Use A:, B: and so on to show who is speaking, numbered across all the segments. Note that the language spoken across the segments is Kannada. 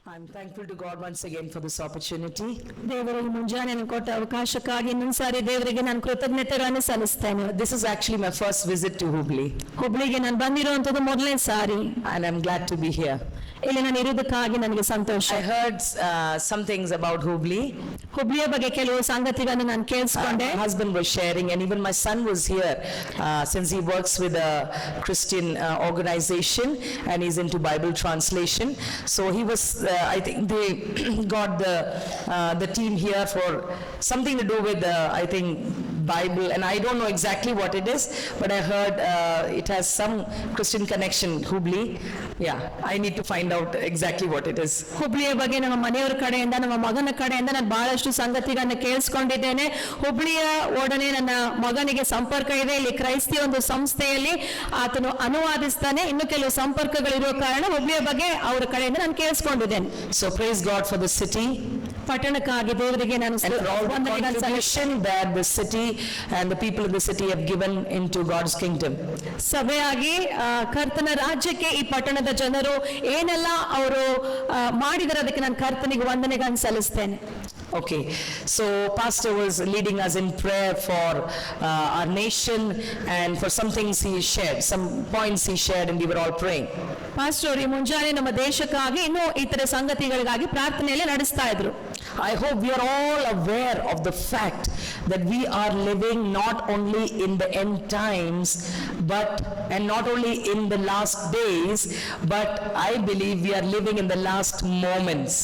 A: I'm thankful to God once again for this opportunity.
B: ದೇವರು ಈ ಮುಂಜಾನೆ ನನಗೆ ಕೊಟ್ಟ ಅವಕಾಶಕ್ಕಾಗಿ ಇನ್ನೊಂದು ಸಾರಿ ದೇವರಿಗೆ ನಾನು ಕೃತಜ್ಞತೆಗಳನ್ನು ಸಲ್ಲಿಸ್ತೇನೆ.
A: This is actually my first visit to Hubli,
B: ಹುಬ್ಳಿಗೆ ನಾನು ಬಂದಿರುವಂತದ್ದು ಮೊದಲನೇ ಸಾರಿ.
A: and I'm glad to be here.
B: ಇಲ್ಲಿ ನಾನು ಇರುವುದಕ್ಕಾಗಿ ನನಗೆ ಸಂತೋಷ.
A: I heard some things about Hubli.
B: ಹುಬ್ಳಿಯ ಬಗ್ಗೆ ಕೆಲವು ಸಂಗತಿಗಳನ್ನು ನಾನು ಕೇಳಿಸ್ಕೊಂಡೆ.
A: My husband was sharing, and even my son was here since he works with a Christian organization and he's into Bible translation. So he was, I think they got the team here for something to do with, I think, Bible, and I don't know exactly what it is, but I heard it has some Christian connection, Hubli. Yeah, I need to find out exactly what it is.
B: ಹುಬ್ಳಿಯ ಬಗ್ಗೆ ನಮ್ಮ ಮನೆಯವರ ಕಡೆಯಿಂದ ನಮ್ಮ ಮಗನ ಕಡೆಯಿಂದ ನಾನು ಬಹಳಷ್ಟು ಸಂಗತಿಗಳನ್ನು ಕೇಳಿಸ್ಕೊಂಡಿದ್ದೇನೆ. ಹುಬ್ಳಿಯ ಒಡನೆ ನನ್ನ ಮಗನಿಗೆ ಸಂಪರ್ಕ ಇದೆ. ಇಲ್ಲಿ ಕ್ರೈಸ್ತಿಯ ಒಂದು ಸಂಸ್ಥೆಯಲ್ಲಿ ಆತನು ಅನುವಾದಿಸ್ತಾನೆ. ಇನ್ನು ಕೆಲವು ಸಂಪರ್ಕಗಳಿರುವ ಕಾರಣ ಹುಬ್ಳಿಯ ಬಗ್ಗೆ ಅವರ ಕಡೆಯಿಂದ ನಾನು ಕೇಳಿಸ್ಕೊಂಡಿದ್ದೇನೆ.
A: So praise God for the city
B: ಪಟ್ಟಣಕ್ಕಾಗಿ ದೇವರಿಗೆ ನಾನು
A: and for all the contribution that the city and the people of the city have given into God's kingdom.
B: ಸಭೆಯಾಗಿ ಕರ್ತನ ರಾಜ್ಯಕ್ಕೆ ಈ ಪಟ್ಟಣದ ಜನರು ಏನೆಲ್ಲ ಅವರು ಮಾಡಿದರೆ ಅದಕ್ಕೆ ನಾನು ಕರ್ತನಿಗೆ ವಂದನೆಗಳನ್ನು ಸಲ್ಲಿಸ್ತೇನೆ.
A: Okay, so pastor was leading us in prayer for our nation and for some things he shared, some points he shared, and we were all praying.
B: Pastor ಈ ಮುಂಜಾನೆ ನಮ್ಮ ದೇಶಕ್ಕಾಗಿ ಇನ್ನೂ ಇತರ ಸಂಗತಿಗಳಿಗಾಗಿ ಪ್ರಾರ್ಥನೆಯಲ್ಲಿ ನಡೆಸ್ತಾ ಇದ್ರು.
A: I hope we are all aware of the fact that we are living not only in the end times, and not only in the last days, but I believe we are living in the last moments.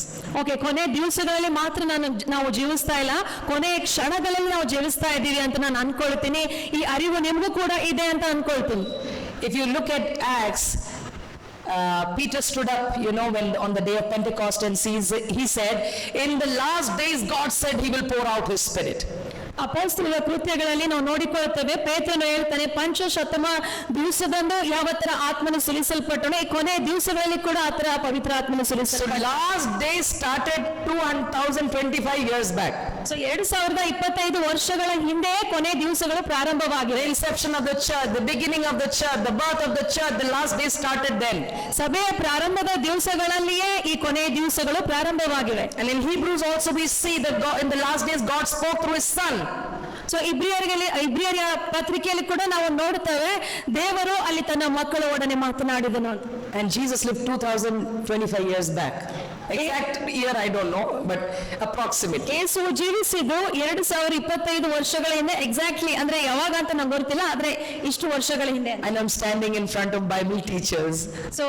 B: Okay, ಕೊನೆ ದಿವಸಗಳಲ್ಲಿ ಮಾತ್ರ ನಾವು ಜೀವಿಸ್ತಾ ಇಲ್ಲ, ಕೊನೆಯ ಕ್ಷಣಗಳಲ್ಲಿ ನಾವು ಜೀವಿಸ್ತಾ ಇದ್ದೀವಿ ಅಂತ ನಾನು ಅನ್ಕೊಳ್ತೀನಿ. ಈ ಅರಿವು ನಿಮಗೂ ಕೂಡ ಇದೆ ಅಂತ ಅನ್ಕೊಳ್ತೀನಿ.
A: If you look at Acts, Peter stood up, when on the day of Pentecost, and he said, in the last days God said he will pour out his spirit.
B: ಅಪೊಸ್ತಲರ ಕೃತ್ಯಗಳಲ್ಲಿ ನಾವು ನೋಡಿಕೊಳ್ಳುತ್ತೇವೆ, ಪೇತ್ರನು ಹೇಳ್ತಾನೆ, ಪಂಚಶತಮ ದಿವಸದಂದು ಯಾವತ್ತರ ಆತ್ಮನು ಸುರಿಸಲ್ಪಟ್ಟನು, ಈ ಕೊನೆ ದಿವಸಗಳಲ್ಲಿ ಕೂಡ ಆತರ ಪವಿತ್ರ ಆತ್ಮನು ಸುರಿಸಲ್ಪಟ್ಟನು.
A: Last days started 2025 years back.
B: So 2025 ವರ್ಷಗಳ ಹಿಂದೆ ಕೊನೆ ದಿವಸಗಳು ಪ್ರಾರಂಭವಾಗಿವೆ.
A: The inception of the church, the beginning of the church, the birth of the church, the last days started then.
B: ಸಭೆಯ ಪ್ರಾರಂಭದ ದಿವಸಗಳಲ್ಲಿಯೇ ಈ ಕೊನೆ ದಿವಸಗಳು ಪ್ರಾರಂಭವಾಗಿವೆ.
A: And in Hebrews also we see that God, in the last days God spoke through his son.
B: So ಇಬ್ರಿಯರ ಪತ್ರಿಕೆಯಲ್ಲಿ ಕೂಡ ನಾವು ನೋಡ್ತೇವೆ, ದೇವರು ಅಲ್ಲಿ ತನ್ನ ಮಕ್ಕಳ ಒಡನೆ ಮಾತನಾಡಿದನು.
A: And Jesus lived 2025 years back. Exact year I don't know, but approximate.
B: ಯೇಸು ಜೀವಿಸಿದ್ದು 2025 ವರ್ಷಗಳ ಹಿಂದೆ. ಎಕ್ಸಾಕ್ಟ್ಲಿ ಅಂದ್ರೆ ಯಾವಾಗ ಅಂತ ನಂಗೆ ಗೊತ್ತಿಲ್ಲ, ಆದ್ರೆ ಇಷ್ಟು ವರ್ಷಗಳ ಹಿಂದೆ.
A: And I'm standing in front of Bible teachers.
B: So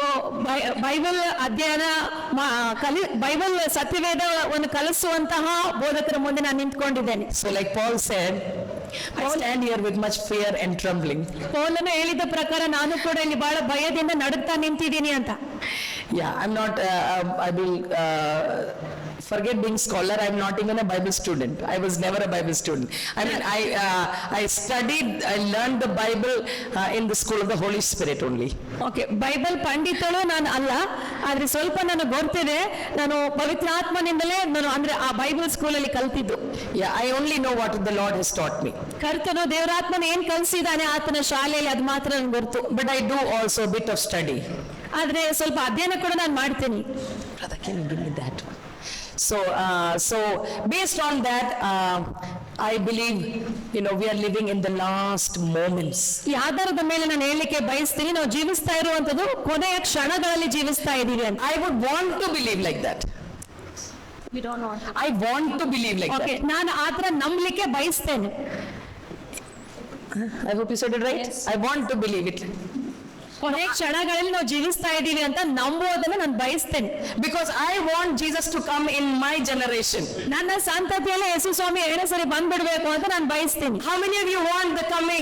B: Bible ಅಧ್ಯಯನ ಬೈಬಲ್ ಸತ್ಯವೇದವನ್ನು ಕಲಿಸುವಂತಹ ಬೋಧಕರ ಮುಂದೆ ನಾನು ನಿಂತ್ಕೊಂಡಿದ್ದೇನೆ.
A: So like Paul said, I stand here with much fear and trembling.
B: ಪೌಲನು ಹೇಳಿದ ಪ್ರಕಾರ ನಾನು ಕೂಡ ಇಲ್ಲಿ ಬಹಳ ಭಯದಿಂದ ನಡುಗ್ತಾ ನಿಂತಿದ್ದೀನಿ ಅಂತ.
A: Yeah, I'm not Bible forget being scholar, I'm not even a Bible student. I was never a Bible student. I mean, I learned the Bible in the school of the Holy Spirit only.
B: Okay, Bible ಪಂಡಿತಳು ನಾನು ಅಲ್ಲ, ಆದ್ರೆ ಸ್ವಲ್ಪ ನನಗೆ ಗೊತ್ತಿದೆ, ನಾನು ಪವಿತ್ರಾತ್ಮನಿಂದಲೇ ಅಂದ್ರೆ ಆ ಬೈಬಲ್ ಸ್ಕೂಲಲ್ಲಿ ಕಲ್ತಿದ್ದು.
A: Yeah, I only know what the Lord has taught me.
B: ಕರ್ತನು ದೇವರಾತ್ಮನ ಏನ್ ಕಲಿಸಿದಾನೆ ಆತನ ಶಾಲೆಯಲ್ಲಿ, ಅದು ಮಾತ್ರ ನನಗೆ ಗೊತ್ತು.
A: But I do also a bit of study.
B: ಆದ್ರೆ ಸ್ವಲ್ಪ ಅಧ್ಯಯನ ಕೂಡ ನಾನು ಮಾಡ್ತೀನಿ.
A: Brother, can you give me that one? So based on that, I believe, we are living in the last moments.
B: ಈ ಆಧಾರದ ಮೇಲೆ ನಾನು ಹೇಳಲಿಕ್ಕೆ ಬಯಸ್ತೀನಿ, ನಾವು ಜೀವಿಸ್ತಾ ಇರುವಂತದ್ದು ಕೊನೆಯ ಕ್ಷಣಗಳಲ್ಲಿ ಜೀವಿಸ್ತಾ ಇದ್ದೀವಿ ಅಂತ.
A: I would want to believe like that.
B: We don't know.
A: I want to believe like that.
B: ನಾನು ಆತರ ನಂಬಲಿಕ್ಕೆ ಬಯಸ್ತೇನೆ.
A: I hope you said it right. Yes. I want to believe it.
B: ಕೊನೆ ಕ್ಷಣಗಳಲ್ಲಿ ನಾವು ಜೀವಿಸ್ತಾ ಇದ್ದೀವಿ ಅಂತ ನಂಬುವುದನ್ನು ನಾನು ಬಯಸ್ತೇನೆ.
A: Because I want Jesus to come in my generation.
B: ನನ್ನ ಸಂತತಿಯಲ್ಲಿ ಯೇಸು ಸ್ವಾಮಿ ಎರಡನೇ ಸರಿ ಬಂದ್ಬಿಡ್ಬೇಕು ಅಂತ ನಾನು ಬಯಸ್ತೀನಿ.
A: How many of you want the coming,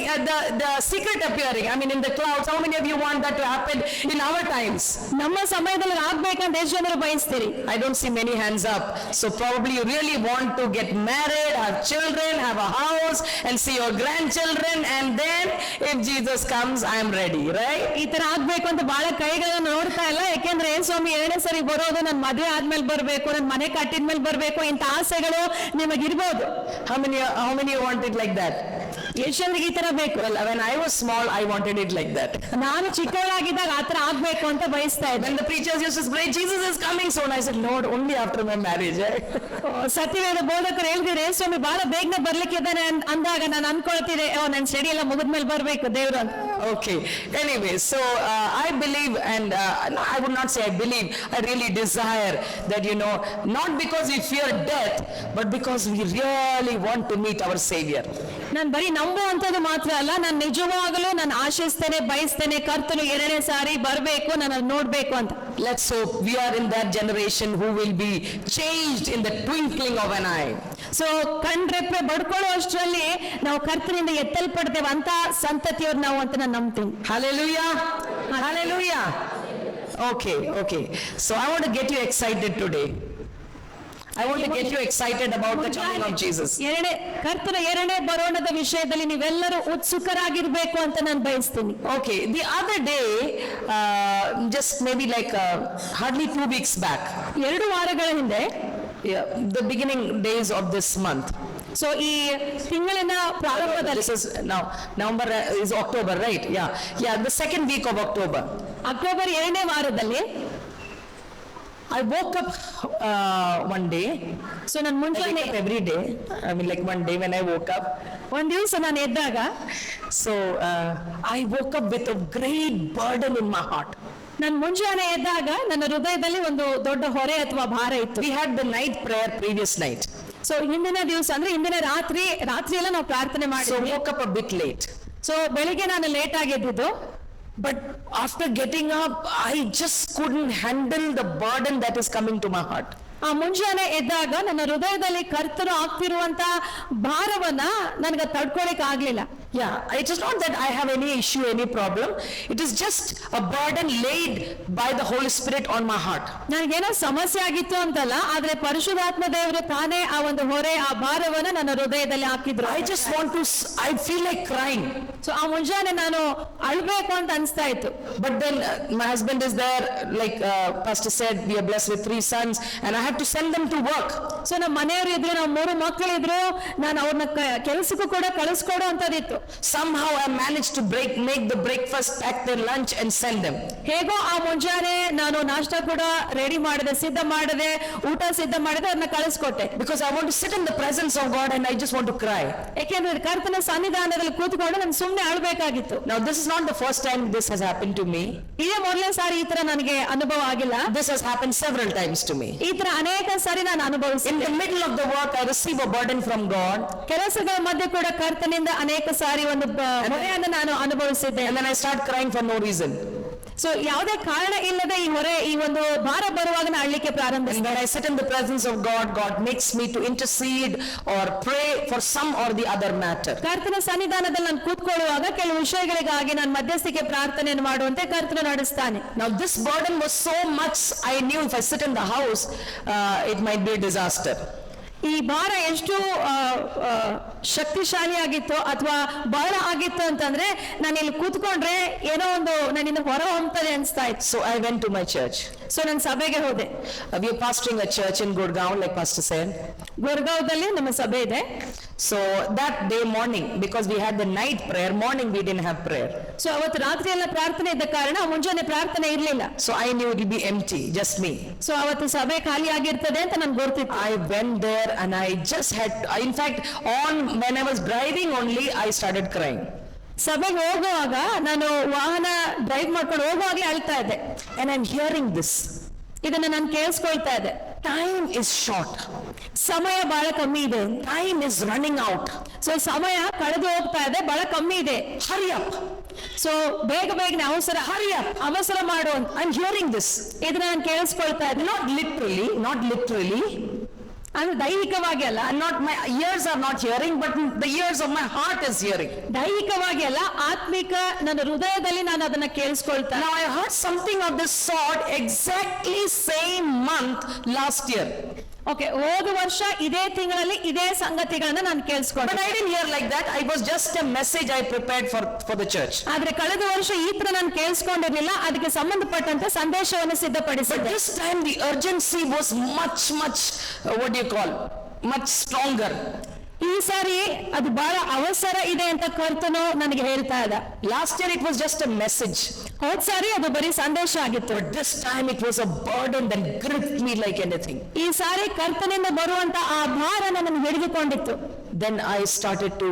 A: the secret appearing? I mean, in the clouds. How many of you want that to happen in our times?
B: ನಮ್ಮ ಸಮಯದಲ್ಲಿ ಆಗ್ಬೇಕಂತ ಎಷ್ಟು ಜನರು ಬಯಸ್ತೀರಿ?
A: I don't see many hands up. So probably you really want to get married, have children, have a house, and see your grandchildren, and then if Jesus comes, I am ready, right?
B: ಈ ತರ ಆಗ್ಬೇಕು ಅಂತ ಬಹಳ ಕೈಗಳನ್ನು ನೋಡ್ತಾ ಇಲ್ಲ, ಯಾಕೆಂದ್ರೆ ಸ್ವಾಮಿ ಎರಡನೇ ಸರಿ ಬರೋದು, ನನ್ನ ಮದುವೆ ಆದ್ಮೇಲೆ ಬರ್ಬೇಕು, ನನ್ನ ಮನೆ ಕಟ್ಟಿದ್ಮೇಲೆ ಬರ್ಬೇಕು, ಇಂತ ಆಸೆಗಳು ನಿಮಗಿರ್ಬೋದು.
A: How many want it like that?
B: ಎಷ್ಟು ಜನರಿಗೆ ಈ ತರ ಬೇಕು?
A: Well, when I was small, I wanted it like that.
B: ನಾನು ಚಿಕ್ಕವಳಾಗಿದ್ದಾಗ ಆತರ ಆಗ್ಬೇಕು ಅಂತ ಬಯಸ್ತಾ ಇದ್ದೆ.
A: When the preachers used to say, Jesus is coming soon, I said, Lord, only after my marriage.
B: ಸತ್ಯವೇದ ಬೋಧಕರು ಹೇಳಿದ್ರೆ ಸ್ವಾಮಿ ಬಹಳ ಬೇಗನೆ ಬರ್ಲಿಕ್ಕೆ ಇದ್ದಾನೆ ಅಂದಾಗ ನಾನು ಅನ್ಕೊಳ್ತಿದ್ದೆ, ನನ್ನ ಸ್ಟಡಿ ಎಲ್ಲ ಮುಗಿದ್ಮೇಲೆ ಬರ್ಬೇಕು ದೇವ್ರು ಅಂತ.
A: Okay. Anyway, so I believe, and no, I would not say I believe, I really desire that, not because we fear death, but because we really want to meet our Savior.
B: ನಾನು ಬರೀ ನಂಬುವಂಥದ್ದು ಮಾತ್ರ ಅಲ್ಲ, ನಾನು ನಿಜವಾಗಲೂ ನಾನು ಆಶಿಸ್ತೇನೆ, ಬಯಸ್ತೇನೆ, ಕರ್ತನು ಎರಡನೇ ಸಾರಿ ಬರಬೇಕು, ನಾನು ನೋಡ್ಬೇಕು ಅಂತ.
A: Let's hope we are in that generation who will be changed in the twinkling of an eye.
B: So ಕಣ್ರೆಪ್ಪೆ ಬಡ್ಕೊಳ್ಳೋ ಅಷ್ಟರಲ್ಲಿ ನಾವು ಕರ್ತನಿಂದ ಎತ್ತಲ್ಪಡ್ತೇವೆ ಅಂತ ಸಂತತಿಯವ್ರು ನಾವು ಅಂತ ನಾನು ನಂಬ್ತೀನಿ.
A: Hallelujah. Hallelujah. Okay. So I want to get you excited today. I want to get you excited about the coming of Jesus.
B: ಕರ್ತನ ಎರಡನೇ ಬರೋಣದ ವಿಷಯದಲ್ಲಿ ನೀವೆಲ್ಲರೂ ಉತ್ಸುಕರಾಗಿರ್ಬೇಕು ಅಂತ ನಾನು ಬಯಸ್ತೀನಿ.
A: Okay, the other day, just maybe like hardly 2 weeks back.
B: 2 ವಾರಗಳ ಹಿಂದೆ,
A: the beginning days of this month.
B: So ಈ ತಿಂಗಳಿನ ಪ್ರಾರಂಭದಲ್ಲಿ,
A: this is now November is October, right? Yeah, the second week of October.
B: October 2ನೇ ವಾರದಲ್ಲಿ
A: I woke up one day.
B: So ನಾನು ಮುಂಜಾನೆ
A: every day. I mean, like one day when I woke up.
B: ಒಂದ್ ದಿವಸ ನಾನು ಎದ್ದಾಗ,
A: so I woke up with a great burden in my heart.
B: ನಾನು ಮುಂಜಾನೆ ಎದ್ದಾಗ ನನ್ನ ಹೃದಯದಲ್ಲಿ ಒಂದು ದೊಡ್ಡ ಹೊರೆ ಅಥವಾ ಭಾರ ಇತ್ತು.
A: We had the night prayer previous night.
B: So ಹಿಂದಿನ ದಿವಸ ಅಂದ್ರೆ ಹಿಂದಿನ ರಾತ್ರಿ ಎಲ್ಲ ನಾವು ಪ್ರಾರ್ಥನೆ ಮಾಡಿದ್ವಿ.
A: So woke up a bit late.
B: So ಬೆಳಿಗ್ಗೆ ನಾನು ಲೇಟ್ ಆಗಿ ಎದ್ದಿದ್ದು.
A: But after getting up, I just couldn't handle the burden that is coming to my heart.
B: ಆ ಮುಂಜಾನೆ ಎದ್ದಾಗ ನನ್ನ ಹೃದಯದಲ್ಲಿ ಕರ್ತನು ಆಗ್ತಿರುವಂತ ಭಾರವನ್ನ ನನಗೆ ತಡ್ಕೊಳಿಕ್ ಆಗ್ಲಿಲ್ಲ.
A: Yeah, it is not that I have any issue, any problem. It is just a burden laid by the Holy Spirit on my heart.
B: ನನಗೇನೋ ಸಮಸ್ಯೆ ಆಗಿತ್ತು ಅಂತಲ್ಲ, ಆದ್ರೆ ಪರಿಶುದ್ಧಾತ್ಮ ದೇವರು ತಾನೇ ಆ ಒಂದು ಹೊರೆ, ಆ ಭಾರವನ್ನ ನನ್ನ ಹೃದಯದಲ್ಲಿ ಹಾಕಿದ್ರು.
A: I feel like crying.
B: So ಆ ಮುಂಜಾನೆ ನಾನು ಅಳ್ಬೇಕು ಅಂತ ಅನ್ಸ್ತಾ ಇತ್ತು.
A: But then my husband is there, like Pastor said, we are blessed with 3 sons, and I had to send them to work.
B: So ನಮ್ಮ ಮನೆಯವರು ಇದ್ರು, ನಾವು 3 ಮಕ್ಕಳಿದ್ರು, ನಾನು ಅವ್ರನ್ನ ಕೆಲಸಕ್ಕೂ ಕೂಡ ಕಳಿಸ್ಕೊಡೋ ಅಂತದಿತ್ತು.
A: Somehow I managed to make the breakfast, pack their lunch and send them.
B: ಹೇಗೋ ಆ ಮುಂಜಾನೆ ನಾನು ನಾಷ್ಟ ಕೂಡ ರೆಡಿ ಮಾಡಿದೆ, ಸಿದ್ಧ ಮಾಡಿದೆ, ಊಟ ಸಿದ್ಧ ಮಾಡಿದೆ, ಅದನ್ನ ಕಳಿಸ್ಕೊಟ್ಟೆ.
A: Because I want to sit in the presence of God and I just want to cry.
B: ಯಾಕೆಂದ್ರೆ ಕರ್ತನ ಸನ್ನಿಧಾನದಲ್ಲಿ ಕೂತ್ಕೊಂಡು ನಾನು ಸುಮ್ಮನೆ ಅಳ್ಬೇಕಾಗಿತ್ತು.
A: Now this is not the first time this has happened to me.
B: ಇದೇ ಮೊದಲನೇ ಸಾರಿ ಈ ತರ ನನಗೆ ಅನುಭವ ಆಗಿಲ್ಲ.
A: This has happened several times to me.
B: ಈ ತರ ಅನೇಕ ಸಾರಿ ನಾನು ಅನುಭವಿಸಿದೆ.
A: In the middle of the work I receive a burden from God.
B: ಕೆಲಸಗಳ ಮಧ್ಯೆ ಕೂಡ ಕರ್ತನಿಂದ ಅನೇಕ ಸಾರಿ ಒಂದು ಹೊರೆಯನ್ನು ನಾನು ಅನುಭವಿಸಿದ್ದೆ.
A: And then I start crying for no reason.
B: So ಯಾವುದೇ ಕಾರಣ ಇಲ್ಲದೆ ಈ ಒಂದು ಭಾರ ಬರುವಾಗ ನಾನು ಅಳ್ಲಿಕ್ಕೆ ಪ್ರಾರಂಭಿಸಿದೆ.
A: And when I sit in the presence of God, God makes me to intercede or pray for some or the other matter.
B: ಕರ್ತನ ಸನ್ನಿಧಾನದಲ್ಲಿ ನಾನು ಕೂತ್ಕೊಳ್ಳುವಾಗ ಕೆಲವು ವಿಷಯಗಳಿಗಾಗಿ ನಾನು ಮಧ್ಯಸ್ಥಿಕೆ ಪ್ರಾರ್ಥನೆಯನ್ನು ಮಾಡುವಂತೆ ಕರ್ತನು ನಡೆಸ್ತಾನೆ.
A: Now this burden was so much, I knew if I sit in the house, it might be a disaster.
B: ಈ ಭಾರ ಎಷ್ಟು ಶಕ್ತಿಶಾಲಿಯಾಗಿತ್ತು ಅಥವಾ ಬಹಳ ಆಗಿತ್ತು ಅಂತಂದ್ರೆ ನಾನು ಇಲ್ಲಿ ಕೂತ್ಕೊಂಡ್ರೆ ಏನೋ ಒಂದು ನನ್ನಿಂದ ಹೊರ ಹೊಮ್ತದೆ ಅನ್ಸ್ತಾ ಇತ್ತು.
A: So I went to my church.
B: So ನಾನು ಸಭೆಗೆ ಹೋದೆ.
A: We are pastoring a church in Gurgaon, like Pastor said.
B: ಗುರ್ಗಾಂವದಲ್ಲಿ ನಮ್ಮ ಸಭೆ ಇದೆ.
A: So that day morning, because we had the night prayer, morning we didn't have prayer.
B: So ಅವತ್ತು ರಾತ್ರಿ ಎಲ್ಲ ಪ್ರಾರ್ಥನೆ ಇದ್ದ ಕಾರಣ ಮುಂಜಾನೆ ಪ್ರಾರ್ಥನೆ ಇರ್ಲಿಲ್ಲ.
A: So I knew it would be empty, just me.
B: So ಅವತ್ತು ಸಭೆ ಖಾಲಿ ಆಗಿರ್ತದೆ ಅಂತ ನನ್ಗೆ ಗೊತ್ತಿತ್ತು.
A: I went there and I just had, in fact, when I was driving only, I started crying.
B: ಸಭೆಗೆ ಹೋಗುವಾಗ ನಾನು ವಾಹನ ಡ್ರೈವ್ ಮಾಡ್ಕೊಂಡು ಹೋಗುವಾಗ್ಲೇ ಅಳ್ತಾ ಇದ್ದೆ.
A: And I'm hearing this.
B: ಇದನ್ನ ನಾನು ಕೇಳಿಸ್ಕೊಳ್ತಾ ಇದ್ದೆ.
A: Time is short.
B: ಸಮಯ ಬಹಳ ಕಮ್ಮಿ ಇದೆ.
A: Time is running out.
B: So ಸಮಯ ಕಳೆದು ಹೋಗ್ತಾ ಇದೆ, ಬಹಳ ಕಮ್ಮಿ ಇದೆ.
A: Hurry up.
B: ಸೊ ಬೇಗನೆ
A: hurry up.
B: ಅವಸರ ಮಾಡು ಅಂತ.
A: I'm hearing this.
B: ಇದನ್ನ ನಾನು ಕೇಳಿಸ್ಕೊಳ್ತಾ ಇದ್ದೆ.
A: Not literally.
B: ಅಂದ್ರೆ ದೈಹಿಕವಾಗಿ ಅಲ್ಲ.
A: My ears are not hearing, but the ears of my heart is hearing.
B: ದೈಹಿಕವಾಗಿ ಅಲ್ಲ, ಆತ್ಮಿಕ ನನ್ನ ಹೃದಯದಲ್ಲಿ ನಾನು ಅದನ್ನ ಕೇಳಿಸ್ಕೊಳ್ತಾ.
A: Now I heard something of this sort exactly same month last year.
B: Okay, ಹೋದ ವರ್ಷ ಇದೇ ತಿಂಗಳಲ್ಲಿ ಇದೇ ಸಂಗತಿಗಳನ್ನ ನಾನು ಕೇಳಿಸ್ಕೊಂಡೆ.
A: But I didn't hear like that. I was just a message I prepared for the church.
B: ಆದ್ರೆ ಕಳೆದ ವರ್ಷ ಈ ತರ ನಾನು ಕೇಳಿಸ್ಕೊಂಡಿರ್ಲಿಲ್ಲ, ಅದಕ್ಕೆ ಸಂಬಂಧಪಟ್ಟಂತೆ ಸಂದೇಶವನ್ನು ಸಿದ್ಧಪಡಿಸಿದೆ.
A: But this time the urgency was much what do you call, much stronger.
B: ಈ ಸಾರಿ ಅದು ಬಹಳ ಅವಸರ ಇದೆ ಅಂತ ಕರ್ತನು ನನಗೆ ಹೇಳ್ತಾ ಇದ್ದ.
A: Last year it was just a message.
B: ಹೋದ್ ಸಾರಿ ಅದು ಬರೀ ಸಂದೇಶ ಆಗಿತ್ತು.
A: But this time it was a burden that gripped me like anything.
B: ಈ ಸಾರಿ ಕರ್ತನಿಂದ ಬರುವಂತ ಆ ಭಾರ ನನ್ನನ್ನು ಹಿಡಿದುಕೊಂಡಿತ್ತು.
A: Then I started to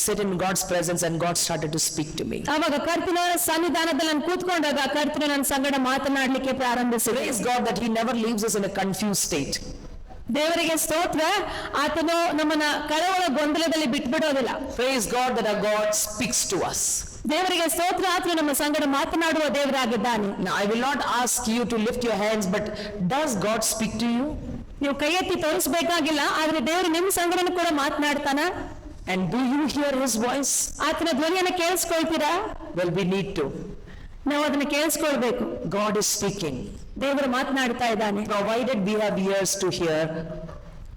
A: sit in God's presence and God started to speak to me.
B: ಆವಾಗ ಕರ್ತನ ಸನ್ನಿಧಾನದಲ್ಲಿ ನಾನು ಕೂತ್ಕೊಂಡಾಗ ಕರ್ತನ ನನ್ನ ಸಂಗಡ ಮಾತನಾಡಲಿಕ್ಕೆ ಪ್ರಾರಂಭಿಸಿದ.
A: Praise God that He never leaves us in a confused state.
B: ದೇವರಿಗೆ ಸ್ತೋತ್ರ, ಆತನು ನಮ್ಮನ್ನ ಕಳವಳ ಗೊಂದಲದಲ್ಲಿ ಬಿಟ್ಬಿಡೋದಿಲ್ಲ.
A: Praise God that our God speaks to us.
B: ದೇವರಿಗೆ ಸ್ತೋತ್ರ, ಆತನು ನಮ್ಮ ಸಂಗಡ ಮಾತನಾಡುವ ದೇವರಾಗಿದ್ದಾನೆ.
A: Now I will not ask you to lift your hands, but does God speak to you?
B: ನೀವು ಕೈ ಎತ್ತಿ ತೋರಿಸಬೇಕಾಗಿಲ್ಲ, ಆದ್ರೆ ದೇವರು ನಿಮ್ಮ ಸಂಗಡನೂ ಕೂಡ ಮಾತನಾಡ್ತಾನ.
A: And do you hear His voice?
B: ಆತನ ಧ್ವನಿಯನ್ನು ಕೇಳಿಸ್ಕೊಳ್ತೀರಾ?
A: Well, we need to.
B: ನಾವು ಅದನ್ನ ಕೇಳಿಸ್ಕೊಳ್ಬೇಕು.
A: God is speaking.
B: ದೇವರು ಮಾತನಾಡ್ತಾ ಇದ್ದಾನೆ.
A: Provided we have ears to hear,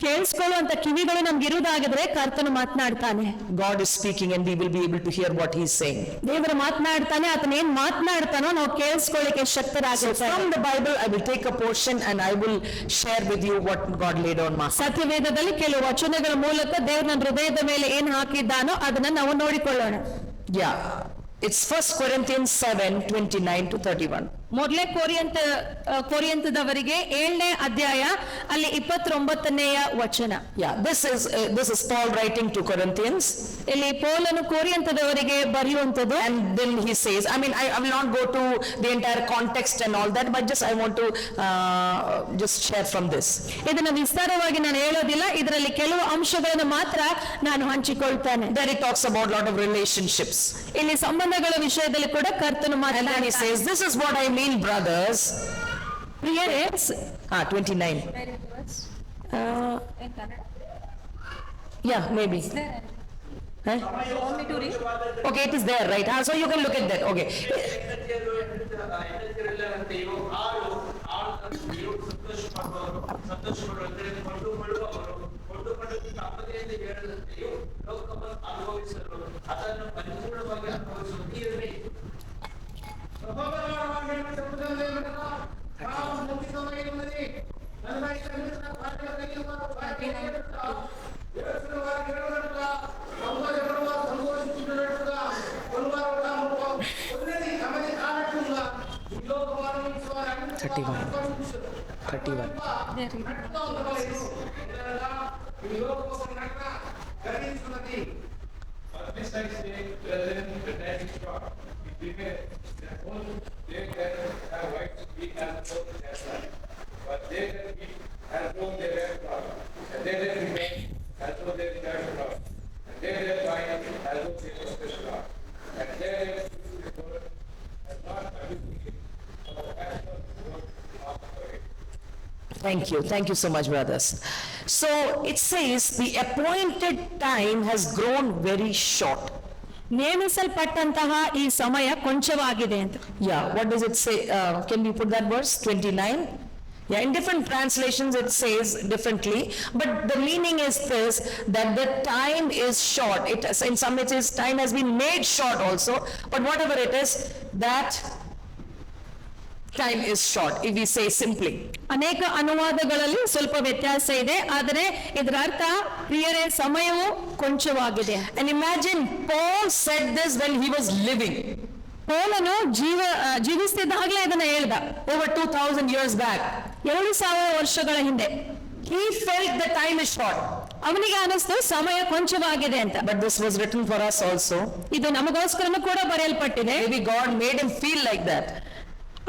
B: ಕೇಳಿಸ್ಕೊಳ್ಳುವಂತ ಕಿವಿಗಳು ನಮ್ಗೆ ಇರುವುದಾಗಿದ್ರೆ ಕರ್ತನು ಮಾತನಾಡ್ತಾನೆ.
A: God is speaking and we will be able to hear what He is saying.
B: ದೇವರು ಮಾತನಾಡ್ತಾನೆ, ಆತನ ಏನ್ ಮಾತನಾಡ್ತಾನೋ ನಾವು ಕೇಳಿಸ್ಕೊಳ್ಳಿಕ್ಕೆ
A: So
B: ಶಕ್ತರಾಗಿರ್ತೇವೆ.
A: from the Bible I will take a portion and I will share with you what God laid on my heart.
B: ಸತ್ಯವೇದದಲ್ಲಿ ಕೆಲವು ವಚನಗಳ ಮೂಲಕ ದೇವರು ನನ್ನ ಹೃದಯದ ಮೇಲೆ ಏನ್ ಹಾಕಿದ್ದಾನೋ ಅದನ್ನ ನಾವು ನೋಡಿಕೊಳ್ಳೋಣ.
A: Yeah, it's 1 Corinthians 7:29-31.
B: ಮೊದಲೇ ಕೊರಿಂಥದವರಿಗೆ 7ನೇ ಅಧ್ಯಾಯ ಅಲ್ಲಿ 29ನೇಯ ವಚನ.
A: Yeah, this is Paul writing to Corinthians.
B: ಇಲ್ಲಿ ಪೌಲನು ಕೊರಿಂಥದವರಿಗೆ ಬರೆಯುವಂತದ್ದು.
A: And then he says, I mean, I will not go to the entire context and all that, but I want to just share from this.
B: ಇದನ್ನ ವಿಸ್ತಾರವಾಗಿ ನಾನು ಹೇಳೋದಿಲ್ಲ, ಇದರಲ್ಲಿ ಕೆಲವು ಅಂಶಗಳನ್ನು ಮಾತ್ರ ನಾನು ಹಂಚಿಕೊಳ್ತೇನೆ.
A: There he talks about a lot of relationships.
B: ಇಲ್ಲಿ ಸಂಬಂಧಗಳ ವಿಷಯದಲ್ಲಿ ಕೂಡ ಕರ್ತನು
A: And then he
B: ಮಾತನಾಡ್ತಾನೆ.
A: says, this is what I mean, brothers.
B: ಪ್ರಿಯರೇ,
A: 29. Yeah, maybe. Huh? Okay, it is there, right? So you can look at that. Okay. Thank you so much, brothers. So it says the appointed time has grown very short.
B: ನೇಮಿಸಲ್ಪಟ್ಟಂತಹ ಈ ಸಮಯ ಕೊಂಚವಾಗಿದೆ ಅಂತ.
A: Yeah, what does it say? Can we put that verse 29? Yeah, in different translations it says differently, but the meaning is this, that the time is short. In some it says time has been made short also, but whatever it is, that time is short, if we say simply.
B: ಅನೇಕ ಅನುವಾದಗಳಲ್ಲಿ ಸ್ವಲ್ಪ ವ್ಯತ್ಯಾಸ ಇದೆ, ಆದರೆ ಇದರ ಅರ್ಥ ಪ್ರಿಯರೇ ಸಮಯವು ಕೊಂಚವಾಗಿದೆ.
A: And imagine Paul said this when he was living.
B: ಪೌಲನು ಜೀವಿಸ್ತಿದ್ದಾಗಲೇ ಇದನ್ನ ಹೇಳ್ದ.
A: Over 2000 years back.
B: 2000 ವರ್ಷಗಳ ಹಿಂದೆ.
A: He felt the time is short.
B: ಅವನಿಗೆ ಅನಿಸ್ತು ಸಮಯ ಕೊಂಚವಾಗಿದೆ ಅಂತ.
A: But this was written for us also.
B: ಇದು ನಮಗೋಸ್ಕರನೂ ಕೂಡ ಬರೆಯಲ್ಪಟ್ಟಿದೆ.
A: Maybe God made him feel like that.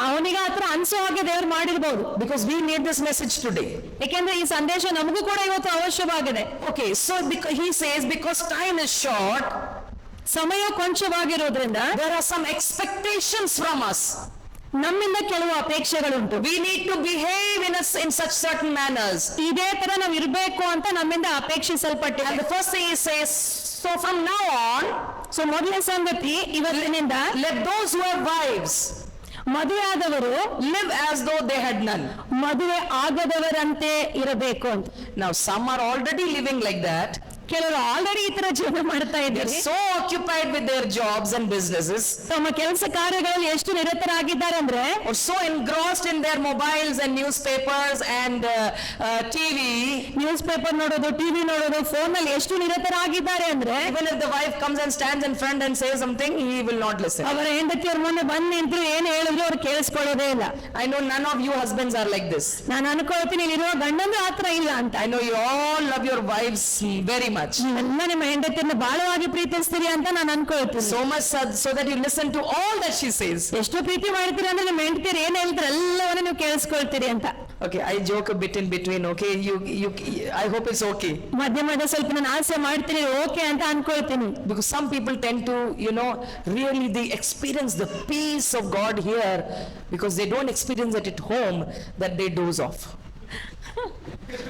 B: ಅವನಿಗೆ ಹತ್ರ ಅನ್ಸೋ ಹಾಗೆ ದೇವರು ಮಾಡಿರ್ಬೋದು.
A: Because we need this message today.
B: ಯಾಕೆಂದ್ರೆ ಈ ಸಂದೇಶ ನಮಗೂ ಕೂಡ ಇವತ್ತು ಅವಶ್ಯವಾಗಿದೆ.
A: Okay, so he says because time is short,
B: ಸಮಯ ಕೊಂಚವಾಗಿರೋದ್ರಿಂದ
A: there are some expectations from us.
B: ನಮ್ಮಿಂದ ಕೆಲವು ಅಪೇಕ್ಷೆಗಳುಂಟು.
A: We need to behave in such certain manners.
B: ಇದೇ ತರ ನಾವು ಇರಬೇಕು ಅಂತ ನಮ್ಮಿಂದ ಅಪೇಕ್ಷಿಸಲ್ಪಟ್ಟಿದೆ.
A: And the first thing he says, so from now on,
B: so ಮೊದಲನೇ ಸಂಗತಿ ಇವತ್ತಿನಿಂದ
A: let those who have wives
B: ಮದುವೆಯಾದವರು
A: live as though they had none.
B: ಮದುವೆ ಆಗದವರಂತೆ ಇರಬೇಕು ಅಂತ.
A: Now some are already living like that.
B: ಕೆಲವರು ಆಲ್ರೆಡಿ ಈ ತರ ಜೀವನ ಮಾಡ್ತಾ
A: They're
B: ಇದ್ದಾರೆ.
A: so occupied with their jobs and businesses,
B: ತಮ್ಮ ಕೆಲಸ ಕಾರ್ಯಗಳಲ್ಲಿ ಎಷ್ಟು ನಿರತರಾಗಿದ್ದಾರೆ ಅಂದ್ರೆ,
A: or so engrossed in their mobiles and newspapers and TV.
B: News paper ನೋಡೋದು, ಟಿವಿ ನೋಡೋದು, ಫೋನ್ ನಲ್ಲಿ ಎಷ್ಟು ನಿರತರಾಗಿದ್ದಾರೆ ಅಂದ್ರೆ,
A: Even if the wife comes and stands in front and says something, he will not listen.
B: ಅವರ ಹೆಂಡತಿಯವ್ರ ಮುಂದೆ ಬಂದು ನಿಂತರು ಏನು ಹೇಳಿದ್ರು ಅವ್ರು ಕೇಳಿಸ್ಕೊಳ್ಳೋದೇ ಇಲ್ಲ.
A: I know none of you husbands are like this.
B: ನಾನು ಅನ್ಕೊಳ್ತೀನಿ ಇಲ್ಲಿರುವ ಗಂಡಂದ್ರೆ ಆತರ ಇಲ್ಲ ಅಂತ.
A: I know you all love your wives very much.
B: ನೀವೆಲ್ಲ ನಿಮ್ಮ ಹೆಂಡತಿಯನ್ನ ಬಹಳವಾಗಿ ಪ್ರೀತಿಸ್ತೀರಿ ಅಂತ ನಾನು ಅನ್ಕೊಳ್ತೀನಿ.
A: So much so that you listen to all that she says.
B: ಎಷ್ಟು ಪ್ರೀತಿ ಮಾಡ್ತೀರಿ ಅಂದ್ರೆ ನಿಮ್ಮ ಹೆಂಡತಿಯರು ಏನ್ ಹೇಳ್ತಾರೆ ಎಲ್ಲವನ್ನ ನೀವು ಕೇಳಿಸ್ಕೊಳ್ತೀರಿ ಅಂತ.
A: Okay, I joke a bit in between. Okay, you I hope it's okay.
B: ಮಧ್ಯ ಮಧ್ಯ ಸ್ವಲ್ಪ ನಾನು ಆಸೆ ಮಾಡ್ತೀನಿ, ಓಕೆ ಅಂತ ಅನ್ಕೊಳ್ತೀನಿ.
A: Because some people tend to, really they experience the peace of God here because they don't experience it at home, that they doze off.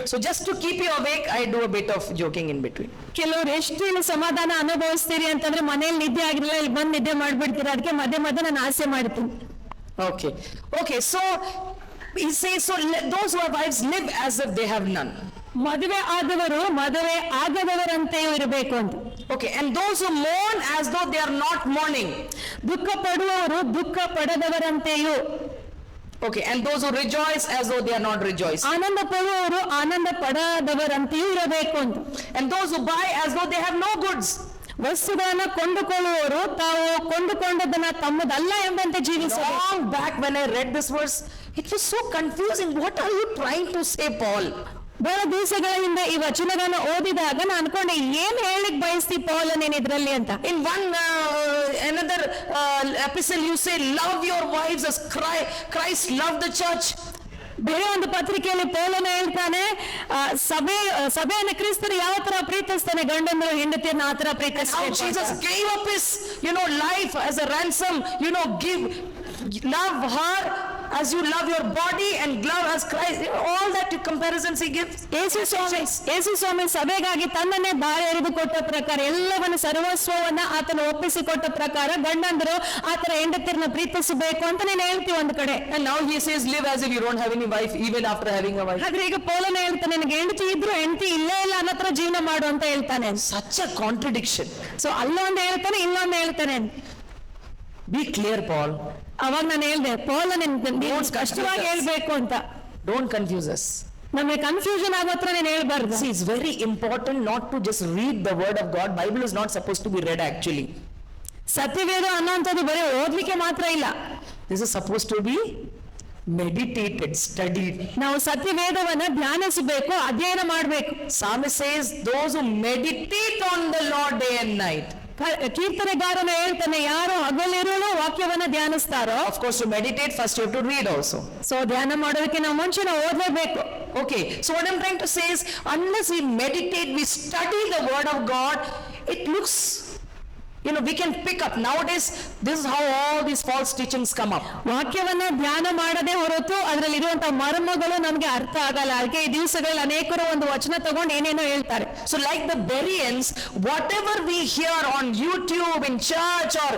A: So just to keep you awake, I do a bit of joking in between.
B: ಕೆಲವರು ಎಷ್ಟು ಇಲ್ಲಿ ಸಮಾಧಾನ ಅನುಭವಿಸ್ತೀರಿ ಅಂತಂದ್ರೆ ಮನೇಲಿ ನಿದ್ದೆ ಆಗಿರಲಿಲ್ಲ, ಇಲ್ಲಿ ಬಂದು ನಿದ್ದೆ ಮಾಡ್ಬಿಡ್ತೀರಿ. ಅದಕ್ಕೆ ಮಧ್ಯ ಮಧ್ಯ ನಾನು ಆಸೆ ಮಾಡ್ತೀನಿ.
A: Okay, so he says, so let those who have wives live as if they have none.
B: ಮದುವೆ ಆದವರು ಮದುವೆ ಆಗದವರಂತೆಯೂ ಇರಬೇಕು ಅಂತ.
A: Okay, and those who mourn as though they are not mourning.
B: ದುಃಖ ಪಡುವವರು ದುಃಖ ಪಡದವರಂತೆಯೂ.
A: Okay, and those who rejoice as though they are not rejoicing.
B: ಆನಂದ ಪಡುವವರು ಆನಂದ ಪಡದವರಂತೆಯೂ ಇರಬೇಕು ಅಂತ.
A: And those who buy as though they have no goods.
B: ವಸ್ತುಗಳನ್ನ ಕೊಂಡುಕೊಳ್ಳುವವರು ತಾವು ಕೊಂಡುಕೊಂಡದನ್ನ ತಮ್ಮದಲ್ಲ ಎಂಬಂತೆ ಜೀವಿಸಬೇಕು.
A: Long back when I read this verse, it was so confusing. What are you trying to say, Paul?
B: ಬಹಳ ದಿವಸಗಳ ಹಿಂದೆ ಈ ವಚನಗಳನ್ನ ಓದಿದಾಗ ನಾನು ಅನ್ಕೊಂಡೆ ಏನ್ ಹೇಳಿಕ್ ಬಯಸ್ತಿ ಪೌಲ್ ನೀನ್ ಇದ್ರಲ್ಲಿ ಅಂತ.
A: In another epistle you say, love your wives as Christ loved the church.
B: ಬೇರೆ ಒಂದು ಪತ್ರಿಕೆಯಲ್ಲಿ ಪೌಲನ ಹೇಳ್ತಾನೆ, ಸಭೆಯನ್ನು ಕ್ರಿಸ್ತರು ಯಾವ ತರ ಪ್ರೀತಿಸ್ತಾನೆ ಗಂಡಂದ್ರು ಹೆಂಡತಿಯನ್ನ ಆ ತರ
A: How
B: ಪ್ರೀತಿಸ್ಬೇಕು.
A: Jesus gave up his life as a ransom. Love her as you love your body and love as Christ. All that comparisons he gives.
B: ಯೇಸು ಸ್ವಾಮಿ ಸಭೆಗಾಗಿ ತನ್ನನ್ನೇ ದಾರಿ ಎರೆದು ಕೊಟ್ಟ ಪ್ರಕಾರ, ಎಲ್ಲವನ್ನ ಸರ್ವಸ್ವವನ್ನ ಆತನ ಒಪ್ಪಿಸಿಕೊಟ್ಟ ಪ್ರಕಾರ ಗಂಡಂದ್ರು ಆತರ ಹೆಂಡತಿಯರನ್ನ ಪ್ರೀತಿಸಬೇಕು ಅಂತ ನೀನು ಹೇಳ್ತೀವಿ ಒಂದು ಕಡೆ.
A: And now he says, live as if you don't have any wife even after having a wife.
B: ಆದ್ರೆ ಈಗ ಪೌಲನ ಹೇಳ್ತಾನೆ, ನಿನಗೆ ಹೆಂಡತಿ ಇದ್ರು ಹೆಂಡತಿ ಇಲ್ಲೇ ಇಲ್ಲ ಅನ್ನೋ ತರ ಜೀವನ ಮಾಡು ಅಂತ ಹೇಳ್ತಾನೆ.
A: Such a contradiction.
B: ಸೊ ಅಲ್ಲೊಂದು ಹೇಳ್ತಾನೆ, ಇಲ್ಲೊಂದು ಹೇಳ್ತಾನೆ.
A: Be clear, Paul.
B: ಅವಾಗ ನಾನು ಹೇಳ್ದೆ, ಪೌಲ ನೀನು ಕಷ್ಟವಾಗಿ ಹೇಳ್ಬೇಕು ಅಂತ.
A: Don't confuse us.
B: ನಮಗೆ ಕನ್ಫ್ಯೂಷನ್ ಆಗೋತ್ರ ನೀನು ಹೇಳ್ಬಾರ್ದು.
A: See, it's very important not to just read the word of God. Bible is not supposed to be read actually.
B: ಸತ್ಯವೇದ ಅನ್ನೋಂಥದ್ದು ಬರೀ ಓದ್ಲಿಕ್ಕೆ ಮಾತ್ರ ಇಲ್ಲ.
A: This is supposed to be meditated, studied.
B: ನಾವು ಸತ್ಯವೇದವನ್ನ ಧ್ಯಾನಿಸಬೇಕು, ಅಧ್ಯಯನ ಮಾಡಬೇಕು.
A: Psalmist says, those who meditate on the Lord day and night.
B: ಕೀರ್ತನೆಗಾರನ ಹೇಳ್ತಾನೆ, ಯಾರು ಹಗಲಿರುಳು ವಾಕ್ಯವನ್ನ ಧ್ಯಾನಿಸ್ತಾರೋ.
A: Of course, to meditate first you have to read also.
B: So ಧ್ಯಾನ ಮಾಡೋದಕ್ಕೆ ನಾವು ಮುಂಚೆ ನಾವು ಓದಲೇಬೇಕು.
A: Okay, so what I'm trying to say is, unless we meditate, we study the word of God, it looks, we can pick up. Nowadays, this is how all these false teachings come up.
B: ವಾಕ್ಯವನ್ನ ಧ್ಯಾನ ಮಾಡದೆ ಹೊರತು ಅದರಲ್ಲಿ ಇರುವಂತಹ ಮರ್ಮಗಳು ನಮ್ಗೆ ಅರ್ಥ ಆಗಲ್ಲ. ಅದಕ್ಕೆ ಈ ದಿವಸಗಳಲ್ಲಿ ಅನೇಕರು ಒಂದು ವಚನ ತಗೊಂಡು ಏನೇನೋ ಹೇಳ್ತಾರೆ.
A: So like the Bereans, whatever we hear on YouTube, in church, or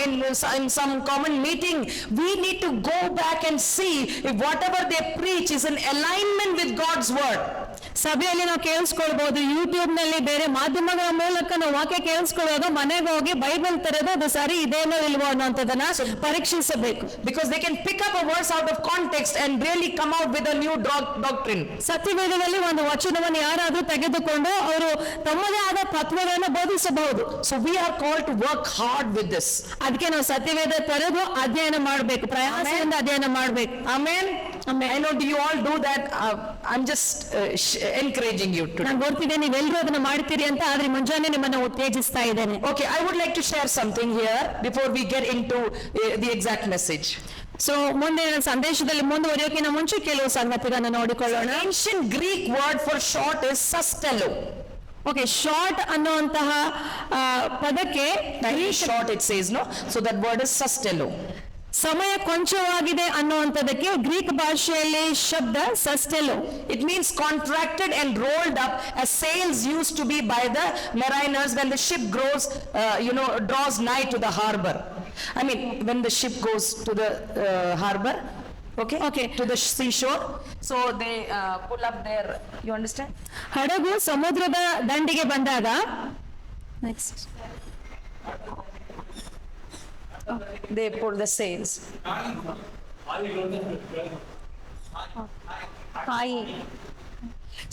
A: in some common meeting, we need to go back and see if whatever they preach is in alignment with God's word.
B: ಸಭೆಯಲ್ಲಿ ನಾವು ಕೇಳಿಸ್ಕೊಳ್ಬಹುದು, ಯೂಟ್ಯೂಬ್ ನಲ್ಲಿ ಬೇರೆ ಮಾಧ್ಯಮಗಳ ಮೂಲಕ ನಾವು ವಾಕ್ಯ ಕೇಳಿಸ್ಕೊಳ್ಳೋದು, ಮನೆಗೆ ಹೋಗಿ ಬೈಬಲ್ ತರದು ಅದು ಸರಿ ಇದೇನೋ ಇಲ್ವೋ ಅನ್ನೋಂಥದ್ದನ್ನ ಪರೀಕ್ಷಿಸಬೇಕು.
A: Because they can pick up a verse out of context and really come out with a new doctrine.
B: ಸತ್ಯವೇದದಲ್ಲಿ ಒಂದು ವಚನವನ್ನು ಯಾರಾದ್ರೂ ತೆಗೆದುಕೊಂಡು ಅವರು ತಮ್ಮದೇ ಆದ ತತ್ವಗಳನ್ನು ಬೋಧಿಸಬಹುದು.
A: So we are called to work hard with this.
B: ಅದಕ್ಕೆ ನಾವು ಸತ್ಯವೇದ ತೆರೆದು ಅಧ್ಯಯನ ಮಾಡಬೇಕು, ಪ್ರಯಾಸದಿಂದ ಅಧ್ಯಯನ ಮಾಡಬೇಕು.
A: Amen. I know, do you all do that? I'm just encouraging you to.
B: ನಾನು ಗೊತ್ತಿದೆ ನೀವೆಲ್ಲರೂ ಅದನ್ನ ಮಾಡ್ತೀರಿ ಅಂತ, ಆದ್ರೆ ಮುಂಜಾನೆ ನಿಮ್ಮನ್ನ ಉತ್ತೇಜಿಸ್ತಾ ಇದ್ದೇನೆ.
A: Okay, I would like to share something here before we get into the exact message.
B: So ಮುಂದೆ ಸಂದೇಶದಲ್ಲಿ ಮುಂದುವರಿಯೋಕ್ಕಿಂತ ಮುಂಚೆ ಕೆಲವು ಸಂಗತಿಗಳನ್ನು ನೋಡಿಕೊಳ್ಳೋಣ.
A: Ancient Greek word for short is sustello.
B: Okay, short ಅನ್ನುವಂತಹ ಪದಕ್ಕೆ
A: short it says, no? So that word is sustello.
B: ಸಮಯ ಕೊಂಚವಾಗಿದೆ ಅನ್ನುವಂಥದ್ದಕ್ಕೆ ಗ್ರೀಕ್ ಭಾಷೆಯಲ್ಲಿ ಶಬ್ದ ಸಸ್ಟೆಲೋ.
A: It means contracted and rolled up as sails used to be by the mariners when the ship draws nigh to the harbor. I mean, when the ship goes to the harbor,
B: Okay.
A: to the seashore. So they pull up their, you understand?
B: ಹಡಗು ಸಮುದ್ರದ ದಂಡಿಗೆ ಬಂದಾಗ next
A: They pull the sails.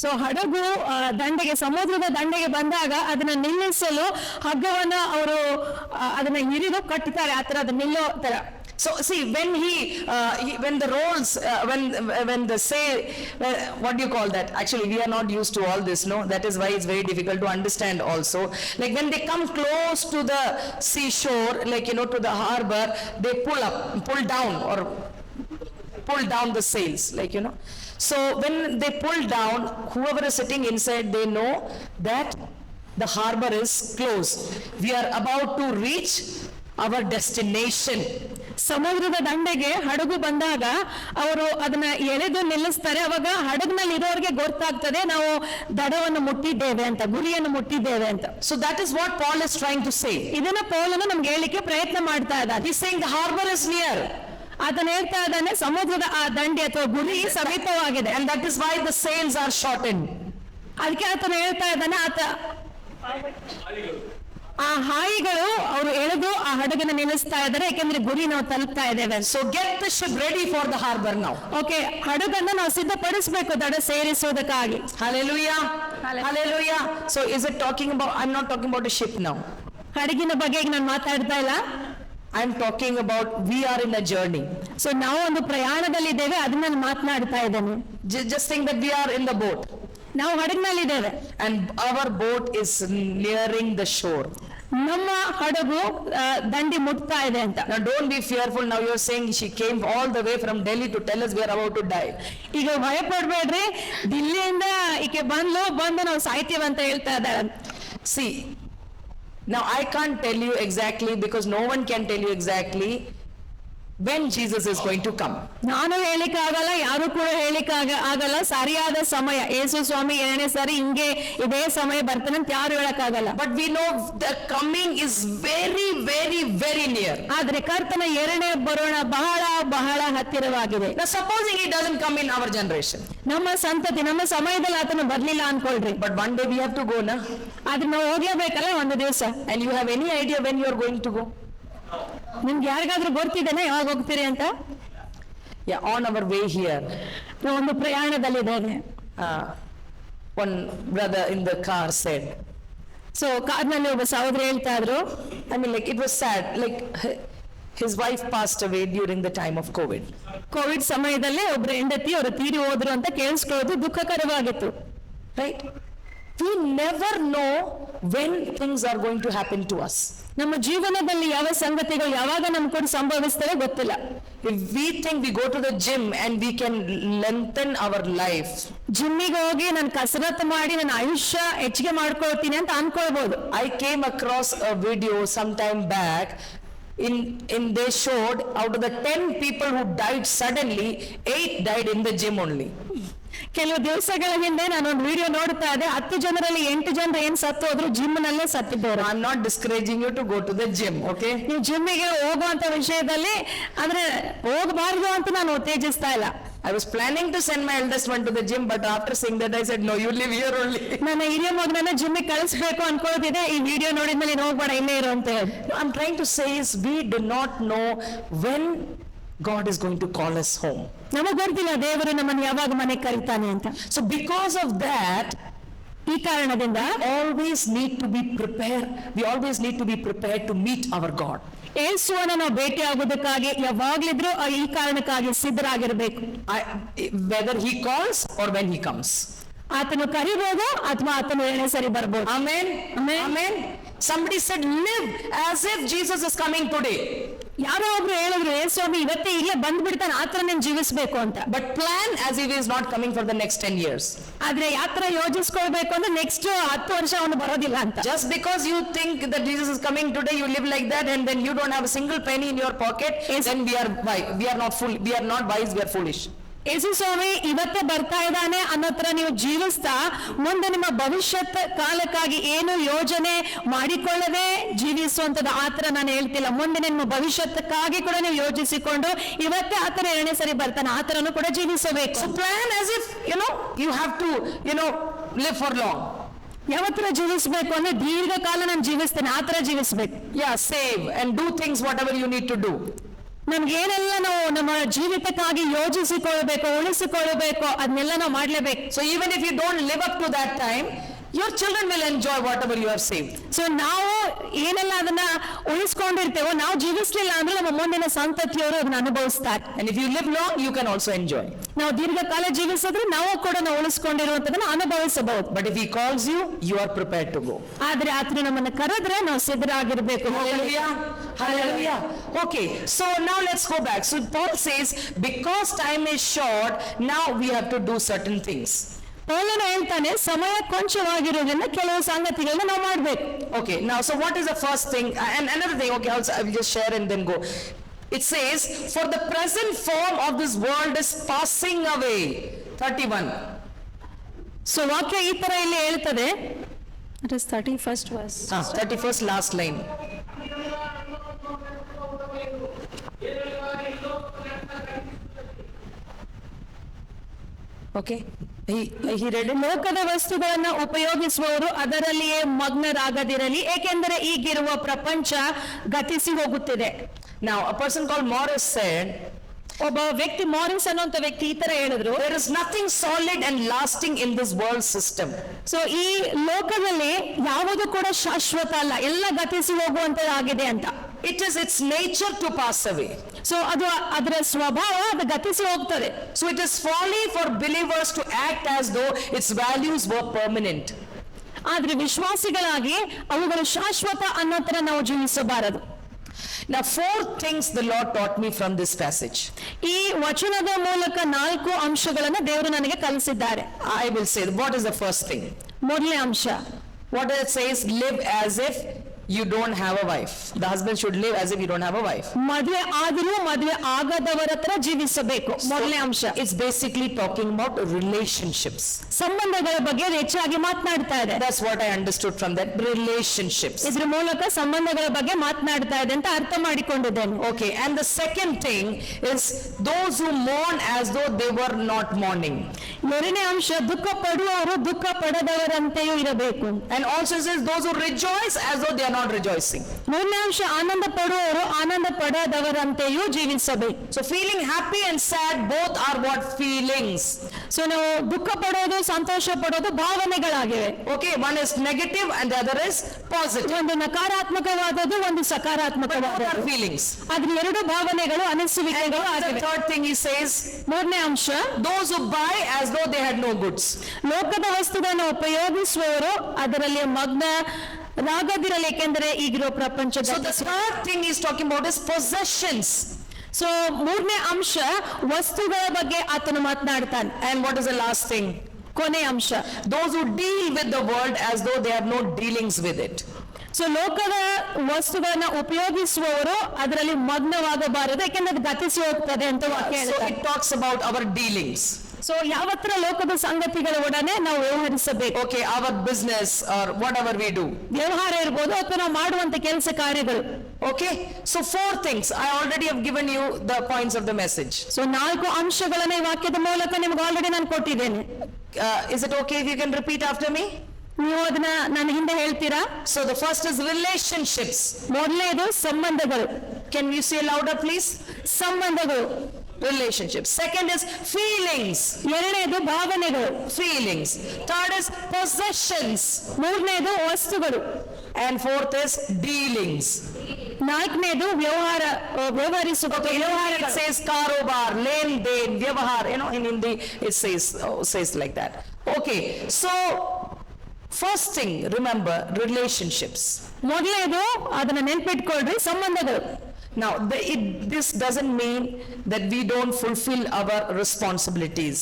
B: So ಹಡಗು ದಂಡೆಗೆ ಸಮುದ್ರದ ದಂಡೆಗೆ ಬಂದಾಗ ಅದನ್ನ ನಿಲ್ಲಿಸಲು ಹಗ್ಗವನ್ನ ಅವರು ಅದನ್ನ ಹಿರಿದು ಕಟ್ಟುತ್ತಾರೆ, ಆ ತರ ಅದು ನಿಲ್ಲೋ ತರ.
A: So see, when the roles, when the sail, what do you call that? Actually, we are not used to all this, no? That is why it's very difficult to understand also. Like when they come close to the seashore, like, you know, to the harbor, they pull down the sails, like, you know. So when they pull down, whoever is sitting inside, they know that the harbor is closed. We are about to reach our destination.
B: ಸಮುದ್ರದ ದಂಡೆಗೆ ಹಡಗು ಬಂದಾಗ ಅವರು ಅದನ್ನ ಎಳೆದು ನಿಲ್ಲಿಸ್ತಾರೆ. ಅವಾಗ ಹಡಗಿನಲ್ಲಿ ಇರೋರಿಗೆ ಗೊತ್ತಾಗ್ತದೆ ನಾವು ದಡವನ್ನು ಮುಟ್ಟಿದ್ದೇವೆ ಅಂತ, ಗುರಿಯನ್ನು ಮುಟ್ಟಿದ್ದೇವೆ ಅಂತ.
A: So that is what Paul is trying to say.
B: ಇದನ್ನ ಪೌಲನು ನಮ್ಗೆ ಹೇಳಿಕ್ಕೆ ಪ್ರಯತ್ನ ಮಾಡ್ತಾ ಇದ್ದಾನೆ.
A: He's saying the harbor is near.
B: ಆತನ ಹೇಳ್ತಾ ಇದ್ದಾನೆ ಸಮುದ್ರದ ಆ ದಂಡೆ ಅಥವಾ ಗುರಿ ಸಮೀಪವಾಗಿದೆ.
A: And that is why the sails are shortened.
B: ಅದಕ್ಕೆ ಆತನ ಹೇಳ್ತಾ ಇದ್ದಾನೆ ಆ ಹಾಯಿಗಳು ಅವರು ಎಳೆದು ಆ ಹಡಗನ್ನ ನಿಲ್ಲಿಸ್ತಾ ಇದ್ದಾರೆ, ಯಾಕೆಂದ್ರೆ ಗುರಿ ನಾವು ತಲುಪ್ತಾ ಇದ್ದೇವೆ.
A: So get the ship ready for the harbor now.
B: Okay, ಹಡಗನ್ನ ನಾವು ಸಿದ್ಧಪಡಿಸಬೇಕು ದಡ ಸೇರಿಸುವುದಕ್ಕಾಗಿ.
A: Hallelujah. Hallelujah. So is it talking about, I'm not talking about a ship now.
B: ಹಡಗಿನ ಬಗ್ಗೆ ಈಗ ನಾನು ಮಾತಾಡ್ತಾ ಇಲ್ಲ.
A: I'm talking about we are in a journey.
B: So ನಾವು ಒಂದು ಪ್ರಯಾಣದಲ್ಲಿದ್ದೇವೆ, ಅದನ್ನ ನಾನು ಮಾತನಾಡ್ತಾ ಇದ್ದೇನೆ.
A: Just think that we are in the boat.
B: ನಾವು ಹಡಗಿನಲ್ಲಿದ್ದೇವೆ
A: and our boat is nearing the shore.
B: ನಮ್ಮ ಹಡಗು ದಂಡಿ ಮುಟ್ತಾ ಇದೆ ಅಂತ.
A: Now don't be fearful. Now you're saying she came all the way from Delhi to tell us we are about to die.
B: ಈಗ ಭಯ ಪಡ್ಬೇಡ್ರಿ, ದಿಲ್ಲಿಯಿಂದ ಈಕೆ ಬಂದು ನಾವು ಸಾಯ್ತೀವಿ ಅಂತ ಹೇಳ್ತಾ ಇದ್ದಾರೆ.
A: See, now I can't tell you exactly, because no one can tell you exactly when Jesus is going to come.
B: ನಾನು ಹೇಳಿಕ್ಕೆ ಆಗಲ್ಲ, ಯಾರು ಕೂಡ ಹೇಳಿಕ್ಕೆ ಆಗಲ್ಲ ಸರಿಯಾದ ಸಮಯ. ಯೇಸು ಸ್ವಾಮಿ ಎರಡನೇ ಸಾರಿ ಹಿಂಗೆ ಇದೇ ಸಮಯ ಬರ್ತಾನೆ ಅಂತ ಯಾರು ಹೇಳಕ್ಕಾಗಲ್ಲ.
A: But we know the coming is very, very, very near.
B: ಆದ್ರೆ ಕರ್ತನ ಎರಡನೇ ಬರೋಣ ಬಹಳ ಬಹಳ ಹತ್ತಿರವಾಗಿದೆ.
A: Now supposing he doesn't come in our generation,
B: ನಮ್ಮ ಸಂತತಿ ನಮ್ಮ ಸಮಯದಲ್ಲಿ ಆತನ ಬರ್ಲಿಲ್ಲ ಅನ್ಕೊಳ್ರಿ,
A: but one day we have to go, na?
B: ಆದ್ರೆ ನಾವು ಹೋಗ್ಲೇಬೇಕಲ್ಲ ಒಂದು ದಿವಸ.
A: And you have any idea when you are going to go?
B: ನಿಮ್ಗೆ ಯಾರಿಗಾದ್ರೂ ಗೊತ್ತಿದ್ದೇನೆ ಯಾವಾಗ ಹೋಗ್ತೀರಿ ಅಂತ?
A: Yeah, on our way here,
B: ನಾವು ಒಂದು ಪ್ರಯಾಣದಲ್ಲಿದ್ದೇವೆ.
A: one brother in the car said,
B: so ಕಾರ್ನಲ್ಲಿ ಒಬ್ಬ ಸಹೋದರ ಹೇಳ್ತಾ ಇದ್ರು,
A: I mean, like, it was sad, like his wife passed away during the time of COVID.
B: Covid ಸಮಯದಲ್ಲಿ ಒಬ್ಬರ ಹೆಂಡತಿ ಅವರು ತೀರಿ ಹೋದ್ರು ಅಂತ ಕೇಳಿಸ್ಕೊಳ್ಳೋದು ದುಃಖಕರವಾಗಿತ್ತು.
A: Right? We never know when things are going to happen to us.
B: ನಮ್ಮ ಜೀವನದಲ್ಲಿ ಯಾವ ಸಂಗತಿಗಳು ಯಾವಾಗ ನಮ್ ಕೂಡ ಸಂಭವಿಸ್ತವೆ ಗೊತ್ತಿಲ್ಲ.
A: If we think we go to the gym and we can lengthen our life,
B: ಜಿಮ್ಮಿಗೆ ಹೋಗಿ ನಾನು ಕಸರತ್ತು ಮಾಡಿ ನನ್ನ ಆಯುಷ್ಯ ಹೆಚ್ಚಿಗೆ ಮಾಡ್ಕೊಳ್ತೀನಿ ಅಂತ ಅನ್ಕೊಳ್ಬಹುದು.
A: I came across a video some time back. In they showed out of the 10 people who died suddenly, 8 died in the gym only.
B: ಕೆಲವು ದಿವಸಗಳ ಹಿಂದೆ ನಾನು ಒಂದು ವಿಡಿಯೋ ನೋಡ್ತಾ ಇದ್ದೆ, 10 ಜನರಲ್ಲಿ 8 ಜನರು ಏನ್ ಸತ್ತು ಹೋದ್ರು ಜಿಮ್ ನಲ್ಲೇ ಸತ್ತಿದ್ದಾರೆ.
A: I'm not discouraging you to go to the gym, okay?
B: ನೀವು ಜಿಮ್ಮಿಗೆ ಹೋಗುವಂತ ವಿಷಯದಲ್ಲಿ ಅಂದ್ರೆ ಹೋಗಬಾರ್ದು ಅಂತ ನಾನು ಉತ್ತೇಜಿಸ್ತಾ ಇಲ್ಲ.
A: I was planning to send my eldest one to the gym, but after seeing that I said no, you live here only.
B: ನನ್ನ ಹಿರಿಯ ಮಗನನ್ನ ಜಿಮ್ಮಿಗೆ ಕಳಿಸ್ಬೇಕು ಅನ್ಕೊಳ್ತಿದ್ದೆ, ಈ ವಿಡಿಯೋ ನೋಡಿದ್ಮೇಲೆ ನೀನು ಹೋಗ್ಬೇಡ ಇಲ್ಲೇ ಇರು ಅಂತ ಹೇಳಿ.
A: I'm trying to say is we do not know when God is going to call us home.
B: ನಮಗೆ ಗೊತ್ತಿಲ್ಲ ದೇವರು ನಮ್ಮನ್ನು ಯಾವಾಗ ಮನೆಗೆ ಕರೀತಾನೆ ಅಂತ.
A: So because of that,
B: ಈ ಕಾರಣದಿಂದ
A: always need to be prepared. We always need to be prepared to meet our God.
B: ಯೇಸುವನ್ನು ನಾವು ಭೇಟಿ ಆಗೋದಕ್ಕಾಗಿ ಯಾವಾಗ್ಲಿದ್ರು ಈ ಕಾರಣಕ್ಕಾಗಿ ಸಿದ್ಧರಾಗಿರ್ಬೇಕು.
A: Whether he calls or when he comes.
B: ಆತನು ಕರಿಬಹುದು ಅಥವಾ ಆತನು ಎರಡನೇ ಸರಿ ಬರ್ಬೋದು.
A: Amen. Amen. Somebody said live as if Jesus is coming today.
B: ಯಾರೋ ಒಬ್ರು ಹೇಳಿದ್ರು ಯೇಸುಸ್ವಾಮಿ ಇವತ್ತೇ ಇಲ್ಲೇ ಬಂದ್ಬಿಡ್ತಾನೆ ಆತರ ನೀನು ಜೀವಿಸಬೇಕು ಅಂತ.
A: But plan as if he is not coming for the next 10 years.
B: ಆದ್ರೆ ಯಾತ್ರ ಯೋಜಿಸ್ಕೊಳ್ಬೇಕು ಅಂದ್ರೆ ನೆಕ್ಸ್ಟ್ 10 ವರ್ಷ ಅವನು ಬರೋದಿಲ್ಲ ಅಂತ.
A: Just because you think that Jesus is coming today, you live like that, and then you don't have a single penny in your pocket, then we are not wise, we are foolish.
B: ಯೇಸು ಸ್ವಾಮಿ ಇವತ್ತೇ ಬರ್ತಾ ಇದ್ದಾನೆ ಅನ್ನೋ ತರ ನೀವು ಜೀವಿಸ್ತಾ ಮುಂದೆ ನಿಮ್ಮ ಭವಿಷ್ಯತ್ ಕಾಲಕ್ಕಾಗಿ ಏನು ಯೋಜನೆ ಮಾಡಿಕೊಳ್ಳದೆ ಜೀವಿಸುವಂತದ್ದು ಆತರ ನಾನು ಹೇಳ್ತಿಲ್ಲ. ಮುಂದೆ ನಿಮ್ಮ ಭವಿಷ್ಯಕ್ಕಾಗಿ ಕೂಡ ನೀವು ಯೋಚಿಸಿಕೊಂಡು ಇವತ್ತೇ ಆತರ ಎರಡನೇ ಸರಿ ಬರ್ತಾನೆ ಆತರನು ಕೂಡ ಜೀವಿಸಬೇಕು.
A: So plan as if, you have to, live for long.
B: ಯಾವತ್ತರ ಜೀವಿಸಬೇಕು ಅಂದ್ರೆ ದೀರ್ಘಕಾಲ ನಾನು ಜೀವಿಸ್ತೇನೆ ಆತರ ಜೀವಿಸ್ಬೇಕು.
A: Yeah, save and do things whatever you need to do.
B: ನಮ್ಗೇನೆಲ್ಲ ನಾವು ನಮ್ಮ ಜೀವಿತಕ್ಕಾಗಿ ಯೋಜಿಸಿಕೊಳ್ಳಬೇಕು ಉಳಿಸಿಕೊಳ್ಳಬೇಕು ಅದನ್ನೆಲ್ಲ ನಾವು ಮಾಡ್ಲೇಬೇಕು.
A: So even if you don't live up to that time, your children will enjoy whatever you have saved.
B: So ನಾವು ಏನೆಲ್ಲ ಅದನ್ನ ಉಳಿಸ್ಕೊಂಡಿರ್ತೇವೋ ನಾವು ಜೀವಿಸ್ಲಿಲ್ಲ ಅಂದ್ರೆ ನಮ್ಮ ಮುಂದಿನ ಸಂತತಿಯವರು ಅದನ್ನ ಅನುಭವಿಸ್ತಾರೆ.
A: And if you live long, you can also enjoy.
B: ನಾವು ದೀರ್ಘಕಾಲ ಜೀವಿಸಿದ್ರೆ ನಾವು ಕೂಡ ನಾವು ಉಳಿಸ್ಕೊಂಡಿರುವಂತದನ್ನ ಅನುಭವಿಸಬಹುದು.
A: But if he calls you, you are prepared to go.
B: ಆದ್ರೆ ಆತನು ನಮ್ಮನ್ನ ಕರೆದ್ರೆ ನಾವು ಸಿದ್ಧರಾಗಿರ್ಬೇಕು.
A: Hallelujah. Hallelujah. Okay, so now let's go back. So Paul says, because time is short, now we have to do certain things.
B: ಪೌಲನು ಹೇಳ್ತಾನೆ ಸಮಯ ಕೊಂಚವಾಗಿರೋದ್ರಿಂದ ಕೆಲವು ಸಂಗತಿಗಳನ್ನ ನಾವು ಮಾಡ್ಬೇಕು.
A: Okay, now so what is the first thing? And another thing, okay, I will just share and then go. It says, for the present form of this world is passing away. 31.
B: So ವಾಕ್ಯ ಈ ತರ ಇಲ್ಲಿ ಹೇಳ್ತದೆ. It is 31st verse.
A: 31st last line. Okay, he read it.
B: ಲೋಕದ ವಸ್ತುಗಳನ್ನ ಉಪಯೋಗಿಸುವವರು ಅದರಲ್ಲಿಯೇ ಮಗ್ನರಾಗದಿರಲಿ ಏಕೆಂದರೆ ಈಗಿರುವ ಪ್ರಪಂಚ ಗತಿಸಿ ಹೋಗುತ್ತಿದೆ.
A: Now a person called Morris said,
B: ಒಬ್ಬ ವ್ಯಕ್ತಿ ಮಾರಿಸ್ ಅನ್ನುವಂತ ವ್ಯಕ್ತಿ ಈ ತರ ಹೇಳಿದ್ರು,
A: there is nothing solid and lasting in this world system.
B: So ಈ ಲೋಕದಲ್ಲಿ ಯಾವುದು ಕೂಡ ಶಾಶ್ವತ ಅಲ್ಲ, ಎಲ್ಲ ಗತಿಸಿ ಹೋಗುವಂತದ್ದಾಗಿದೆ ಅಂತ.
A: It is its nature to pass away.
B: So ಅದು ಅದರ ಸ್ವಭಾವ ಅದು ಗತಿಸಿ ಹೋಗ್ತದೆ.
A: So it is folly for believers to act as though its values were permanent.
B: ಆದ್ರೆ ವಿಶ್ವಾಸಿಗಳಾಗಿ ಅವುಗಳು ಶಾಶ್ವತ ಅನ್ನೋ ತರ ನಾವು ಜೀವಿಸಬಾರದು.
A: Now 4 things the Lord taught me from this passage.
B: ಈ ವಚನದ ಮೂಲಕ 4 ಅಂಶಗಳನ್ನು ದೇವರು ನನಗೆ ಕಲಿಸಿದ್ದಾರೆ.
A: I will say, what is the first thing?
B: ಮೊದಲನೇ ಅಂಶ,
A: what it says, live as if you don't have a wife. The husband should live as if you don't have a wife.
B: ಮದುವೆ ಆದರೂ ಮದುವೆ ಆಗದವರ ತರ ಜೀವಿಸಬೇಕು. ಮೊದಲನೇ ಅಂಶ.
A: It's basically talking about relationships.
B: ಸಂಬಂಧಗಳ ಬಗ್ಗೆ ಹೆಚ್ಚಾಗಿ ಮಾತನಾಡ್ತಾ ಇದೆ.
A: That's what I understood from that, relationships.
B: ಇದ್ರ ಮೂಲಕ ಸಂಬಂಧಗಳ ಬಗ್ಗೆ ಮಾತನಾಡ್ತಾ ಇದೆ ಅಂತ ಅರ್ಥ ಮಾಡಿಕೊಂಡಿದ್ದೇನೆ.
A: Okay, and the second thing is those who mourn as though they were not mourning.
B: ಎರಡನೇ ಅಂಶ, ದುಃಖ ಪಡುವವರು ದುಃಖ ಪಡದವರಂತೆಯೂ ಇರಬೇಕು.
A: And also says those who rejoice as though they are not rejoicing.
B: ಮೂರನೇ ಅಂಶ, ಆನಂದ ಪಡುವವರು ಆನಂದ ಪಡದವರಂತೆಯೂ ಜೀವಿಸಬೇಕು.
A: So feeling happy and sad both are what? Feelings.
B: So ನಾವು ದುಃಖ ಪಡೋದು ಸಂತೋಷ ಪಡೋದು ಭಾವನೆಗಳಾಗಿವೆ.
A: Okay, one is negative and the other is positive.
B: ಒಂದು ನಕಾರಾತ್ಮಕವಾದದ್ದು ಒಂದು ಸಕಾರಾತ್ಮಕವಾದದ್ದು.
A: Both are feelings.
B: ಆದ್ರೆ ಎರಡು ಭಾವನೆಗಳು ಅನಿಸುವಿಕೆಗಳು
A: The
B: ಆಗಿವೆ.
A: third thing he says,
B: ಮೂರನೇ ಅಂಶ,
A: those who buy as though they had no goods.
B: ಲೋಕದ ವಸ್ತುಗಳನ್ನು ಉಪಯೋಗಿಸುವವರು ಅದರಲ್ಲಿ ಮಗ್ನರಾಗದಿರಲಿ ಏಕೆಂದರೆ ಈಗಿರೋ ಪ್ರಪಂಚ.
A: So the third thing he's talking about is possessions.
B: So ಮೂರನೇ ಅಂಶ ವಸ್ತುಗಳ ಬಗ್ಗೆ ಆತನು ಮಾತನಾಡ್ತಾನೆ.
A: And what is the last thing?
B: ಕೊನೆ ಅಂಶ,
A: Those who deal with the world as though they have no dealings with it.
B: So ಲೋಕದ ವಸ್ತುಗಳನ್ನ ಉಪಯೋಗಿಸುವವರು ಅದರಲ್ಲಿ ಮಗ್ನವಾಗಬಾರದು ಯಾಕೆಂದ್ರೆ ಅದು ಗತಿಸಿ ಹೋಗ್ತದೆ ಅಂತ ವಾಕ್ಯ
A: So
B: ಹೇಳ್ತಾರೆ.
A: it talks about our dealings.
B: So ಯಾವತ್ರ ಲೋಕದ ಸಂಗತಿಗಳ ಒಡನೆ ನಾವು ವ್ಯವಹರಿಸಬೇಕು.
A: Okay, our business or whatever we do.
B: ವ್ಯವಹಾರ ಇರ್ಬೋದು ಅಥವಾ ನಾವು ಮಾಡುವಂತ ಕೆಲಸ ಕಾರ್ಯಗಳು.
A: Okay, so 4 things. I already have given you the points of the message.
B: So 4 ಅಂಶಗಳನ್ನ ಈ ವಾಕ್ಯದ ಮೂಲಕ ನಿಮ್ಗೆ ಆಲ್ರೆಡಿ ನಾನು ಕೊಟ್ಟಿದ್ದೇನೆ.
A: Is it okay if you can repeat after me?
B: ನೀವು ಅದನ್ನ ನನ್ನ ಹಿಂದೆ ಹೇಳ್ತೀರಾ?
A: So the first is relationships.
B: ಮೊದಲನೇದು ಸಂಬಂಧಗಳು.
A: Can you say louder please?
B: ಸಂಬಂಧಗಳು.
A: Relationships. Second is feelings.
B: ಎರಡನೇದು ಭಾವನೆಗಳು.
A: Feelings. Third is possessions.
B: ಮೂರನೇದು ವಸ್ತುಗಳು.
A: And fourth is dealings.
B: ನಾಲ್ಕನೇದು ವ್ಯವಹರಿಸುವುದು.
A: It says karobar, len den, vyavahar. In Hindi it says like that. Okay, so first thing, remember relationships.
B: ಮೊದಲನೇದು ಅದನ್ನ ನೆನ್ಪಿಟ್ಕೊಳ್ರಿ, ಸಂಬಂಧಗಳು.
A: Now, this doesn't mean that we don't fulfill our responsibilities.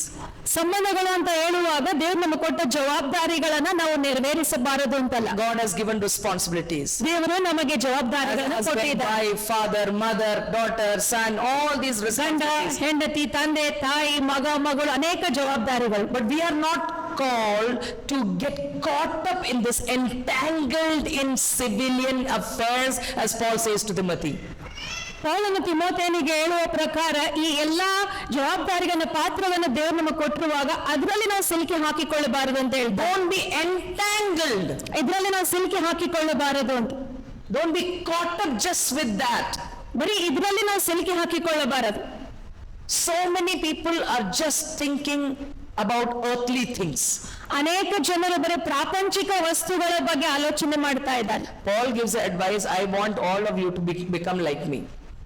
B: ಸಂಬಂಧಗಳು ಅಂತ ಹೇಳುವಾಗ ದೇವ್ರು ನಮಗೆ ಕೊಟ್ಟ ಜವಾಬ್ದಾರಿಗಳನ್ನ ನಾವು ನೆರವೇರಿಸಬಾರದು ಅಂತಲ್ಲ.
A: God has given responsibilities.
B: ದೇವರು ನಮಗೆ ಜವಾಬ್ದಾರಿಗಳನ್ನ
A: Husband,
B: ಕೊಟ್ಟಿದ್ದಾರೆ.
A: wife, father, mother, daughter, son, all these
B: ಗಂಡ,
A: responsibilities.
B: ಹೆಂಡತಿ, ತಂದೆ, ತಾಯಿ, ಮಗ, ಮಗಳು, ಅನೇಕ ಜವಾಬ್ದಾರಿಗಳು.
A: But we are not called to get caught up in this, entangled in civilian affairs, as Paul says to Timothy.
B: ಪೌಲನು ತಿಮೋಥೆಯನಿಗೆ ಹೇಳುವ ಪ್ರಕಾರ ಈ ಎಲ್ಲಾ ಜವಾಬ್ದಾರಿಗಳ ಪಾತ್ರವನ್ನು ದೇವರು ನಮಗೆ ಕೊಟ್ಟಿರುವಾಗ ಅದರಲ್ಲಿ ನಾವು ಸಿಲುಕಿ ಹಾಕಿಕೊಳ್ಳಬಾರದು ಅಂತ ಹೇಳ್ತಾರೆ.
A: Don't be entangled.
B: ಇದರಲ್ಲಿ ನಾವು ಸಿಲುಕಿ ಹಾಕಿಕೊಳ್ಳಬಾರದು ಅಂತ.
A: Don't be caught up just with that.
B: ಬರೀ ಇದರಲ್ಲಿ ನಾವು ಸಿಲುಕಿ ಹಾಕಿಕೊಳ್ಳಬಾರದು.
A: So many people are just thinking about earthly things.
B: ಅನೇಕ ಜನರು ಬರೀ ಪ್ರಾಪಂಚಿಕ ವಸ್ತುಗಳ ಬಗ್ಗೆ ಆಲೋಚನೆ ಮಾಡ್ತಾ ಇದ್ದಾರೆ.
A: Paul gives advice, I want all of you to become like me.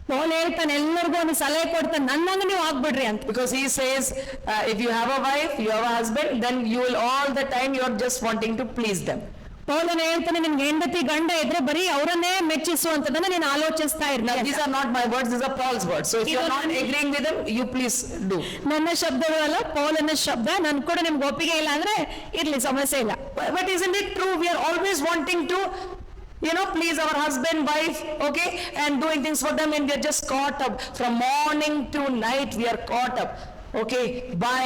B: Paul ಹೇಳ್ತಾನೆ, ಎಲ್ಲರಿಗೂ ಒಂದು ಸಲಹೆ ಕೊಡ್ತಾನೆ, ನನ್ನಂಗೆ ನೀವು ಆಗ್ಬಿಡ್ರಿ ಅಂತ.
A: Because he says, if you have a wife, you have a husband, then you will all the time you are just wanting to please them.
B: ಪೌಲನು ಹೇಳ್ತಾನೆ, ನಿನ್ಗೆ ಹೆಂಡತಿ ಗಂಡ ಇದ್ರೆ ಬರೀ ಅವರನ್ನೇ ಮೆಚ್ಚಿಸುವಂತದನ್ನ ನೀನು ಆಲೋಚಿಸ್ತಾ
A: Now
B: ಇರ್ತೀನಿ.
A: these are not my words, these are Paul's words. So if you are not agreeing with them, you please do.
B: ನನ್ನ ಶಬ್ದಗಳಲ್ಲ, ಪೌಲನ ಶಬ್ದ. ನನ್ ಕೂಡ ನಿಮ್ಗೆ ಒಪ್ಪಿಗೆ ಇಲ್ಲ ಅಂದ್ರೆ ಇರ್ಲಿ, ಸಮಸ್ಯೆ ಇಲ್ಲ.
A: But isn't it true? We are always wanting to, please our husband, wife, okay, and doing things for them, and we are just caught up. From morning to night, we are caught up, okay, by,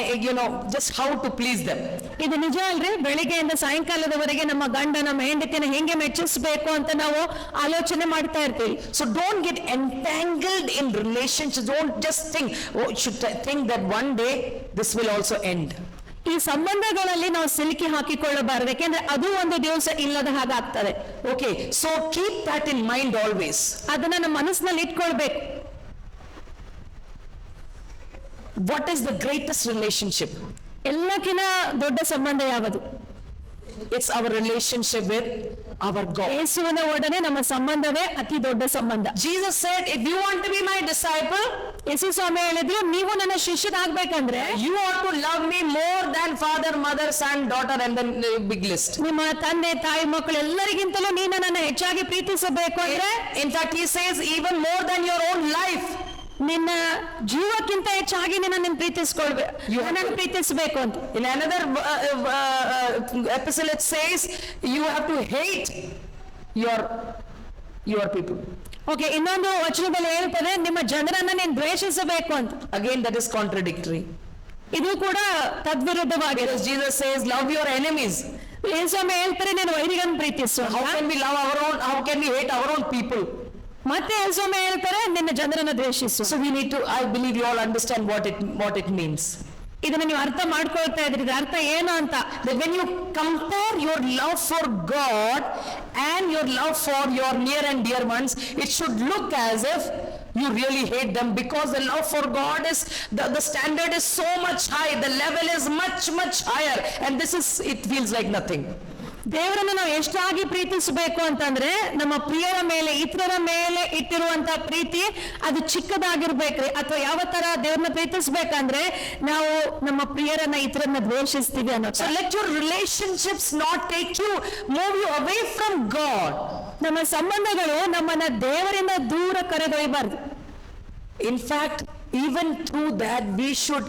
A: just how to please them.
B: ಇದು ನಿಜ ಅಲ್ರಿ? ಬೆಳಿಗ್ಗೆಯಿಂದ ಸಾಯಂಕಾಲದವರೆಗೆ ನಮ್ಮ ಗಂಡ, ನಮ್ಮ ಹೆಂಡತಿನ ಹೆಂಗೆ ಮೆಚ್ಚಿಸಬೇಕು ಅಂತ ನಾವು ಆಲೋಚನೆ ಮಾಡ್ತಾ ಇರ್ತೀವಿ.
A: So don't get entangled in relationships. Don't just think that one day this will also end.
B: ಈ ಸಂಬಂಧಗಳಲ್ಲಿ ನಾವು ಸಿಲುಕಿ ಹಾಕಿಕೊಳ್ಳಬಾರದು, ಯಾಕೆಂದ್ರೆ ಅದು ಒಂದು ದಿವಸ ಇಲ್ಲದ ಹಾಗಾಗ್ತದೆ.
A: Okay, so keep that in mind always.
B: ಅದನ್ನ ನಮ್ಮ ಮನಸ್ಸಿನಲ್ಲಿ ಇಟ್ಕೊಳ್ಬೇಕು.
A: What is the greatest relationship?
B: ಎಲ್ಲಕ್ಕಿಂತ ದೊಡ್ಡ ಸಂಬಂಧ ಯಾವುದು?
A: It's our relationship with our God.
B: ಯೇಸುವಿನ ಒಡನೆ ನಮ್ಮ ಸಂಬಂಧವೇ ಅತಿ ದೊಡ್ಡ ಸಂಬಂಧ.
A: Jesus said, if you want to be my disciple,
B: ಯೇಸು ಸ್ವಾಮಿ ಹೇಳಿದ್ರು, ನೀವು ನನ್ನ ಶಿಷ್ಯರಾಗಬೇಕಂದ್ರೆ
A: you ought to love me more than father, mother, son, daughter, and then the big list.
B: ನಿಮ್ಮ ತಂದೆ, ತಾಯಿ, ಮಕ್ಕಳು ಎಲ್ಲರಿಗಿಂತಲೂ ನೀನು ನನ್ನ ಹೆಚ್ಚಾಗಿ ಪ್ರೀತಿಸಬೇಕು ಅಂದ್ರೆ,
A: In fact, he says even more than your own life.
B: ನಿನ್ನ ಜೀವಕ್ಕಿಂತ ಹೆಚ್ಚಾಗಿ ನಿನ್ನನ್ನು ಪ್ರೀತಿಸ್ಕೊಳ್ಬೇಕು, ನನ್ನನ್ನು ಪ್ರೀತಿಸಬೇಕು ಅಂತ.
A: In another epistle it says you have to hate your people.
B: Okay, ಇನ್ನೊಂದು ವಚನದಲ್ಲಿ ಹೇಳ್ತದೆ, ನಿಮ್ಮ ಜನರನ್ನ ನೀನು ದ್ವೇಷಿಸಬೇಕು ಅಂತ.
A: Again, that is contradictory.
B: ಇದು ಕೂಡ ತದ್ವಿರುದ್ಧವಾಗಿದೆ.
A: Because Jesus says love your enemies.
B: ಯೇಸುಸ್ವಾಮಿ ಹೇಳ್ತಾರೆ, ನೀನು ವೈರಿಗಳನ್ನು ಪ್ರೀತಿಸು.
A: How can we love our own, how can we hate our own people?
B: ಮತ್ತೆ ಯೇಸುಸ್ವಾಮಿ ಹೇಳ್ತಾರೆ, ನಿನ್ನ ಜನರನ್ನ ದ್ವೇಷಿಸು.
A: So we need to, I believe you all understand what it means.
B: ಇದನ್ನ ನೀವು ಅರ್ಥ ಮಾಡ್ಕೊಳ್ತಾ ಇದ್ರಿ, ಇದು ಅರ್ಥ ಏನು ಅಂತ.
A: That when you compare your love for God and your love for your near and dear ones, it should look as if you really hate them, because the love for God is, the standard is so much high, the level is much higher, and it feels like nothing.
B: ದೇವರನ್ನು ನಾವು ಎಷ್ಟಾಗಿ ಪ್ರೀತಿಸಬೇಕು ಅಂತಂದ್ರೆ, ನಮ್ಮ ಪ್ರಿಯರ ಮೇಲೆ, ಇತರರ ಮೇಲೆ ಇಟ್ಟಿರುವಂತ ಪ್ರೀತಿ ಅದು ಚಿಕ್ಕದಾಗಿರ್ಬೇಕ್ರಿ. ಅಥವಾ ಯಾವ ತರ ದೇವ್ರನ್ನ ಪ್ರೀತಿಸ್ಬೇಕಂದ್ರೆ, ನಾವು ನಮ್ಮ ಪ್ರಿಯರನ್ನ, ಇತರನ್ನ ದ್ವೇಷಿಸ್ತೀವಿ ಅನ್ನೋ.
A: So let your relationships not move you away from God.
B: ನಮ್ಮ ಸಂಬಂಧಗಳು ನಮ್ಮನ್ನ ದೇವರಿಂದ ದೂರ ಕರೆದೊಯ್ಯಬಾರ್ದು.
A: In fact, even through that we should,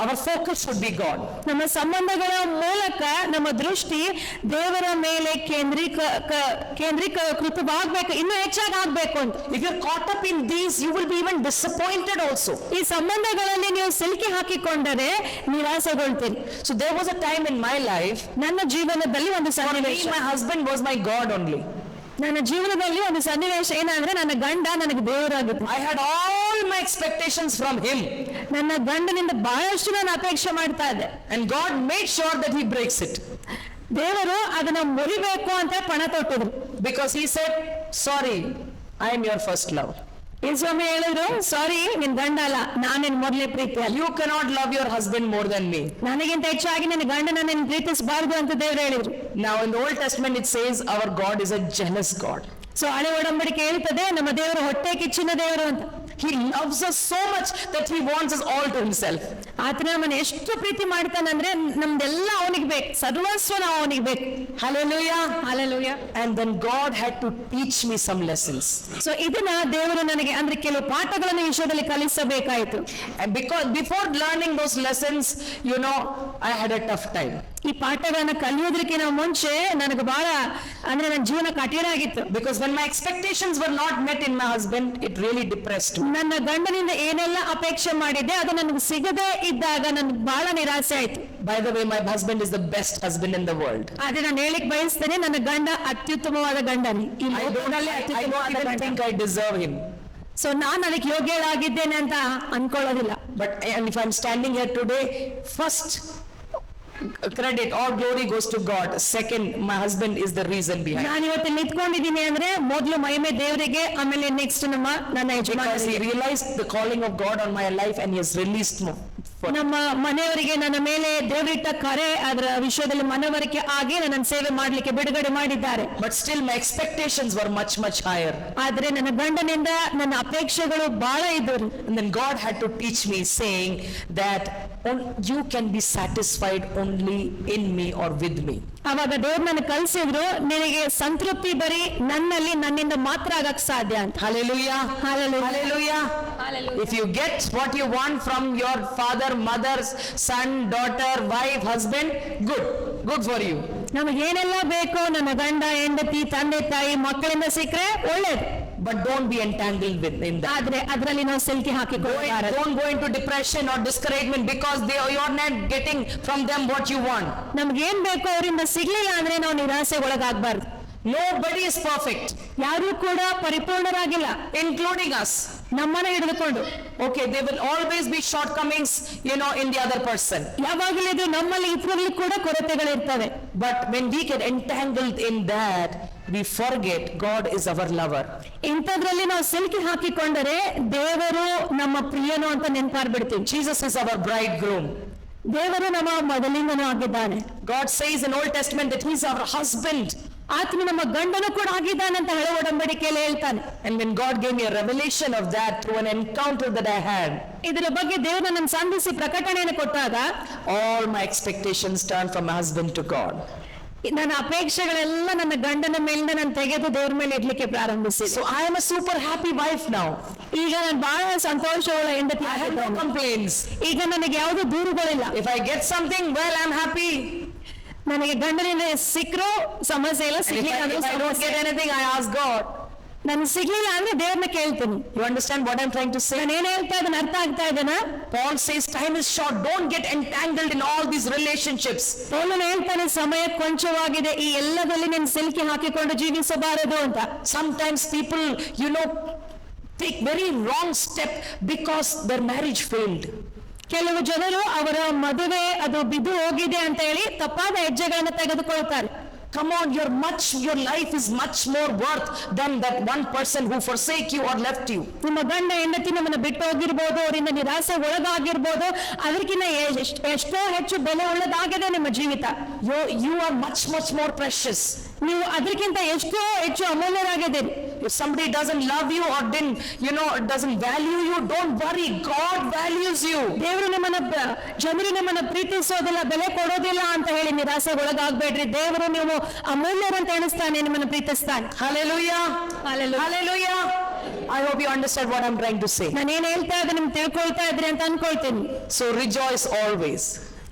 A: our focus should be God.
B: ನಮ್ಮ ಸಂಬಂಧಗಳ ಮೂಲಕ ನಮ್ಮ ದೃಷ್ಟಿ ದೇವರ ಮೇಲೆ ಕೇಂದ್ರೀಕೃತವಾಗಬೇಕು, ಇನ್ನೂ ಹೆಚ್ಚಾಗಿ ಆಗ್ಬೇಕು ಅಂತ.
A: If you're caught up in these, you will be even disappointed also.
B: ಈ ಸಂಬಂಧಗಳಲ್ಲಿ ನೀವು ಸಿಲುಕಿ ಹಾಕಿಕೊಂಡರೆ ನಿರಾಸೆಗೊಳ್ತೀರಿ.
A: So there was a time in my life,
B: ನನ್ನ ಜೀವನದಲ್ಲಿ ಒಂದು ಸನ್ನಿವೇಶ,
A: my husband was my God only.
B: ನನ್ನ ಜೀವನದಲ್ಲಿ ಒಂದು ಸನ್ನಿವೇಶ ಏನಂದ್ರೆ, ನನ್ನ ಗಂಡ ನನಗೆ ದೇವರಾಗಿತ್ತು.
A: I had all my expectations from him.
B: ನನ್ನ ಗಂಡನಿಂದ ಬಹಳಷ್ಟು ನಾನು ಅಪೇಕ್ಷೆ ಮಾಡ್ತಾ ಇದ್ದೆ.
A: And God made sure that he breaks it.
B: ದೇವರು ಅದನ್ನ ಮುರಿಬೇಕು ಅಂತ ಪಣ ತೊಟ್ಟಿದ್ರು.
A: Because he said, sorry, I am your first love.
B: ಯೇಸುಸ್ವಾಮಿ ಹೇಳಿದ್ರು, ಸಾರಿ, ನಿನ್ ಗಂಡ ಅಲ್ಲ, ನಾನು ನಿನ್ ಮೊದಲೇ ಪ್ರೀತಿ ಅಲ್ಲ.
A: You cannot love your husband more than me.
B: ನನಗಿಂತ ಹೆಚ್ಚಾಗಿ ನಿನ್ನ ಗಂಡನ ನೀನು ಪ್ರೀತಿಸಬಾರದು ಅಂತ ದೇವರು ಹೇಳಿದ್ರು.
A: Now in the Old Testament it says our God is a jealous God.
B: So ಹಳೆ ಒಡಂಬಡಿಕೆ ಹೇಳ್ತದೆ, ನಮ್ಮ ದೇವರು ಹೊಟ್ಟೆ ಕಿಚ್ಚಿನ ದೇವರು ಅಂತ.
A: He loves us so much that he wants us all to himself.
B: ಆತನ ನಮ್ಮನ್ನ ಎಷ್ಟು ಪ್ರೀತಿ ಮಾಡ್ತಾನಂದ್ರೆ ನಮ್ದೆಲ್ಲ ಅವನಿಗೆ ಬೇಕು, ಸರ್ವಸ್ವ ನಾವು ಅವನಿಗೆ ಬೇಕು.
A: Hallelujah.
B: Hallelujah.
A: And then God had to teach me some lessons.
B: So ಇದನ್ನ ದೇವರು ನನಗೆ ಅಂದ್ರೆ ಕೆಲವು ಪಾಠಗಳನ್ನು ಈ ವಿಷಯದಲ್ಲಿ ಕಲಿಸಬೇಕಾಯಿತು.
A: And because before learning those lessons, you know, I had a tough time.
B: ಈ ಪಾಠಗಳನ್ನ ಕಲಿಯೋದಕ್ಕಿಂತ ಮುಂಚೆ ನನಗೆ ಬಹಳ ಅಂದ್ರೆ ನನ್ನ ಜೀವನ ಕಠಿಣ ಆಗಿತ್ತು.
A: Because when my expectations were not met in my husband, it really depressed me.
B: ನನ್ನ ಗಂಡನಿಂದ ಏನೆಲ್ಲ ಅಪೇಕ್ಷೆ ಮಾಡಿದ್ದೆ ಅದು ನನಗೆ ಸಿಗದೇ ಇದ್ದಾಗ ನನಗೆ ಬಹಳ ನಿರಾಸೆ ಆಯ್ತು.
A: By the way, my husband is the best husband in the world.
B: ಆದ್ರೆ ನಾನು ಹೇಳಿಕ್ ಬಯಸ್ತೇನೆ, ನನ್ನ ಗಂಡ ಅತ್ಯುತ್ತಮವಾದ ಗಂಡನೇ, ಈ
A: I
B: ಲೋಕದಲ್ಲೇ
A: don't
B: ಅತ್ಯುತ್ತಮವಾದ
A: even
B: ಗಂಡ.
A: think I deserve him.
B: So ನಾನು ಅದಕ್ಕೆ ಯೋಗ್ಯಳಾಗಿದ್ದೇನೆ ಅಂತ ಅನ್ಕೊಳ್ಳೋದಿಲ್ಲ.
A: But and if I'm standing here today, first credit or glory goes to God. Second, my husband is the reason behind.
B: ನಾನು ಇವತ್ತು ನಿಂತ್ಕೊಂಡಿದ್ದೀನಿ ಅಂದ್ರೆ ಮೊದಲು ಮಹಿಮೆ ದೇವರಿಗೆ, ಆಮೇಲೆ ನೆಕ್ಸ್ಟ್ ನನ್ನ ಯಜಮಾನ.
A: Because he realized the calling of God on my life and he has released me.
B: ನಮ್ಮ ಮನೆಯವರಿಗೆ ನನ್ನ ಮೇಲೆ ದೇವರಿಟ್ಟ ಕರೆ, ಅದರ ವಿಷಯದಲ್ಲಿ ಮನವರಿಕೆ ಆಗಿ ನನ್ನ ಸೇವೆ ಮಾಡ್ಲಿಕ್ಕೆ ಬಿಡುಗಡೆ ಮಾಡಿದ್ದಾರೆ.
A: But still my expectations were much higher.
B: ಆದ್ರೆ ನನ್ನ ಗಂಡನಿಂದ ನನ್ನ ಅಪೇಕ್ಷೆಗಳು ಬಹಳ ಇದ್ದವು.
A: And then God had to teach me, saying that you can be satisfied only in me or with me.
B: ಅವಾಗ ದೇವ್ರು ನನ್ನ ಕಲಿಸಿದ್ರು, ನಿನಗೆ ಸಂತೃಪ್ತಿ ಬರೀ ನನ್ನಲ್ಲಿ, ನನ್ನಿಂದ ಮಾತ್ರ ಆಗಕ್ ಸಾಧ್ಯ ಅಂತ.
A: Hallelujah.
B: Hallelujah.
A: Hallelujah. If you get what you want from your father, mother, son, daughter, wife, husband, good for you.
B: ನಮಗೇನೆಲ್ಲ ಬೇಕೋ ನನ್ನ ಗಂಡ, ಹೆಂಡತಿ, ತಂದೆ ತಾಯಿ, ಮಕ್ಕಳಿಂದ ಸಿಕ್ಕರೆ ಒಳ್ಳೇದು.
A: But don't be entangled in that.
B: ಆದ್ರೆ ಅದರಲ್ಲಿ ನಾವು silky ಹಾಕಿಕೊಳ್ಳಬಾರದು.
A: Don't go into depression or discouragement because you're not getting from them what you want.
B: ನಮ್ಗೇನ್ ಬೇಕೋ ಅವರಿಂದ ಸಿಗ್ಲಿಲ್ಲ ಅಂದ್ರೆ ನಾವು ನಿರಾಸೆಗೊಳಗಾಗಬಾರ್ದು.
A: Nobody is perfect,
B: ಯಾರು ಕೂಡ ಪರಿಪೂರ್ಣರಾಗಿಲ್ಲ,
A: including us.
B: ನಮ್ಮನ್ನ ಹಿಡಿದುಕೊಂಡು.
A: Okay, there will always be shortcomings, you know, in the other person.
B: ಯಾವಾಗಲೂ ಇದು ನಮ್ಮಲ್ಲಿ ಇತರರಲ್ಲಿ ಕೂಡ ಕೊರತೆಗಳಿರ್ತವೆ.
A: But when we get entangled in that, we forget God is our lover.
B: ಇಂಥದ್ರಲ್ಲಿ ನಾವು ಸಿಲ್ಕಿ ಹಾಕಿಕೊಂಡರೆ ದೇವರು ನಮ್ಮ ಪ್ರಿಯನು ಅಂತ ನೆನಪಾರ್ಬಿಡ್ತೀವಿ.
A: Jesus is our bridegroom.
B: ದೇವರು ನಮ್ಮ ಮೊದಲಿಂದನೂ ಆಗಿದ್ದಾನೆ.
A: God says in Old Testament that he is our husband.
B: ಆತನು ನಮ್ಮ ಗಂಡನು ಕೂಡ ಆಗಿದ್ದಾನೆ ಅಂತ ಹಳೆ ಒಡಂಬಡಿಕೆಯಲ್ಲಿ ಹೇಳ್ತಾನೆ.
A: And when God gave me a revelation of that through an encounter that I had,
B: ಇದರ ಬಗ್ಗೆ ದೇವರು ನನ್ನನ್ನು ಸಂಧಿಸಿ ಪ್ರಕಟಣೆಯನ್ನು ಕೊಟ್ಟಾಗ
A: all my expectations turned from my husband to God.
B: ನನ್ನ ಅಪೇಕ್ಷೆಗಳೆಲ್ಲ ನನ್ನ ಗಂಡನ ಮೇಲಿಂದ ನಾನು ತೆಗೆದು ದೇವ್ರ ಮೇಲೆ ಇಡ್ಲಿಕ್ಕೆ ಪ್ರಾರಂಭಿಸಿದೆ.
A: So I am a super happy wife now.
B: ಈಗ ನಾನು ಬಹಳ ಸಂತೋಷವುಳ್ಳ ಹೆಂಡತಿ
A: I have no
B: ಆಗಿದ್ದೇನೆ.
A: complaints.
B: ಈಗ ನನಗೆ ಯಾವುದೇ ದೂರುಗಳಿಲ್ಲ.
A: If I get something, well, I'm happy.
B: ನನಗೆ ಗಂಡನಿಂದ ಸಿಕ್ಕರೂ ಸಮಸ್ಯೆ ಇಲ್ಲ,
A: And
B: ಸಿಗ್ಲಿಲ್ಲ
A: if I
B: ಅಂದ್ರೂ
A: don't
B: ಸಮಸ್ಯೆ
A: get anything, I ask God.
B: ನನ್ಗೆ ಸಿಗ್ಲಿಲ್ಲ ಅಂದ್ರೆ ದೇವ್ರನ್ನ ಕೇಳ್ತೀನಿ.
A: You understand what I'm trying to say?
B: ನಾನು ಏನ್ ಹೇಳ್ತಾ ಇದ್ದೇನೆ ಅರ್ಥ ಆಗ್ತಾ ಇದೆನಾ?
A: Paul says time is short. Don't get entangled in all these relationships.
B: ಪೌಲನು ಹೇಳ್ತಾನೆ ಸಮಯ ಕೊಂಚವಾಗಿದೆ, ಈ ಎಲ್ಲದಲ್ಲಿ ನೀನು ಸಿಲ್ಕಿ ಹಾಕಿಕೊಂಡು ಜೀವಿಸಬಾರದು ಅಂತ.
A: Sometimes people, you know, take very wrong step because their marriage failed.
B: ಕೆಲವು ಜನರು ಅವರ ಮದುವೆ ಅದು ಬಿದ್ದು ಹೋಗಿದೆ ಅಂತ ಹೇಳಿ ತಪ್ಪಾದ ಹೆಜ್ಜೆಗಳನ್ನು ತೆಗೆದುಕೊಳ್ತಾರೆ.
A: Come on, your life is much more worth than that one person who forsake you or left you.
B: ನಿಮ್ಮ ಗಂಡ ಹೆಂಡತಿ ನಮ್ಮನ್ನ ಬಿಟ್ಟು ಹೋಗಿರ್ಬೋದು, ಅವರಿಂದ ನಿರಾಸೆ ಒಳಗಾಗಿರ್ಬೋದು, ಅದಕ್ಕಿಂತ ಎಷ್ಟೋ ಹೆಚ್ಚು ಬೆಲೆ ಉಳ್ಳದಾಗಿದೆ ನಿಮ್ಮ ಜೀವಿತ.
A: You are much more precious.
B: ನೀವು ಅದಕ್ಕಿಂತ ಎಷ್ಟೋ ಹೆಚ್ಚು ಅಮೂಲ್ಯರಾಗಿದ್ದೀರಿ.
A: If somebody doesn't love you or doesn't value you, don't worry. God values you.
B: ದೇವರು ಜನರು ನಿಮ್ಮನ್ನ ಪ್ರೀತಿಸೋದಿಲ್ಲ, ಬೆಲೆ ಕೊಡೋದಿಲ್ಲ ಅಂತ ಹೇಳಿ ನಿರಾಸೆಗೊಳಗಾಗ್ಬೇಡ್ರಿ. ದೇವರು ನೀವು ಅಮೂಲ್ಯರಂತ ಎಣಿಸ್ತಾನೆ, ನಿಮ್ಮನ್ನು ಪ್ರೀತಿಸ್ತಾನೆ.
A: Hallelujah.
B: Hallelujah.
A: Hallelujah. I hope you understand what I'm trying to say.
B: ನಾನೇನ್ ಹೇಳ್ತಾ ಇದ್ದೆ ನಿಮ್ಗೆ ತಿಳ್ಕೊಳ್ತಾ ಇದ್ರಿ ಅಂತ ಅನ್ಕೊಳ್ತೀನಿ.
A: So rejoice always.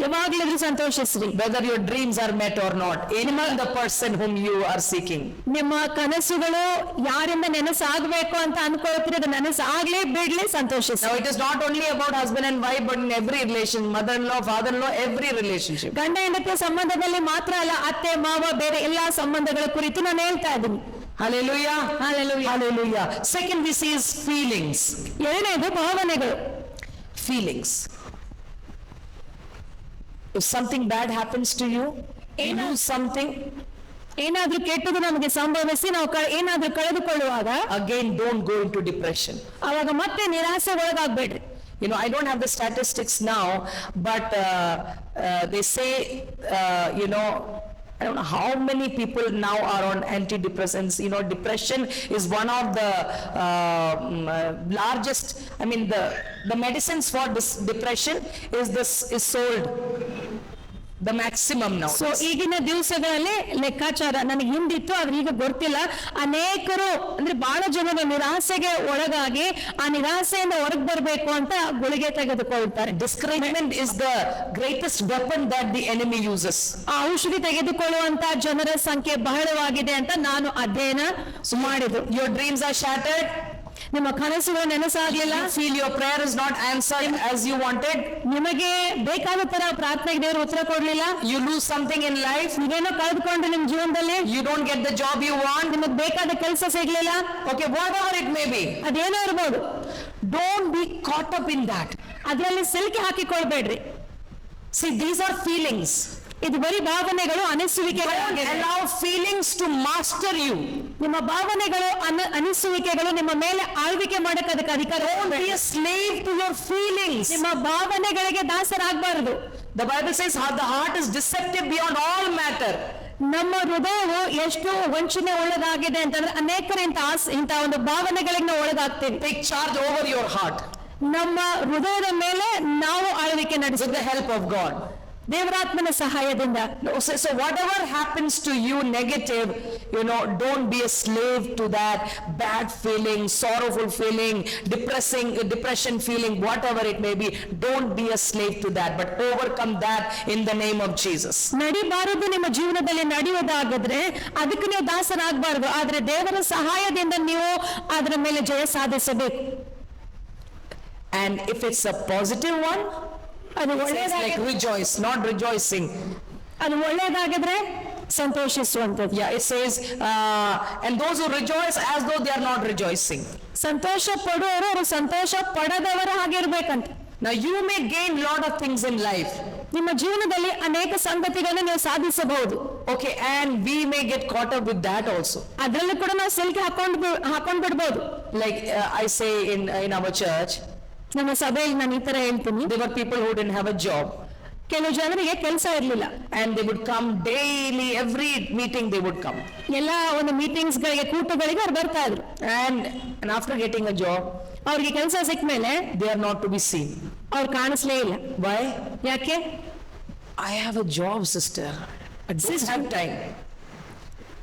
B: ಯಾವಾಗ್ಲಿದ್ರು ಸಂತೋಷಿಸ್ರಿ.
A: Whether your dreams are met or not, in the person whom you are seeking.
B: ನಿಮ್ಮ ಕನಸುಗಳು ಯಾರಿಂದ ನೆನಸಾಗಬೇಕು ಅಂತ ಅನ್ಕೊಳ್ತೀರಿ, ಅದು ನೆನಸಾಗ್ಲಿ ಬಿಡ್ಲಿ, ಸಂತೋಷಿಸಿ.
A: Now it is not only about husband and wife, but in every relation, mother-in-law, father-in-law, every relationship.
B: ಗಂಡ ಹೆಂಡತಿಯ ಸಂಬಂಧದಲ್ಲಿ ಮಾತ್ರ ಅಲ್ಲ, ಅತ್ತೆ ಮಾವ ಬೇರೆ ಎಲ್ಲಾ ಸಂಬಂಧಗಳ ಕುರಿತು ನಾನು ಹೇಳ್ತಾ ಇದ್ದೀನಿ.
A: Hallelujah.
B: Hallelujah.
A: Hallelujah. Second we see is feelings.
B: ಎರಡನೇದು ಭಾವನೆಗಳು.
A: Feelings. If something bad happens to you, you lose something,
B: ಏನಾದ್ರೂ ಕೆಟ್ಟದು ನಮಗೆ ಸಂಭವಿಸಿ ನಾವು ಏನಾದ್ರೂ ಕಳೆದುಕೊಳ್ಳುವಾಗ,
A: again don't go into depression.
B: ಅವಾಗ ಮತ್ತೆ ನಿರಾಸೆ ಒಳಗಾಗ್ಬೇಡ್ರಿ.
A: You know, I don't have the statistics now, but they say, I don't know how many people now are on antidepressants. You know, depression is one of the largest, I mean, the medicines for this depression is sold. The maximum now.
B: So ಈಗಿನ ದಿವಸಗಳಲ್ಲಿ ಲೆಕ್ಕಾಚಾರ ನನಗೆ ಹಿಂದಿತ್ತು ಆದ್ರೆ ಈಗ ಗೊತ್ತಿಲ್ಲ, ಅನೇಕರು ಅಂದ್ರೆ ಬಹಳ ಜನರು ನಿರಾಸೆಗೆ ಒಳಗಾಗಿ ಆ ನಿರಾಸೆಯಿಂದ ಹೊರಗೆ ಬರಬೇಕು ಅಂತ ಗುಳಿಗೆ ತೆಗೆದುಕೊಳ್ತಾರೆ.
A: Discouragement is the greatest weapon that the enemy uses.
B: ಆ ಔಷಧಿ ತೆಗೆದುಕೊಳ್ಳುವಂತ ಜನರ ಸಂಖ್ಯೆ ಬಹಳವಾಗಿದೆ ಅಂತ ನಾನು ಅಧ್ಯಯನ ಮಾಡಿದ್ದು.
A: Your dreams are shattered.
B: ನಿಮ್ಮ ಕನಸುಗಳು ನೆನಸಾಗಲಿಲ್ಲ.
A: You feel your prayer is not answered as you wanted.
B: ನಿಮಗೆ ಬೇಕಾದ ತರ ಪ್ರಾರ್ಥನೆಗೆ ದೇವರು ಉತ್ತರ ಕೊಡ್ಲಿಲ್ಲ.
A: You lose something in life.
B: ನೀವೇನೋ ಕಳೆದುಕೊಂಡ್ರೆ ನಿಮ್ ಜೀವನದಲ್ಲಿ.
A: You don't get the job you want.
B: ನಿಮಗೆ ಬೇಕಾದ ಕೆಲಸ ಸಿಗ್ಲಿಲ್ಲ.
A: Okay, whatever it may be.
B: ಅದೇನೋ ಇರ್ಬೋದು.
A: Don't be caught up in that.
B: ಅದರಲ್ಲಿ ಸಿಲುಕಿ ಹಾಕಿಕೊಳ್ಬೇಡ್ರಿ.
A: See, these are feelings.
B: ಇದು ಬರೀ ಭಾವನೆಗಳು,
A: Don't
B: ಅನಿಸುವಿಕೆಗಳು.
A: allow feelings to master you.
B: ನಿಮ್ಮ ಭಾವನೆಗಳು ಅನಿಸುವಿಕೆಗಳು ನಿಮ್ಮ ಮೇಲೆ ಆಳ್ವಿಕೆ ಮಾಡಕ್ಕೆ ಅದಕ್ಕೆ ಅಧಿಕಾರ.
A: Don't be a slave to your feelings.
B: ನಿಮ್ಮ ಭಾವನೆಗಳಿಗೆ ದಾಸರಾಗಬಾರದು.
A: The Bible says how the heart is deceptive beyond all matter.
B: ನಮ್ಮ ಹೃದಯವು ಎಷ್ಟು ವಂಚನೆ ಒಳಗಾಗಿದೆ ಅಂತಂದ್ರೆ ಅನೇಕರ ಇಂಥ ಒಂದು ಭಾವನೆಗಳಿಗೆ ನಾವು ಒಳಗಾಗ್ತೀವಿ.
A: Take charge over your heart
B: ನಮ್ಮ ಹೃದಯದ ಮೇಲೆ ನಾವು ಆಳ್ವಿಕೆ
A: with
B: ನಡೆಸುತ್ತೆ
A: the help of God.
B: ದೇವರಾತ್ಮನ ಸಹಾಯದಿಂದ.
A: So whatever happens to you negative, you know, don't be a slave to that bad feeling, sorrowful feeling, depression feeling, whatever it may be. Don't be a slave to that, but overcome that in the name of Jesus.
B: ನಡಿಬಾರದು ನಿಮ್ಮ ಜೀವನದಲ್ಲಿ ನಡೆಯುವುದಾಗಿದ್ರೆ ಅದಕ್ಕೆ ನೀವು ದಾಸರಾಗಬಾರದು, ಆದ್ರೆ ದೇವರ ಸಹಾಯದಿಂದ ನೀವು ಅದರ ಮೇಲೆ ಜಯ ಸಾಧಿಸಬೇಕು.
A: And if it's a positive one,
B: ಅದು
A: it's like
B: ಒಳ್ಳೆಯದಾಗಿ
A: rejoice, not rejoicing.
B: ಅದು ಒಳ್ಳೆಯದಾಗಿದ್ರೆ ಸಂತೋಷಿಸುವಂಥದ್ದು.
A: Yeah, it says, and those who rejoice as though they are not rejoicing.
B: ಸಂತೋಷ ಪಡುವವರು ಅವರು ಸಂತೋಷ ಪಡದವರ ಹಾಗಿರ್ಬೇಕಂತ.
A: Now you may gain lot of things in life.
B: ನಿಮ್ಮ ಜೀವನದಲ್ಲಿ ಅನೇಕ ಸಂಗತಿಗಳನ್ನು ನೀವು ಸಾಧಿಸಬಹುದು.
A: Okay, and we may get caught up with that also.
B: ಅದರಲ್ಲೂ ಕೂಡ ನಾವು ಸಿಲುಕಿ ಹಾಕೊಂಡ್ ಬಿಡ್ಬೋದು.
A: Like I say in our church,
B: ನಮ್ಮ ಸಭೆಯಲ್ಲಿ ನಾನು ಈ ತರ ಹೇಳ್ತೀನಿ,
A: there were people who didn't have a job,
B: ಕೆಲವು ಜನರಿಗೆ ಕೆಲಸ ಇರ್ಲಿಲ್ಲ.
A: and they would come daily, every meeting they would come.
B: ಎಲ್ಲಾ ಒಂದು ಮೀಟಿಂಗ್ಸ್ ಗಳಿಗೆ, ಕೂಟಗಳಿಗೆ ಅವ್ರು ಬರ್ತಾ ಇದ್ರು.
A: And after getting a job,
B: ಅವ್ರಿಗೆ ಕೆಲಸ ಸಿಕ್ಕ ಮೇಲೆ
A: they are not to be seen.
B: ಅವ್ರು ಕಾಣಿಸ್ಲೇ ಇಲ್ಲ.
A: Why?
B: ಯಾಕೆ?
A: I have a job, sister. I don't have time.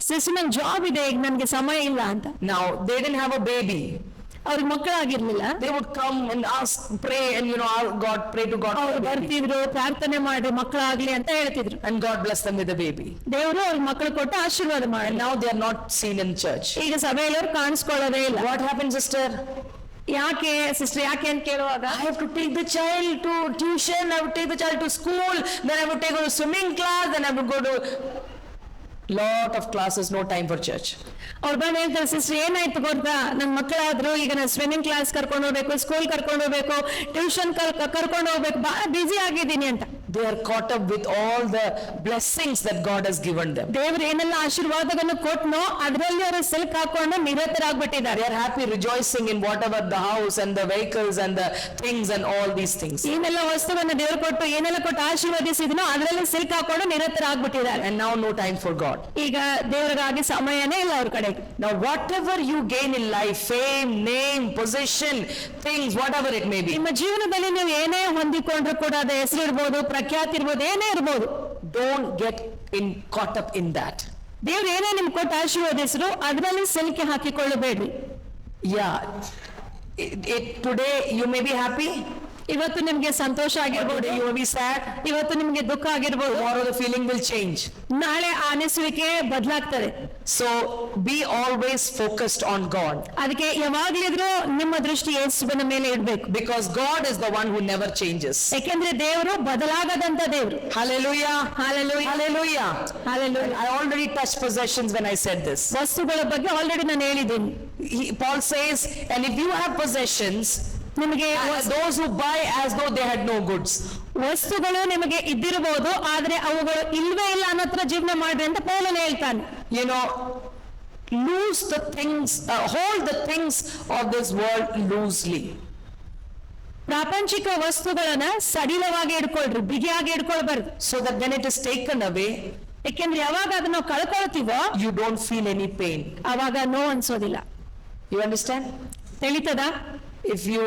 B: Sister ನಂಗೆ ಜಾಬ್ ಇದೆ, ಈಗ ನನ್ಗೆ ಸಮಯ ಇಲ್ಲ ಅಂತ.
A: Now they didn't have a baby.
B: ಅವ್ರಿಗೆ ಮಕ್ಕಳಾಗಿರ್ಲಿಲ್ಲ.
A: They would come and ask, pray, and you know, ask God, pray to God.
B: ಅವ್ರು ಬರ್ತಿದ್ರು, ಪ್ರಾರ್ಥನೆ ಮಾಡಿ ಮಕ್ಕಳಾಗ್ಲಿ ಅಂತ ಹೇಳ್ತಿದ್ರು.
A: And God bless them with a baby.
B: ದೇವರು ಅವ್ರಿಗೆ ಮಕ್ಕಳು ಕೊಟ್ಟು ಆಶೀರ್ವಾದ
A: And
B: ಮಾಡಿ.
A: now they are not seen in church.
B: ಈಗ ಸಭೆಯಲ್ಲಿ ಅವ್ರು ಕಾಣಿಸ್ಕೊಳ್ಳೋದೇ ಇಲ್ಲ.
A: What happened, sister?
B: ಯಾಕೆ ಸಿಸ್ಟರ್, ಯಾಕೆ ಅಂತ ಕೇಳುವಾಗ,
A: I have to take the child to tuition, I would take the child to school, then I would take her to swimming class, then I would go to lot of classes, no time for church.
B: ಅವ್ರು ಬಂದು ಹೇಳ್ತಾರೆ, ಸಿಸ್ಟರ್ ಏನಾಯ್ತು ಗೊತ್ತಾ, ನನ್ ಮಕ್ಕಳಾದ್ರು, ಈಗ ನಾನು ಸ್ವಿಮ್ಮಿಂಗ್ ಕ್ಲಾಸ್ ಕರ್ಕೊಂಡು ಹೋಗ್ಬೇಕು, ಸ್ಕೂಲ್ ಕರ್ಕೊಂಡು ಹೋಗ್ಬೇಕು, ಟ್ಯೂಷನ್ ಕರ್ಕೊಂಡು ಹೋಗ್ಬೇಕು, ಬಹಳ ಬ್ಯುಸಿ ಆಗಿದ್ದೀನಿ ಅಂತ.
A: They are caught up with all the blessings that God has given them.
B: ದೇವರು ಏನೆಲ್ಲ ಆಶೀರ್ವಾದಗಳನ್ನು ಕೊಟ್ನೋ ಅದರಲ್ಲಿ ಅವರು ಸಿಲ್ಕ್ ಹಾಕೊಂಡು ನಿರತರಾಗ್ಬಿಟ್ಟಿದ್ದಾರೆ.
A: They are happy rejoicing in whatever the house and the vehicles and the things and all these things.
B: ಏನೆಲ್ಲ ವಸ್ತುವನ್ನು ದೇವರು ಕೊಟ್ಟು ಏನೆಲ್ಲ ಕೊಟ್ಟು ಆಶೀರ್ವದಿಸಿದ್ನೋ ಅದರಲ್ಲಿ ಸಿಲ್ಕ್ ಹಾಕೊಂಡು ನಿರತರಾಗ್ಬಿಟ್ಟಿದ್ದಾರೆ.
A: And now no time for God.
B: ಈಗ ದೇವರಿಗಾಗಿ ಸಮಯನೇ ಇಲ್ಲ ಅವ್ರ ಕಡೆ.
A: Now whatever you gain in life, fame, name, position, things, whatever it may be,
B: ನಿಮ್ಮ ಜೀವನದಲ್ಲಿ ನೀವು ಏನೇ ಹೊಂದಿಕೊಂಡ್ರು ಕೂಡ ಅದು ಹೆಸರು ಇರ್ಬೋದು, ಪ್ರಖ್ಯಾತಿ ಇರ್ಬೋದು, ಏನೇ ಇರ್ಬೋದು,
A: don't get caught up in that.
B: ದೇವ್ರು ಏನೇ ನಿಮ್ಗೆ ಕೊಟ್ಟು ಆಶೀರ್ವದಿಸರು ಅದರಲ್ಲಿ ಸಿಲುಕಿ ಹಾಕಿಕೊಳ್ಳಬೇಡ್ರಿ.
A: Yeah, today you may be happy,
B: ಇವತ್ತು ನಿಮ್ಗೆ ಸಂತೋಷ ಆಗಿರ್ಬೋದು,
A: today you may be sad,
B: ಇವತ್ತು ನಿಮ್ಗೆ ದುಃಖ ಆಗಿರ್ಬೋದು,
A: tomorrow the feeling will change.
B: ನಾಳೆ ಆ ಅನಿಸುವಿಕೆ ಬದಲಾಗ್ತದೆ.
A: So be always focused on God,
B: ಅದಕ್ಕೆ ಯಾವಾಗ್ಲಿದ್ರು ನಿಮ್ಮ ದೃಷ್ಟಿ ಯೇಸುವಿನ ಮೇಲೆ ಇಡ್ಬೇಕು.
A: because God is the one who never changes.
B: ಯಾಕೆಂದ್ರೆ ದೇವರು ಬದಲಾಗದಂತ ದೇವರು.
A: Hallelujah,
B: Hallelujah.
A: hallelujah,
B: Hallelujah.
A: I already touched possessions when I said this.
B: ವಸ್ತುಗಳ ಬಗ್ಗೆ ಆಲ್ರೆಡಿ ನಾನು ಹೇಳಿದ್ದೀನಿ.
A: Paul says, and if you have possessions,
B: ನಿಮಗೆ
A: those who buy as though they had no goods.
B: ವಸ್ತುಗಳು ನಿಮಗೆ ಇದ್ದಿರಬಹುದು, ಆದ್ರೆ ಅವುಗಳು ಇಲ್ವೇ ಇಲ್ಲ ಅನ್ನತ್ರ ಜೀವನ ಮಾಡ್ರಿ ಅಂತ ಪೌಲನು ಹೇಳ್ತಾನೆ.
A: You know, lose the things, hold the things of this world loosely.
B: ಪ್ರಾಪಂಚಿಕ ವಸ್ತುಗಳನ್ನ ಸಡಿಲವಾಗಿ ಇಟ್ಕೊಳ್ರಿ, ಬಿಗಿಯಾಗಿ ಇಟ್ಕೊಳ್ಬಾರ್ದು.
A: So that when it is taken away,
B: ಯಾಕೆಂದ್ರೆ ಯಾವಾಗ ಅದನ್ನ ನಾವು ಕಳ್ಕೊಳ್ತೀವೋ
A: you don't feel any pain.
B: ಅವಾಗ ನೋವು ಅನ್ಸೋದಿಲ್ಲ.
A: You understand?
B: ತಿಳಿತದ?
A: If you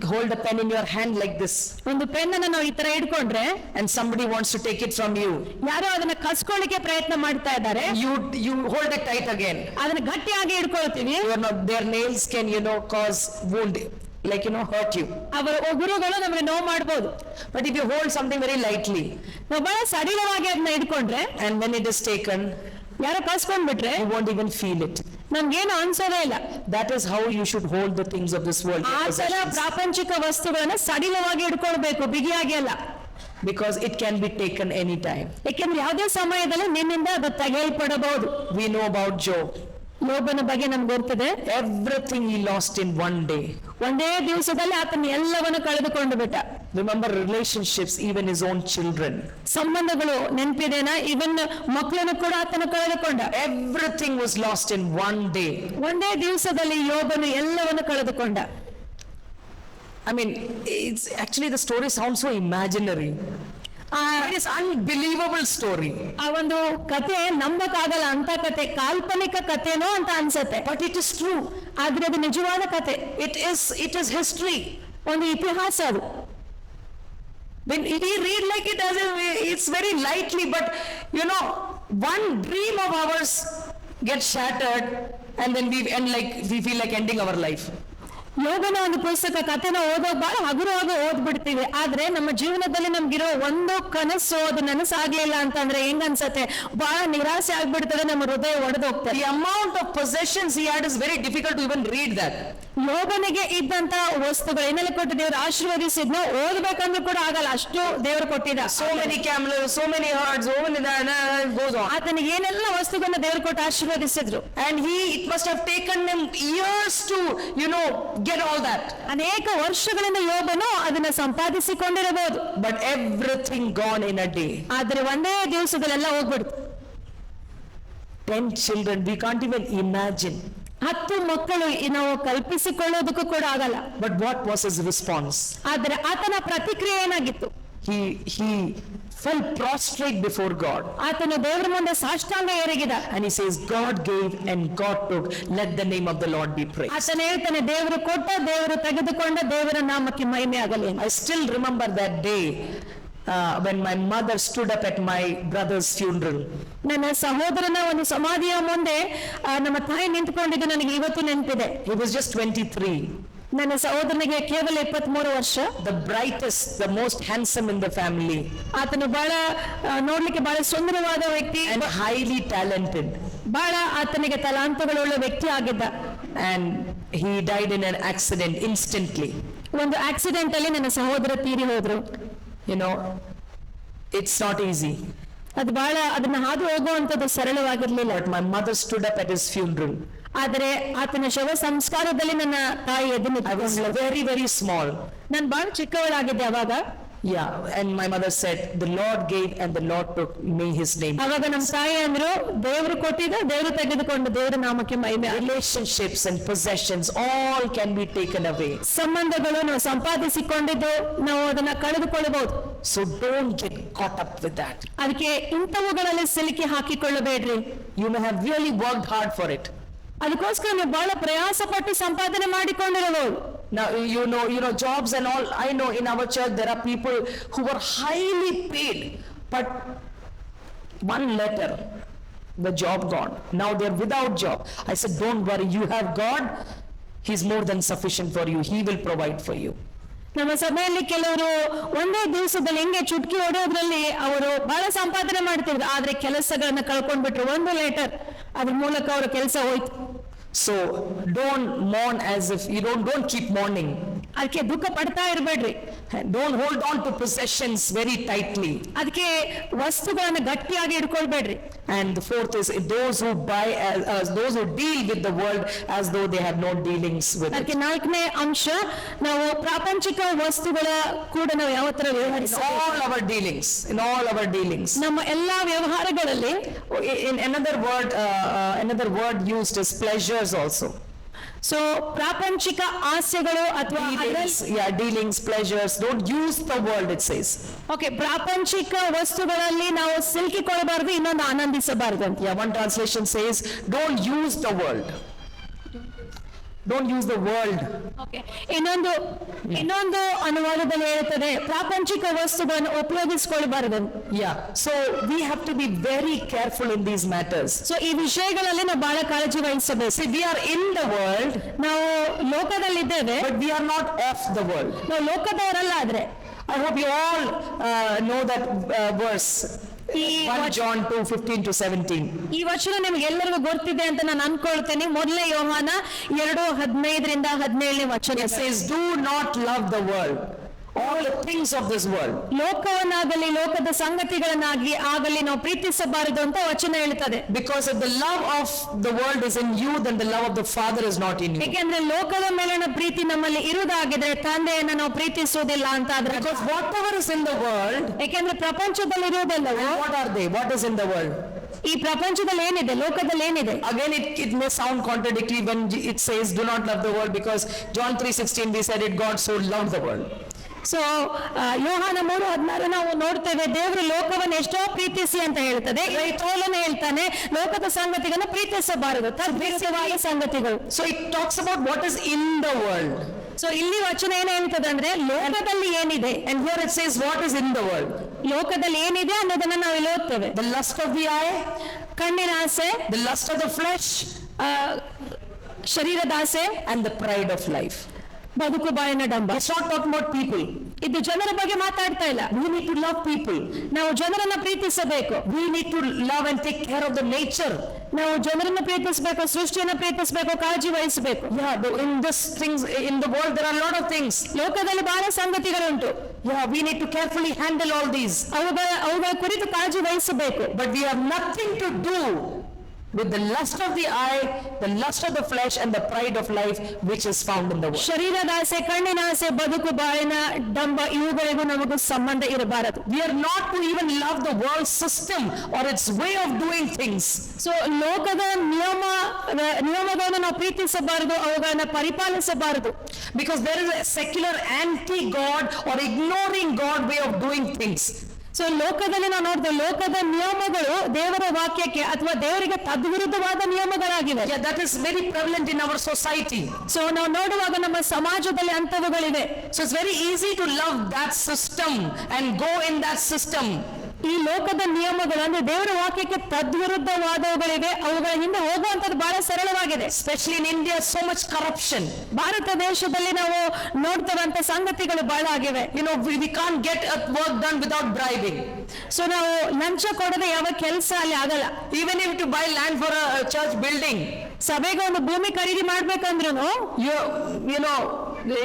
A: hold a pen in your hand like this
B: ಒಂದು ಪೆನ್ ಅನ್ನ ನಾವು ಈ ತರ ಹಿಡ್ಕೊಂಡ್ರೆ
A: and somebody wants to take it from you,
B: ಯಾರೋ ಅದನ್ನ ಕಸ್ಕೊಳ್ಳಿಕ್ಕೆ ಪ್ರಯತ್ನ ಮಾಡ್ತಾ ಇದ್ದಾರೆ,
A: you hold it tight again.
B: ಅದನ್ನ ಗಟ್ಟಿಯಾಗಿ ಹಿಡ್ಕೊಳ್ತೀವಿ.
A: You are not, their nails can cause wound, like hurt you.
B: ಅವರ ಉಗುರುಗಳು ನಮಗೆ ನೋವು ಮಾಡಬಹುದು.
A: But if you hold something very lightly
B: ನಾವು ಬಹಳ ಸಡಿಲವಾಗಿ ಅದನ್ನ ಹಿಡ್ಕೊಂಡ್ರೆ
A: and when it is taken,
B: ಯಾರೋ ಕಸ್ಕೊಂಡ್ಬಿಟ್ರೆ
A: you won't even feel it.
B: ನಮ್ಗೇನು ಅನ್ಸೋದೇ ಇಲ್ಲ.
A: That is how you should hold the things of this world,
B: ಆ ತರ ಪ್ರಾಪಂಚಿಕ ವಸ್ತುಗಳನ್ನ ಸಡಿಲವಾಗಿ ಹಿಡ್ಕೊಳ್ಬೇಕು, ಬಿಗಿಯಾಗಿ ಅಲ್ಲ.
A: because it can be taken anytime.
B: ಯಾಕೆಂದ್ರೆ ಯಾವುದೇ ಸಮಯದಲ್ಲಿ ನಿನ್ನಿಂದ ಅದು ತೆಗೆಯಲ್ಪಡಬಹುದು.
A: We know about Job.
B: ಯೋಬನ ಬಗ್ಗೆ ನಮ್ಗೆ ಗೊತ್ತಿದೆ.
A: Everything he lost in one day.
B: ಒಂದೇ ದಿವಸದಲ್ಲಿ ಆತನ ಎಲ್ಲವನ್ನು ಕಳೆದುಕೊಂಡು ಬಿಟ್ಟ.
A: Remember relationships, even his own children.
B: ಸಂಬಂಧಗಳು ನೆನಪಿದೆನಾ? ಇವನ್ ಮಕ್ಕಳನ್ನು ಕೂಡ ಆತನ ಕಳೆದುಕೊಂಡ.
A: Everything was lost in one day.
B: ಒಂದೇ ದಿವಸದಲ್ಲಿ ಯೋಬನು ಎಲ್ಲವನ್ನು ಕಳೆದುಕೊಂಡ.
A: I mean, it's actually the story sounds so imaginary. It is unbelievable story.
B: ಆ ಒಂದು ಕತೆ ನಂಬಕ್ಕಾಗಲ್ಲ ಅಂತ ಕತೆ, ಕಾಲ್ಪನಿಕ ಕಥೆನೋ ಅಂತ ಅನ್ಸತ್ತೆ.
A: But it is true.
B: ಆದ್ರೆ ಅದು ನಿಜವಾದ ಕತೆ.
A: It is history.
B: ಒಂದು ಇತಿಹಾಸ ಅದು.
A: When we read like it as it's very lightly, but one dream of ours gets shattered and then we feel like ending our life.
B: ಯೋಗನ ಒಂದು ಪುಸ್ತಕ ಕಥೆನ ಓದೋಕ್ ಬಹಳ ಹಗುರವಾಗಿ ಓದ್ಬಿಡ್ತೀವಿ. ಆದ್ರೆ ನಮ್ಮ ಜೀವನದಲ್ಲಿ ನಮ್ಗಿರೋ ಒಂದು ಕನಸು ಅದು ನನಸಾಗ್ಲಿಲ್ಲ ಅಂತಂದ್ರೆ ಹೆಂಗ್ ಅನ್ಸತ್ತೆ? ಬಹಳ ನಿರಾಸೆ ಆಗ್ಬಿಡ್ತದೆ, ನಮ್ಮ ಹೃದಯ ಒಡೆದೋಗ್ತದೆ.
A: The amount of possessions he had is very difficult to even read that.
B: ಯೋಗನಿಗೆ ಇದ್ದಂತ ವಸ್ತುಗಳು ಏನೆಲ್ಲ ಕೊಟ್ಟು ದೇವರು ಆಶೀರ್ವದಿಸಿದ್ನೋ ಓದ್ಬೇಕಂದ್ರೂ ಕೂಡ ಆಗಲ್ಲ, ಅಷ್ಟು ದೇವರು ಕೊಟ್ಟಿದ್ದ.
A: So many camels, so many herds, so many that goes on.
B: ಆತನಿಗೆ ಏನೆಲ್ಲ ವಸ್ತುಗಳನ್ನ ದೇವರು ಕೊಟ್ಟು ಆಶೀರ್ವದಿಸಿದ್ರು.
A: And it must have taken him years to get all that.
B: ಅನೇಕ ವರ್ಷಗಳಿಂದ ಯೋಬನು ಅದನ್ನ ಸಂಪಾದಿಸಿಕೊಂಡಿರಬಹುದು.
A: But everything gone in a day.
B: ಆದ್ರೆ ಒಂದೇ ದಿವಸದಲ್ಲೆಲ್ಲ ಹೋಗ್ಬಿಡ್ತು.
A: 10 children, we can't even imagine.
B: 10 ಮಕ್ಕಳು ನಾವು ಕಲ್ಪಿಸಿಕೊಳ್ಳೋದಕ್ಕೂ ಕೂಡ ಆಗಲ್ಲ.
A: But what was his response?
B: ಆದ್ರೆ ಆತನ ಪ್ರತಿಕ್ರಿಯೆ ಏನಾಗಿತ್ತು?
A: He fell prostrate before God.
B: ಆತನು ದೇವರ ಮುಂದೆ ಸಾಷ್ಟಾಂಗ ಎರಗಿದ.
A: And he says, God gave and God took, let the name of the Lord be praised.
B: ಆತನು ಹೇಳ್ತಾನೆ, ದೇವರು ಕೊಟ್ಟ, ದೇವರು ತೆಗೆದುಕೊಂಡ, ದೇವರ ನಾಮಕ್ಕೆ ಮಹಿಮೆ ಆಗಲಿ.
A: I still remember that day when my mother stood up at my brother's funeral.
B: ನನ್ನ ಸಹೋದರನ ಒಂದು ಸಮಾಧಿಯ ಮುಂದೆ ನಮ್ಮ ತಾಯಿ ನಿಂತುಕೊಂಡಿದ್ದು ನನಗೆ ಇವತ್ತು ನೆನಪಿದೆ.
A: He was just 23.
B: ನನ್ನ ಸಹೋದರನಿಗೆ ಕೇವಲ 23 ವರ್ಷ.
A: The brightest, the most handsome in the family.
B: ಆತನು ಬಹಳ ನೋಡ್ಲಿಕ್ಕೆ ಬಹಳ ಸುಂದರವಾದ ವ್ಯಕ್ತಿ
A: and highly talented.
B: ಬಹಳ ಆತನಿಗೆ ತಲಾಂತಗಳುಳ್ಳ ವ್ಯಕ್ತಿ ಆಗಿದ್ದ.
A: And he died in an accident instantly.
B: ಒಂದು ಆಕ್ಸಿಡೆಂಟ್ ಅಲ್ಲಿ ನನ್ನ ಸಹೋದರ ತೀರಿ ಹೋದ್ರು.
A: It's not easy.
B: ಅದು ಬಹಳ ಅದನ್ನ ಹಾದು ಹೋಗುವಂತದ್ದು ಸರಳವಾಗಿರ್ಲಿಲ್ಲ.
A: But my mother stood up at his funeral.
B: ಆದರೆ ಆತನ ಶವ ಸಂಸ್ಕಾರದಲ್ಲಿ ನನ್ನ ತಾಯಿ ಎದ್ದು
A: I was very, very small.
B: ನಾನು ಬಹಳ ಚಿಕ್ಕವಳಾಗಿದ್ದೆ ಅವಾಗ.
A: Yeah, and my mother said, the Lord gave and the Lord took, may his name.
B: ಅವಾಗ ನಮ್ಮ ತಾಯಿ ಅಂದ್ರು, ದೇವರು ಕೊಟ್ಟಿದ್ದ, ದೇವರು ತೆಗೆದುಕೊಂಡು, ದೇವರ ನಾಮಕ್ಕೆ ಮಹಿಮೆ.
A: Relationships and possessions all can be taken away.
B: ಸಂಬಂಧಗಳು ನಾವು ಸಂಪಾದಿಸಿಕೊಂಡಿದ್ದು ನಾವು ಅದನ್ನ ಕಳೆದುಕೊಳ್ಳಬಹುದು.
A: So don't get caught up with that.
B: ಅದಕ್ಕೆ ಇಂಥವುಗಳಲ್ಲಿ ಸಿಲುಕಿ ಹಾಕಿಕೊಳ್ಳಬೇಡ್ರಿ.
A: You may have really worked hard for it.
B: ಅದಕ್ಕೋಸ್ಕರ ನೀವು ಬಹಳ ಪ್ರಯಾಸ ಪಟ್ಟು ಸಂಪಾದನೆ ಮಾಡಿಕೊಂಡಿರಬಹುದು.
A: Now jobs and all. I know in our church there are people who were highly paid, but one letter, the job gone. Now they're without job. I said, don't worry, you have God. He's more than sufficient for you. He will provide for you.
B: ನಮ್ಮ ಸಭೆಯಲ್ಲಿ ಕೆಲವರು ಒಂದೇ ದಿವಸದಲ್ಲಿ ಹೆಂಗೆ ಚುಟ್ಕಿ ಹೊಡೆಯೋದ್ರಲ್ಲಿ ಅವರು ಬಹಳ ಸಂಪಾದನೆ ಮಾಡ್ತಿದ್ರು, ಆದ್ರೆ ಕೆಲಸಗಳನ್ನ ಕಳ್ಕೊಂಡ್ಬಿಟ್ರು. ಒಂದು ಲೆಟರ್ ಅದ್ರ ಮೂಲಕ ಅವರ ಕೆಲಸ ಹೋಯ್ತು.
A: So don't mourn as if don't keep mourning.
B: ಅದಕ್ಕೆ ದುಃಖ ಪಡ್ತಾ ಇರಬೇಡ್ರಿ.
A: Don't hold on to possessions very tightly.
B: ಅದಕ್ಕೆ ವಸ್ತುಗಳನ್ನ ಗಟ್ಟಿಯಾಗಿ ಹಿಡ್ಕೊಳ್ಬೇಡ್ರಿ.
A: And the fourth is those who those who deal with the world as though they have no dealings with it.
B: ಅದಕ್ಕೆ 4ನೇ ಅಂಶ, ನಾವು ಪ್ರಾಪಂಚಿಕ ವಸ್ತುಗಳ ಕೂಡ ನಾವು ಯಾವ ತರ ವ್ಯವಹರಿಸಬೇಕು.
A: In all our dealings.
B: ನಮ್ಮ ಎಲ್ಲಾ ವ್ಯವಹಾರಗಳಲ್ಲಿ
A: in another word used is pleasures also.
B: So ಪ್ರಾಪಂಚಿಕ ಆಸೆಗಳು ಅಥವಾ
A: dealings, pleasures. Don't use the world, it says.
B: Okay, ಪ್ರಾಪಂಚಿಕ ವಸ್ತುಗಳಲ್ಲಿ ನಾವು ಸಿಲುಕಿಕೊಳ್ಳಬಾರದು, ಇನ್ನೊಂದು ಆನಂದಿಸಬಾರದು ಅಂತ.
A: Yeah, one translation says, don't use the world. Don't use the world.
B: ಇನ್ನೊಂದು ಅನುವಾದದಲ್ಲಿ ಹೇಳುತ್ತದೆ ಪ್ರಾಪಂಚಿಕ ವಸ್ತುಗಳನ್ನು ಉಪಯೋಗಿಸಿಕೊಳ್ಳಬಾರದು.
A: Yeah, so we have to be very careful in these matters.
B: So ಈ ವಿಷಯಗಳಲ್ಲಿ ನಾವು ಬಹಳ ಕಾಳಜಿ ವಹಿಸಬೇಕು.
A: See, we are in the world,
B: ನಾವು ಲೋಕದಲ್ಲಿದ್ದೇವೆ,
A: but we are not of the world.
B: ನಾವು ಲೋಕದವರಲ್ಲ. ಆದ್ರೆ
A: I hope you all know that verse. 1 John 2:15-17.
B: ಈ ವಚನ ನಿಮ್ಗೆ ಎಲ್ಲರಿಗೂ ಗೊತ್ತಿದೆ ಅಂತ ನಾನು ಅನ್ಕೊಳ್ತೇನೆ. ಮೊದಲನೇ ಯೋಹಾನ 2:15-17 ವಚನ.
A: It says, do not love the world, all the things of this world.
B: ಲೋಕವನ್ನಾಗಲಿ ಲೋಕದ ಸಂಗತಿಗಳನ್ನಾಗಲಿ ಆಗಲಿ ನಾವು ಪ್ರೀತಿಸಬಾರದು ಅಂತ ವಚನ ಹೇಳ್ತದೆ.
A: Because if the love of the world is in you, then the love of the Father is not in you.
B: ಏಕೆಂದ್ರೆ ಲೋಕದ ಮೇಲಿನ ಪ್ರೀತಿ ನಮ್ಮಲ್ಲಿ ಇರುವುದಾಗಿದ್ರೆ ತಂದೆಯನ್ನ ನಾವು ಪ್ರೀತಿಸುವುದಿಲ್ಲ ಅಂತ ಆದ್ರೆ.
A: Because whatever is in the world,
B: ಏಕೆಂದ್ರೆ ಪ್ರಪಂಚದಲ್ಲಿ ಇರುವುದಲ್ಲವೋ,
A: what are they? What is in the world?
B: ಈ ಪ್ರಪಂಚದಲ್ಲಿ ಏನಿದೆ, ಲೋಕದಲ್ಲಿ ಏನಿದೆ.
A: Again, it may sound contradictory when it says do not love the world, because John 3:16 we said it, God so loved the world.
B: So ಯೋಹಾನ 3:16 ನಾವು ನೋಡ್ತೇವೆ, ದೇವರು ಲೋಕವನ್ನು ಎಷ್ಟೋ ಪ್ರೀತಿಸಿ ಅಂತ ಹೇಳ್ತದೆ. ಪೌಲನು ಹೇಳ್ತಾನೆ ಲೋಕದ ಸಂಗತಿಗಳನ್ನು ಪ್ರೀತಿಸಬಾರದು, ತದ್ವಿರುದ್ಧವಾದ ಸಂಗತಿಗಳು.
A: So it talks about what is in the world.
B: So ಇಲ್ಲಿ ವಚನ ಏನ್ ಹೇಳ್ತದೆ ಅಂದ್ರೆ ಲೋಕದಲ್ಲಿ ಏನಿದೆ.
A: And here it says what is in the world.
B: ಲೋಕದಲ್ಲಿ ಏನಿದೆ ಅನ್ನೋದನ್ನ ನಾವು ಇಲ್ಲಿ ಓದ್ತೇವೆ.
A: The lust of the eye,
B: ಕಣ್ಣಿನ ಆಸೆ,
A: the lust of the flesh,
B: ಶರೀರದ ಆಸೆ,
A: and the pride of life.
B: ಬದುಕು ಬಾಳಿನ ಡಂಬ.
A: It's not talking about people.
B: ಇದು ಜನರ ಬಗ್ಗೆ ಮಾತಾಡ್ತಾ ಇಲ್ಲ.
A: We need to love people.
B: ನಾವು ಜನರನ್ನ ಪ್ರೀತಿಸಬೇಕು.
A: We need to love and take care of the nature.
B: ನಾವು ಜನರನ್ನ ಪ್ರೀತಿಸಬೇಕು, ಸೃಷ್ಟಿಯನ್ನು ಪ್ರೀತಿಸಬೇಕು, ಕಾಳಜಿ ವಹಿಸಬೇಕು.
A: Yeah, in this things in the world there are a lot of things.
B: ಲೋಕದಲ್ಲಿ ಬಹಳ ಸಂಗತಿಗಳುಂಟು.
A: Yeah, we need to carefully handle all these.
B: ಅವುಗಳ ಕುರಿತು ಕಾಳಜಿ ವಹಿಸಬೇಕು.
A: But we have nothing to do with the lust of the eye, the lust of the flesh, and the pride of life which is found in the world.
B: ಶರೀರದ ಆಸೆ, ಕಣ್ಣಿನ ಆಸೆ, ಬದುಕು ಬಾಳಿನ ಡಂಬ ಇವುಗಳಿಗೂ ನಮಗೂ ಸಂಬಂಧ ಇರಬಾರದು.
A: We are not to even love the world system or its way of doing things.
B: So ಲೋಕದ ನಿಯಮಗಳನ್ನು ನಾವು ಪ್ರೀತಿಸಬಾರದು, ಅವುಗಳನ್ನ ಪರಿಪಾಲಿಸಬಾರದು.
A: Because there is a secular anti-God or ignoring God way of doing things.
B: So ಲೋಕದಲ್ಲಿ ನಾವು ನೋಡಿದ ಲೋಕದ ನಿಯಮಗಳು ದೇವರ ವಾಕ್ಯಕ್ಕೆ ಅಥವಾ ದೇವರಿಗೆ ತದ್ವಿರುದ್ಧವಾದ ನಿಯಮಗಳಾಗಿವೆ.
A: Yeah, that is very prevalent in our society.
B: So ನಾವು ನೋಡುವಾಗ ನಮ್ಮ ಸಮಾಜದಲ್ಲಿ ಅಂಥವುಗಳಿವೆ.
A: So it's very easy to love that system and go in that system.
B: ಈ ಲೋಕದ ನಿಯಮಗಳು ಅಂದ್ರೆ ದೇವರ ವಾಕ್ಯಕ್ಕೆ ತದ್ವಿರುದ್ಧವಾದವುಗಳಿವೆ, ಅವುಗಳ ಹಿಂದೆ ಹೋಗುವಂತದ್ದು ಬಹಳ ಸರಳವಾಗಿದೆ.
A: Especially in India, so much corruption.
B: Bharat ದೇಶದಲ್ಲಿ ನಾವು ನೋಡ್ತವಂತ ಸಂಗತಿಗಳು ಬಹಳ ಆಗಿವೆ.
A: You know, we can't get a work done without bribing.
B: So ನಾವು ಲಂಚ ಕೊಡದೆ ಯಾವ ಕೆಲಸ ಅಲ್ಲಿ ಆಗಲ್ಲ.
A: Even if to buy land for a church building,
B: ಸಭೆಗೆ ಒಂದು ಭೂಮಿ ಖರೀದಿ ಮಾಡ್ಬೇಕಂದ್ರೂ
A: you know,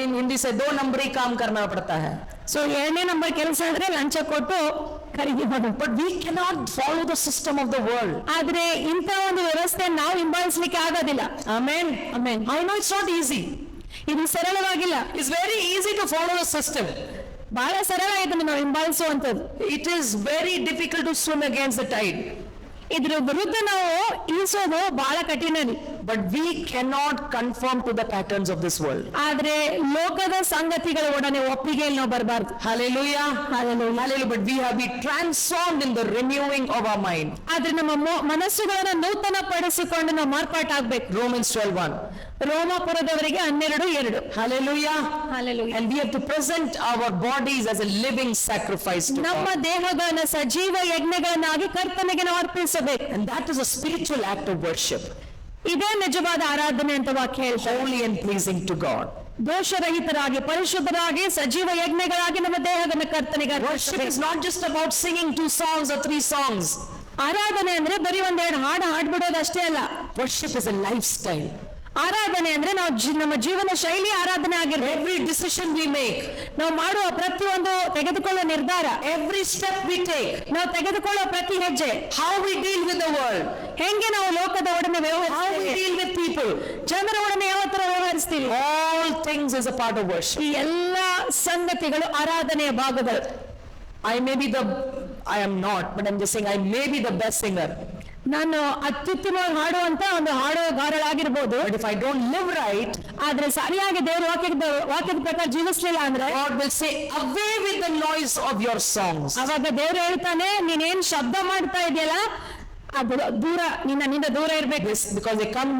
A: in Hindi say do numbri kaam karna padta hai.
B: So 2ನೇ ನಂಬರ್ ಕೆಲಸ ಅಂದ್ರೆ ಲಂಚ ಕೊಟ್ಟು ಖರೀದಿ ಮಾಡೋದು.
A: But we cannot follow the system of the world.
B: ಆದ್ರೆ ಇಂಥ ಒಂದು ವ್ಯವಸ್ಥೆ ನಾವು ಹಿಂಬಾಲಿಸಲಿಕ್ಕೆ ಆಗೋದಿಲ್ಲ.
A: Amen.
B: Amen.
A: I know it's not easy.
B: ಇದು ಸರಳವಾಗಿಲ್ಲ.
A: It's very easy to follow the system.
B: ಬಹಳ ಸರಳ ಇದನ್ನು ನಾವು ಹಿಂಬಾಲಿಸುವಂತದ್ದು.
A: It is very difficult to swim against the tide.
B: ಇದ್ರ ವಿರುದ್ಧ ನಾವು ಈಸೋದು ಬಹಳ ಕಠಿಣ.
A: But we cannot conform to the patterns of this world.
B: ಆದ್ರೆ ಲೋಕದ ಸಂಗತಿಗಳ ಒಡನೆ ಒಪ್ಪಿಗೆಯಲ್ಲಿ ನಾವು ಬರಬಾರದು.
A: Hallelujah.
B: Hallelujah.
A: Hallelujah. But we have been transformed in the renewing of our mind.
B: ಆದ್ರೆ ನಮ್ಮ ಮನಸ್ಸುಗಳನ್ನ ನೂತನ ಪಡಿಸಿಕೊಂಡು ನಾವು ಮಾರ್ಪಾಟಾಗಬೇಕು.
A: Romans 12:1.
B: ರೋಮಾಪುರದವರಿಗೆ 12:2.
A: Hallelujah.
B: Hallelujah.
A: And we have to present our bodies as a living sacrifice to
B: ನಮ್ಮ
A: God.
B: ದೇಹಗಳನ್ನ ಸಜೀವ ಯಜ್ಞಗಳನ್ನಾಗಿ ಕರ್ತನಿಗೆ ನಾವು ಅರ್ಪಿಸಬೇಕು.
A: And that is a spiritual act of worship.
B: ಇದೇ ನಿಜವಾದ ಆರಾಧನೆ ಅಂತ ವಾಕ್ಯ ಹೇಳ್ತಾರೆ.
A: Holy and pleasing to God.
B: ದೋಷರಹಿತರಾಗಿ ಪರಿಶುದ್ಧರಾಗಿ ಸಜೀವ ಯಜ್ಞಗಳಾಗಿ ನಮ್ಮ ದೇಹವನ್ನು ಕರ್ತನಿಗೆ
A: Worship
B: ಅರ್ಪಿಸಬೇಕು.
A: is not just about singing 2 songs or 3 songs.
B: ಆರಾಧನೆ ಅಂದ್ರೆ ಬರೀ 1-2 ಹಾಡು ಹಾಡ್ಬಿಡೋದು ಅಷ್ಟೇ ಅಲ್ಲ.
A: Worship is a lifestyle.
B: ಆರಾಧನೆ ಅಂದ್ರೆ ನಾವು ನಮ್ಮ ಜೀವನ ಶೈಲಿ ಆರಾಧನೆ ಆಗಿರ್ಬೇಕು.
A: Every decision we make,
B: ನಾವು ಮಾಡುವ ಪ್ರತಿಯೊಂದು ತೆಗೆದುಕೊಳ್ಳುವ ನಿರ್ಧಾರ,
A: every step we take,
B: ನಾವು ತೆಗೆದುಕೊಳ್ಳುವ ಪ್ರತಿ ಹೆಜ್ಜೆ,
A: how we deal with the world,
B: ಹೆಂಗೆ ನಾವು ಲೋಕದ ಒಡನೆ
A: how we
B: ವ್ಯವಹರಿಸ್ತೀವಿ,
A: deal with people,
B: ಜನರ ಒಡನೆ ಯಾವ ತರ ವ್ಯವಹರಿಸ್ತೀವಿ,
A: all things is a part of worship.
B: ಈ ಎಲ್ಲಾ ಸಂಗತಿಗಳು ಆರಾಧನೆಯ ಭಾಗಗಳು.
A: I am not, but I'm just saying I may be the best singer.
B: ನಾನು ಅತ್ಯುತ್ತಮವಾಗಿ ಹಾಡುವಂತ ಒಂದು ಹಾಡುಗಾರಳಾಗಿರ್ಬೋದು,
A: but if I don't live right,
B: ಆದ್ರೆ ಸರಿಯಾಗಿ ದೇವರ ವಾಕ್ಯದ ಪ್ರಕಾರ ಜೀವಿಸ್ಲಿಲ್ಲ ಅಂದ್ರೆ
A: God will say, away with the noise of your songs.
B: ಅವಾಗ ದೇವರು ಹೇಳ್ತಾನೆ, ನೀನೇನ್ ಶಬ್ದ ಮಾಡ್ತಾ ಇದೆಯಲ್ಲ ಅದು ದೂರ, ನಿನ್ನಿಂದ ದೂರ ಇರ್ಬೇಕು.
A: This because they come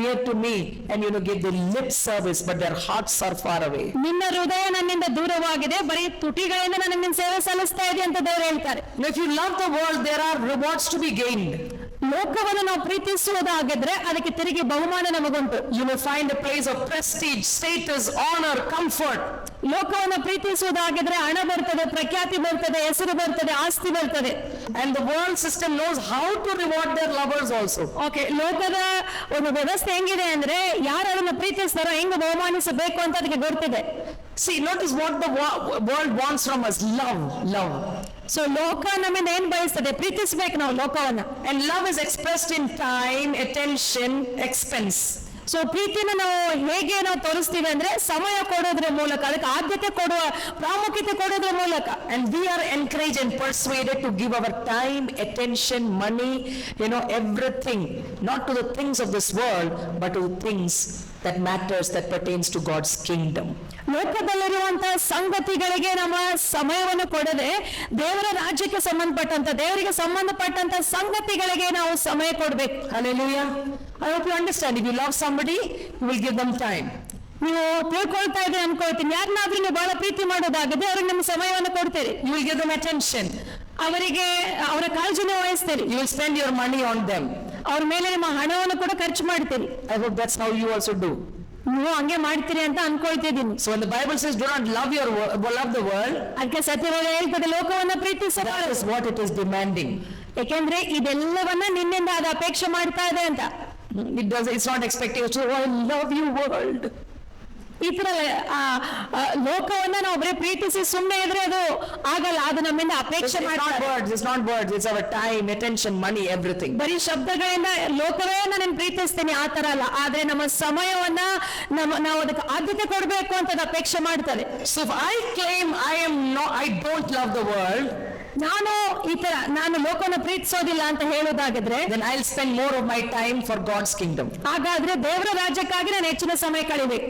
A: near to me and give the lip service, but their hearts are far away.
B: ನಿನ್ನ ಹೃದಯ ನನ್ನಿಂದ ದೂರವಾಗಿದೆ, ಬರೀ ತುಟಿಗಳಿಂದ ನನ್ನ ಸೇವೆ ಸಲ್ಲಿಸ್ತಾ ಇದೆ ಅಂತ ದೇವರು ಹೇಳ್ತಾರೆ.
A: Now, if you love the world, there are rewards to be gained.
B: ಲೋಕವನ್ನು ನಾವು ಪ್ರೀತಿಸುವುದಾಗಿದ್ರೆ ಅದಕ್ಕೆ ತಿರುಗಿ ಬಹುಮಾನ ನಮಗುಂಟು.
A: You will find a place of prestige, status, honor, comfort.
B: ಲೋಕವನ್ನು ಪ್ರೀತಿಸುವುದಾಗಿದ್ರೆ ಹಣ ಬರ್ತದೆ, ಪ್ರಖ್ಯಾತಿ ಬರ್ತದೆ, ಹೆಸರು ಬರ್ತದೆ, ಆಸ್ತಿ ಬರ್ತದೆ.
A: And the world system knows how to reward their lovers also.
B: Okay, ಲೋಕದ ಒಂದು ವ್ಯವಸ್ಥೆ ಹೆಂಗಿದೆ ಅಂದ್ರೆ ಯಾರು ಅದನ್ನ ಪ್ರೀತಿಸ್ತಾರೋ ಹೆಂಗ ಬಹುಮಾನಿಸಬೇಕು ಅಂತ ಅದಕ್ಕೆ ಗೊತ್ತಿದೆ.
A: See, notice what the world wants from us: love.
B: So ಲೋಕ ನಮ್ಮಿಂದ ಏನ್ ಬಯಸ್ತದೆ? ಪ್ರೀತಿಸ್ಬೇಕು ನಾವು ಲೋಕವನ್ನ.
A: And love is expressed in time, attention, expense.
B: So ಪ್ರೀತಿನ ನಾವು ಹೇಗೆ ನಾವು ತೋರಿಸ್ತೀವಿ ಅಂದ್ರೆ ಸಮಯ ಕೊಡೋದ್ರ ಮೂಲಕ, ಅದಕ್ಕೆ ಆದ್ಯತೆ ಕೊಡುವ, ಪ್ರಾಮುಖ್ಯತೆ ಕೊಡೋದ್ರ ಮೂಲಕ.
A: And we are encouraged and persuaded to give our time, attention, money, everything, not to the things of this world, but to the things that matters, that pertains to God's kingdom.
B: ಲೋಕದಲ್ಲಿರುವಂತಹ ಸಂಗತಿಗಳಿಗೆ ನಮ್ಮ ಸಮಯವನ್ನು ಕೊಡದೆ ದೇವರ ರಾಜ್ಯಕ್ಕೆ ಸಂಬಂಧಪಟ್ಟಂತ, ದೇವರಿಗೆ ಸಂಬಂಧಪಟ್ಟಂತ ಸಂಗತಿಗಳಿಗೆ ನಾವು ಸಮಯ ಕೊಡ್ಬೇಕು.
A: Hallelujah. I hope you understand. If you love somebody, you will give them time.
B: ನೀವು ತಿಳ್ಕೊಳ್ತಾ ಇದ್ರೆ ಅನ್ಕೊಳ್ತೀನಿ, ಯಾರನ್ನಾದ್ರೂ ನೀವು ಬಹಳ ಪ್ರೀತಿ ಮಾಡೋದಾಗಿದೆ ಅವ್ರಿಗೆ ನಿಮ್ಮ ಸಮಯವನ್ನು ಕೊಡ್ತೀರಿ.
A: You will give them attention.
B: ಅವರಿಗೆ ಅವರ ಕಾಳಜಿನ ವಹಿಸ್ತೀರಿ.
A: You will spend your money on them.
B: ಅವ್ರ ಮೇಲೆ ನಿಮ್ಮ ಹಣವನ್ನು ಕೂಡ ಖರ್ಚು ಮಾಡ್ತೀರಿ.
A: I hope that's how you also do.
B: ನೀವು ಹಂಗೆ ಮಾಡ್ತೀರಿ ಅಂತ ಅನ್ಕೊಳ್ತಿದ್ದೀನಿ.
A: So when the Bible says do not love the world,
B: ಅದಕ್ಕೆ ಸತ್ಯವೇದ ಹೇಳ್ತದೆ ಲೋಕವನ್ನ ಪ್ರೀತಿಸಬಾರದು.
A: that is what it is demanding.
B: ಯಾಕೆಂದ್ರೆ ಇದೆಲ್ಲವನ್ನ ನಿನ್ನಿಂದ ಅದು ಅಪೇಕ್ಷೆ ಮಾಡ್ತಾ ಇದೆ ಅಂತ.
A: It's not expecting us to, oh, I love you world.
B: ಈ ತರ ಲೋಕವನ್ನ ನಾವು ಬರೀ ಪ್ರೀತಿಸಿ ಸುಮ್ಮನೆ ಇದ್ರೆ ಅದು ಆಗಲ್ಲ, ಅದು ನಮ್ಮಿಂದ ಅಪೇಕ್ಷೆ ಮಾಡ್ತಾರೆ.
A: It's not words, it's our time, attention, money, everything.
B: ಬರೀ ಶಬ್ದಗಳಿಂದ ಲೋಕವೇ ನಾನು ಪ್ರೀತಿಸ್ತೀನಿ ಆ ತರ ಅಲ್ಲ, ಆದ್ರೆ ನಮ್ಮ ಸಮಯವನ್ನ ನಾವು ಅದಕ್ಕೆ ಆದ್ಯತೆ ಕೊಡ್ಬೇಕು ಅಂತ ಅದು ಅಪೇಕ್ಷೆ ಮಾಡ್ತಾರೆ.
A: So if I claim I don't love the world,
B: ನಾನು ಲೋಕವನ್ನು ಪ್ರೀತಿಸೋದಿಲ್ಲ ಅಂತ ಹೇಳೋದಾಗಿದ್ರೆ,
A: then I'll spend more of my time for God's kingdom.
B: ಹಾಗಾದ್ರೆ ದೇವರ ರಾಜ್ಯಕ್ಕಾಗಿ ನಾನು ಹೆಚ್ಚಿನ ಸಮಯ ಕಳಿಬೇಕು.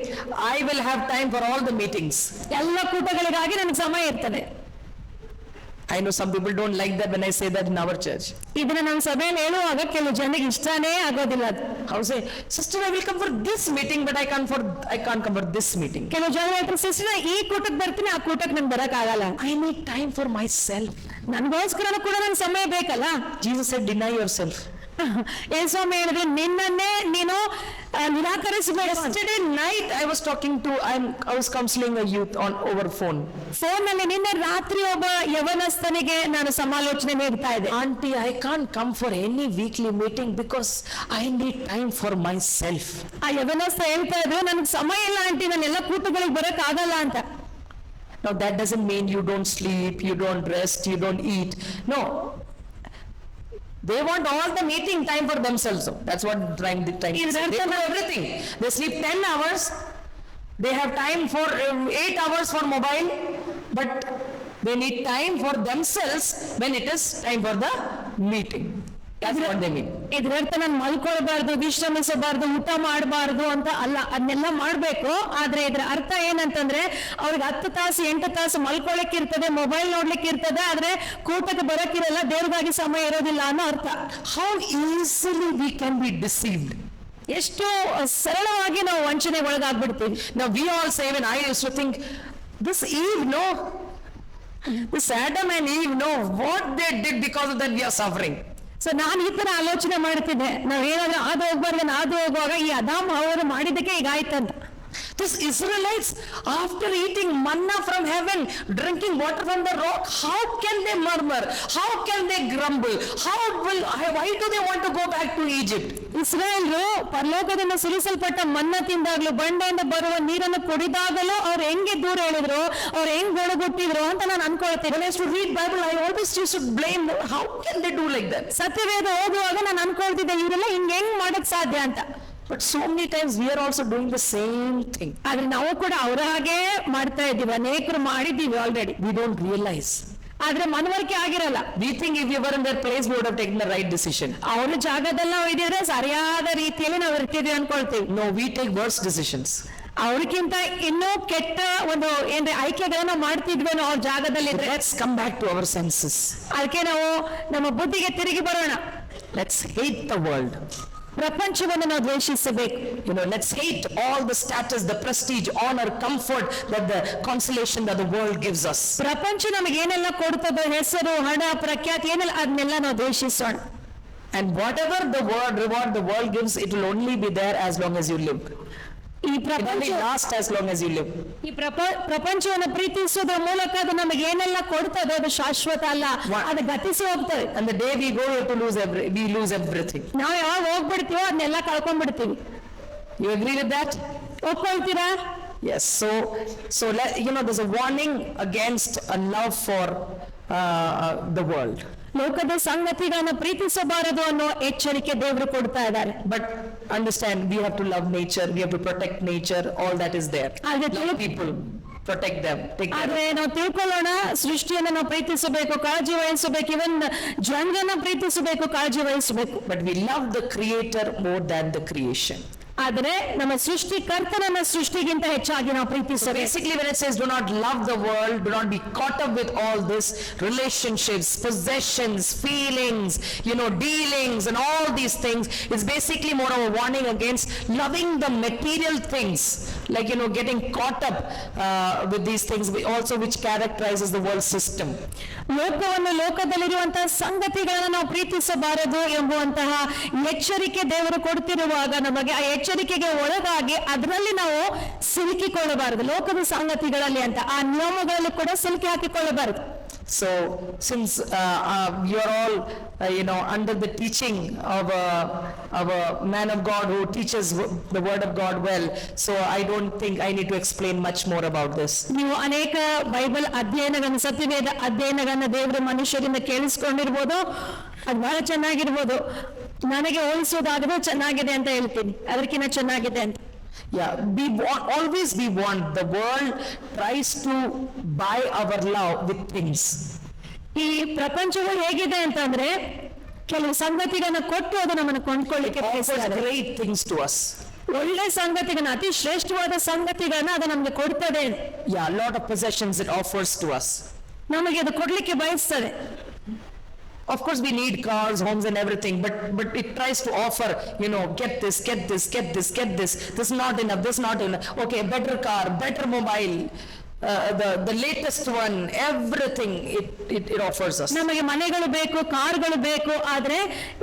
A: I will have time for all the meetings.
B: ಎಲ್ಲ ಕೂಟಗಳಿಗಾಗಿ ನನಗೆ ಸಮಯ ಇರ್ತದೆ.
A: I know some people don't like that when I say that in our church.
B: ಇದನ್ನ ನನ್ನ ಸಭೆಯಲ್ಲಿ ಹೇಳುವಾಗ ಕೆಲವು ಜನರಿಗೆ ಇಷ್ಟನೇ ಆಗೋದಿಲ್ಲ.
A: How say, sister, I will come for this meeting, but I can't come for this meeting.
B: ಕೆಲವು ಜನ ಹೇಳ್ತಾರೆ, ಸಿಸ್ಟರ್ ಈ ಕೂಟಕ್ಕೆ ಬರ್ತೀನಿ, ಆ ಕೂಟಕ್ಕೆ ನಂಗೆ ಬರಕ್ ಆಗಲ್ಲ.
A: I need time for myself.
B: ನನಗೋಸ್ಕರ ಕೂಡ ನನ್ನ ಸಮಯ ಬೇಕಲ್ಲ.
A: Jesus said, deny yourself.
B: ಯೇಸುಸ್ವಾಮಿ ಹೇಳಿದ್ರೆ ನಿನ್ನನ್ನೇ ನೀನು ನಿರಾಕರಿಸಬೇಕು.
A: Yesterday night I was counseling a youth over phone.
B: Phone ನಲ್ಲಿ ನಿನ್ನೆ ರಾತ್ರಿ ಒಬ್ಬ ಯವನಸ್ಥನಿಗೆ ನಾನು ಸಮಾಲೋಚನೆ ನೀಡ್ತಾ ಇದ್ದೆ.
A: Auntie, I can't come for any weekly meeting because I need time for myself.
B: ಆ ಯವನಸ್ಥ ಹೇಳ್ತಾ ಇದ್ರು, ನನಗೆ ಸಮಯ ಇಲ್ಲ ಆಂಟಿ, ನಾನು ಎಲ್ಲ ಕೂಟಗಳಿಗೆ ಬರಕ್ ಆಗಲ್ಲ ಅಂತ.
A: Now that doesn't mean you don't sleep, you don't rest, you don't eat. No. They want all the meeting time for themselves. So that's what time is. They have everything. They sleep 10 hours. They have time for 8 hours for mobile, but they need time for themselves when it is time for the meeting. That's what they mean.
B: ಇದರರ್ಥ ನಾನು ಮಲ್ಕೊಳ್ಬಾರ್ದು, ವಿಶ್ರಮಿಸಬಾರ್ದು, ಊಟ ಮಾಡಬಾರ್ದು ಅಂತ ಅಲ್ಲ, ಅದನ್ನೆಲ್ಲ ಮಾಡ್ಬೇಕು. ಆದ್ರೆ ಇದ್ರ ಅರ್ಥ ಏನಂತಂದ್ರೆ ಅವ್ರಿಗೆ 10 ತಾಸು 8 ತಾಸು ಮಲ್ಕೊಳಕ್ ಇರ್ತದೆ, ಮೊಬೈಲ್ ನೋಡ್ಲಿಕ್ಕೆ ಇರ್ತದೆ, ಆದ್ರೆ ಕೂಟಕ್ಕೆ ಬರಕ್ಕಿರಲ್ಲ, ದೇವ್ರಿಗಾಗಿ ಸಮಯ ಇರೋದಿಲ್ಲ ಅನ್ನೋ ಅರ್ಥ.
A: How easily we can be deceived.
B: ಎಷ್ಟು ಸರಳವಾಗಿ ನಾವು ವಂಚನೆಗೆ ಒಳಗಾಗ್ಬಿಡ್ತೀವಿ.
A: Now we all say, when I used to think, this Adam and Eve, what they did, because of that we are suffering.
B: So ನಾನು ಈ ತರ ಆಲೋಚನೆ ಮಾಡ್ತಿದ್ದೆ, ನಾವ್ ಏನಾದ್ರೂ ಅದು ಹೋಗುವಾಗ ಈ ಅದಾಮ್ ಅವರು ಮಾಡಿದ್ದಕ್ಕೆ ಈಗ ಆಯ್ತಂತ.
A: These Israelites, after eating manna from heaven, drinking water from the rock, how can they murmur? How can they grumble? Why do they want to go back to Egypt?
B: ಇಸ್ರಾಯೇಲ್ರು ಪರಲೋಕದಿಂದ ಸುರಿಸಲ್ಪಟ್ಟ ಮನ್ನ ತಿಂದಾಗ್ಲೂ, ಬಂಡೆಯಿಂದ ಬರುವ ನೀರನ್ನು ಕುಡಿದಾಗಲೂ ಅವ್ರು ಹೆಂಗೆ ದೂರ ಹೇಳಿದ್ರು, ಅವ್ರು ಹೆಂಗ್ ಗೊಳಗುಟ್ಟಿದ್ರು ಅಂತ ನಾನು ಅನ್ಕೊಳ್ತೇನೆ.
A: When I used to read Bible, I always used to blame them. How can they do like that?
B: ಸತ್ಯವೇದ ಓದುವಾಗ ನಾನು ಅನ್ಕೊಳ್ತಿದ್ದೆ, ಇವರೆಲ್ಲ ಹೆಂಗ್ ಮಾಡಕ್ ಸಾಧ್ಯ ಅಂತ.
A: But so many times we are also doing the same thing.
B: ಆದ್ರೆ ನಾವು ಕೂಡ ಅವರ ಹಾಗೆ ಮಾಡ್ತಾ ಇದ್ದೀವಿ, ಅನೇಕರು ಮಾಡಿದ್ದೀವಿ ಆಲ್ರೆಡಿ.
A: We don't realize.
B: ಆದ್ರೆ ಮನವರಿಕೆ ಆಗಿರಲ್ಲ.
A: We think if we were in their place, we would have taken the right decision.
B: ಅವ್ರ ಜಾಗದಲ್ಲಿ ನಾವು ಇದ್ದಿದ್ರೆ ಸರಿಯಾದ ರೀತಿಯಲ್ಲಿ ನಾವು ಇರ್ತಿದ್ವಿ ಅನ್ಕೊಳ್ತೀವಿ.
A: No, we take worse decisions.
B: ಅವ್ರಿಗಿಂತ ಇನ್ನೂ ಕೆಟ್ಟ ಒಂದು ಏನ್ರಿ ಆಯ್ಕೆಗಳನ್ನ ಮಾಡ್ತಿದ್ವೇನೋ ಅವ್ರ ಜಾಗದಲ್ಲಿ.
A: Let's come back to our senses.
B: ಅದಕ್ಕೆ ನಾವು ನಮ್ಮ ಬುದ್ಧಿಗೆ ತಿರುಗಿ ಬರೋಣ.
A: Let's hate the world.
B: ಪ್ರಪಂಚವನ್ನು ನಾವು ದ್ವೇಷಿಸಬೇಕು.
A: Let's hate all the status, the prestige, honor, comfort, that the consolation that the world gives us.
B: ಪ್ರಪಂಚ ನಮಗೆ ಏನೆಲ್ಲ ಕೊಡ್ತದೋ, ಹೆಸರು, ಹಣ, ಪ್ರಖ್ಯಾತಿ ಏನೆಲ್ಲ, ಅದನ್ನೆಲ್ಲ ನಾವು ದ್ವೇಷಿಸೋಣ.
A: And whatever the reward the world gives, it will only be there as long as you live.
B: ಈ
A: It only lasts as long as you live.
B: ಈ ಪ್ರಪಂಚವನ್ನು ಪ್ರೀತಿಸೋದ್ರ ಮೂಲಕ ಅದು ನಮಗೆ ಏನೆಲ್ಲ ಕೊಡ್ತದೆ ಅದು ಶಾಶ್ವತ ಅಲ್ಲ, ಅದು ಗತಿಸಿ ಹೋಗ್ತದೆ.
A: And the day we go to we lose everything.
B: ನಾವು ಯಾವಾಗ ಹೋಗ್ಬಿಡ್ತೀವೋ ಅದನ್ನೆಲ್ಲ ಕಳ್ಕೊಂಡ್ಬಿಡ್ತೀವಿ.
A: You agree with that?
B: ಒಪ್ಕೊಳ್ತೀರಾ?
A: Yes. So there's a warning against a love for the world.
B: ಲೋಕದ ಸಂಗತಿಗಳನ್ನ ಪ್ರೀತಿಸಬಾರದು ಅನ್ನೋ ಎಚ್ಚರಿಕೆ ದೇವರು ಕೊಡ್ತಾ ಇದ್ದಾರೆ.
A: But understand, we have to love nature, we have to protect nature, all that is there. Love people, protect them, take care.
B: ಆದ್ರೆ ನಾವು ತಿಳ್ಕೊಳ್ಳೋಣ, ಸೃಷ್ಟಿಯನ್ನ ನಾವು ಪ್ರೀತಿಸಬೇಕು, ಕಾಳಜಿ ವಹಿಸಬೇಕು, ಇವನ್ ಜನರನ್ನ ಪ್ರೀತಿಸಬೇಕು, ಕಾಳಜಿ ವಹಿಸಬೇಕು.
A: But we love the creator more than the creation.
B: ಆದ್ರೆ ನಮ್ಮ ಸೃಷ್ಟಿಕರ್ತನನ್ನ ಸೃಷ್ಟಿಗಿಂತ ಹೆಚ್ಚಾಗಿ ನಾವು ಪ್ರೀತಿಸಬೇಕು.
A: Basically, when it says do not love the world, do not be caught up with all this relationships, possessions, feelings, dealings and all these things, it's basically more of a warning against loving the material things, like getting caught up with these things also, which characterizes the world system.
B: ಲೋಕದಲ್ಲಿರುವಂತಹ ಸಂಗತಿಗಳನ್ನ ನಾವು ಪ್ರೀತಿಸಬಾರದು ಎಂಬುವಂತಹ ಎಚ್ಚರಿಕೆ ದೇವರು ಕೊಡ್ತಿರುವಾಗ ನಮಗೆ ಆ ಎಚ್ಚರಿಕೆಗೆ ಒಳಗಾಗಿ ಅದರಲ್ಲಿ ನಾವು ಸಿಲುಕಿಕೊಳ್ಳಬಾರದು. ಲೋಕದ ಸಂಗತಿಗಳಲ್ಲಿ ಅಂತ ಆ ನಿಯಮಗಳಲ್ಲಿ ಕೂಡ ಸಿಲುಕಿ ಹಾಕಿಕೊಳ್ಳಬಾರದು.
A: So since you are all under the teaching of a man of God who teaches the word of God well, so I don't think I need to explain much more about this.
B: ನೀವು ಅನೇಕ ಬೈಬಲ್ ಅಧ್ಯಯನಗಳನ್ನು, ಸತ್ಯವೇದ ಅಧ್ಯಯನಗಳನ್ನ ದೇವರ ಮನುಷ್ಯರಿಂದ ಕೇಳಿಸ್ಕೊಂಡಿರ್ಬೋದು, ಅದು ಬಹಳ ಚೆನ್ನಾಗಿರ್ಬೋದು. ನನಗೆ ಹೋಲಿಸೋದಾಗದೆ ಚೆನ್ನಾಗಿದೆ ಅಂತ ಹೇಳ್ತೀನಿ, ಅದಕ್ಕಿಂತ ಚೆನ್ನಾಗಿದೆ ಅಂತ.
A: Yeah, always we want. The world tries to buy our love with things.
B: ಈ ಪ್ರಪಂಚವು ಹೇಗಿದೆ ಅಂತಂದ್ರೆ ಕೆಲವು ಸಂಗತಿಗಳನ್ನ ಕೊಟ್ಟು ಅದು ನಮ್ಮನ್ನು ಕೊಂಡ್ಕೊಳ್ಳಿಕ್ಕೆ ಬಯಸ್ತದೆ.
A: Great things to us.
B: ಒಳ್ಳೆ ಸಂಗತಿಗಳನ್ನ, ಅತಿ ಶ್ರೇಷ್ಠವಾದ ಸಂಗತಿಗಳನ್ನ ಅದು ನಮ್ಗೆ ಕೊಡ್ತದೆ.
A: Yeah, a lot of possessions it offers to us.
B: ನಮಗೆ ಅದು ಕೊಡ್ಲಿಕ್ಕೆ ಬಯಸ್ತದೆ.
A: Of course we need cars, homes and everything, but it tries to offer, get this, get this, get this, get this. This is not enough, this is not enough. Okay, better car, better mobile, the latest one, everything it offers us.
B: ನಮಗೆ ಮನೆಗಳು ಬೇಕು, ಕಾರ್ಗಳು ಬೇಕು. ಆದ್ರೆ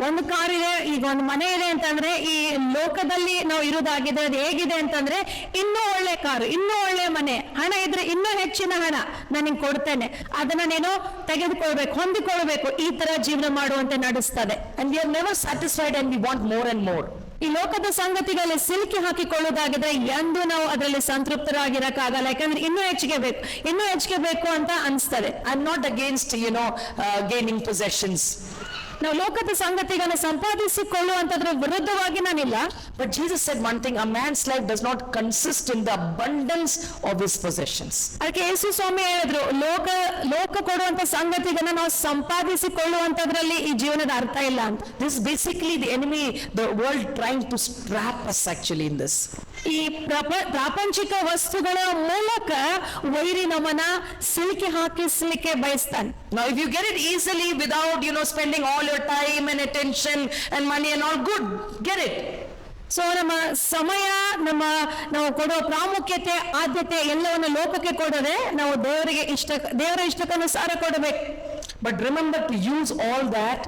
B: ಒಂದು ಕಾರ್ ಇದೆ, ಈಗ ಒಂದು ಮನೆ ಇದೆ ಅಂತಂದ್ರೆ ಈ ಲೋಕದಲ್ಲಿ ನಾವು ಇರೋದಾಗಿದೆ, ಅದು ಹೇಗಿದೆ ಅಂತಂದ್ರೆ ಇನ್ನೂ ಒಳ್ಳೆ ಕಾರು, ಇನ್ನೂ ಒಳ್ಳೆ ಮನೆ, ಹಣ ಇದ್ರೆ ಇನ್ನೂ ಹೆಚ್ಚಿನ ಹಣ ನಾನು ನಿಂಗೆ ಕೊಡ್ತೇನೆ, ಅದನ್ನ ನೀನು ತೆಗೆದುಕೊಳ್ಬೇಕು, ಹೊಂದಿಕೊಳ್ಬೇಕು, ಈ ತರ ಜೀವನ ಮಾಡುವಂತೆ ನಡೆಸ್ತದೆ.
A: And we are never satisfied and we want more and more.
B: ಈ ಲೋಕದ ಸಂಗತಿಗಳಲ್ಲಿ ಸಿಲುಕಿ ಹಾಕಿಕೊಳ್ಳುವುದಾಗಿದ್ರೆ ಎಂದು ನಾವು ಅದರಲ್ಲಿ ಸಂತೃಪ್ತರಾಗಿರಕ್ಕಾಗಲ್ಲ. ಯಾಕಂದ್ರೆ ಇನ್ನೂ ಹೆಚ್ಚಿಗೆ ಬೇಕು ಅಂತ ಅನಿಸ್ತದೆ.
A: I'm not against gaining possessions.
B: ನಾವು ಲೋಕದ ಸಂಗತಿಗಳನ್ನ ಸಂಪಾದಿಸಿಕೊಳ್ಳುವಂತದ್ರ ವಿರುದ್ಧವಾಗಿ ನಾನಿಲ್ಲ.
A: But Jesus said one thing, a man's life does not consist in the abundance of his possessions.
B: ಅದಕ್ಕೆ ಯೇಸು ಸ್ವಾಮಿ ಹೇಳಿದ್ರು, ಲೋಕ ಕೊಡುವಂತ ಸಂಗತಿಗಳನ್ನ ನಾವು ಸಂಪಾದಿಸಿಕೊಳ್ಳುವಂತದ್ರಲ್ಲಿ ಈ ಜೀವನದ ಅರ್ಥ ಇಲ್ಲ ಅಂತ.
A: This is basically the enemy, the world trying to trap us actually in this.
B: ಈ ಪ್ರಾಪಂಚಿಕ ವಸ್ತುಗಳ ಮೂಲಕ ವೈರಿ ನಮ್ಮನ್ನ ಸಿಲುಕಿ ಬಯಸ್ತಾನೆ.
A: Now if you get it easily without spending all your time and attention and money and all, good, get it.
B: So ನಮ್ಮ ಸಮಯ, ನಾವು ಕೊಡುವ ಪ್ರಾಮುಖ್ಯತೆ, ಆದ್ಯತೆ ಎಲ್ಲವನ್ನು ಲೋಕಕ್ಕೆ ಕೊಡದೆ ನಾವು ದೇವರ ಇಷ್ಟಕ್ಕನುಸಾರ ಕೊಡಬೇಕು.
A: But remember to use all that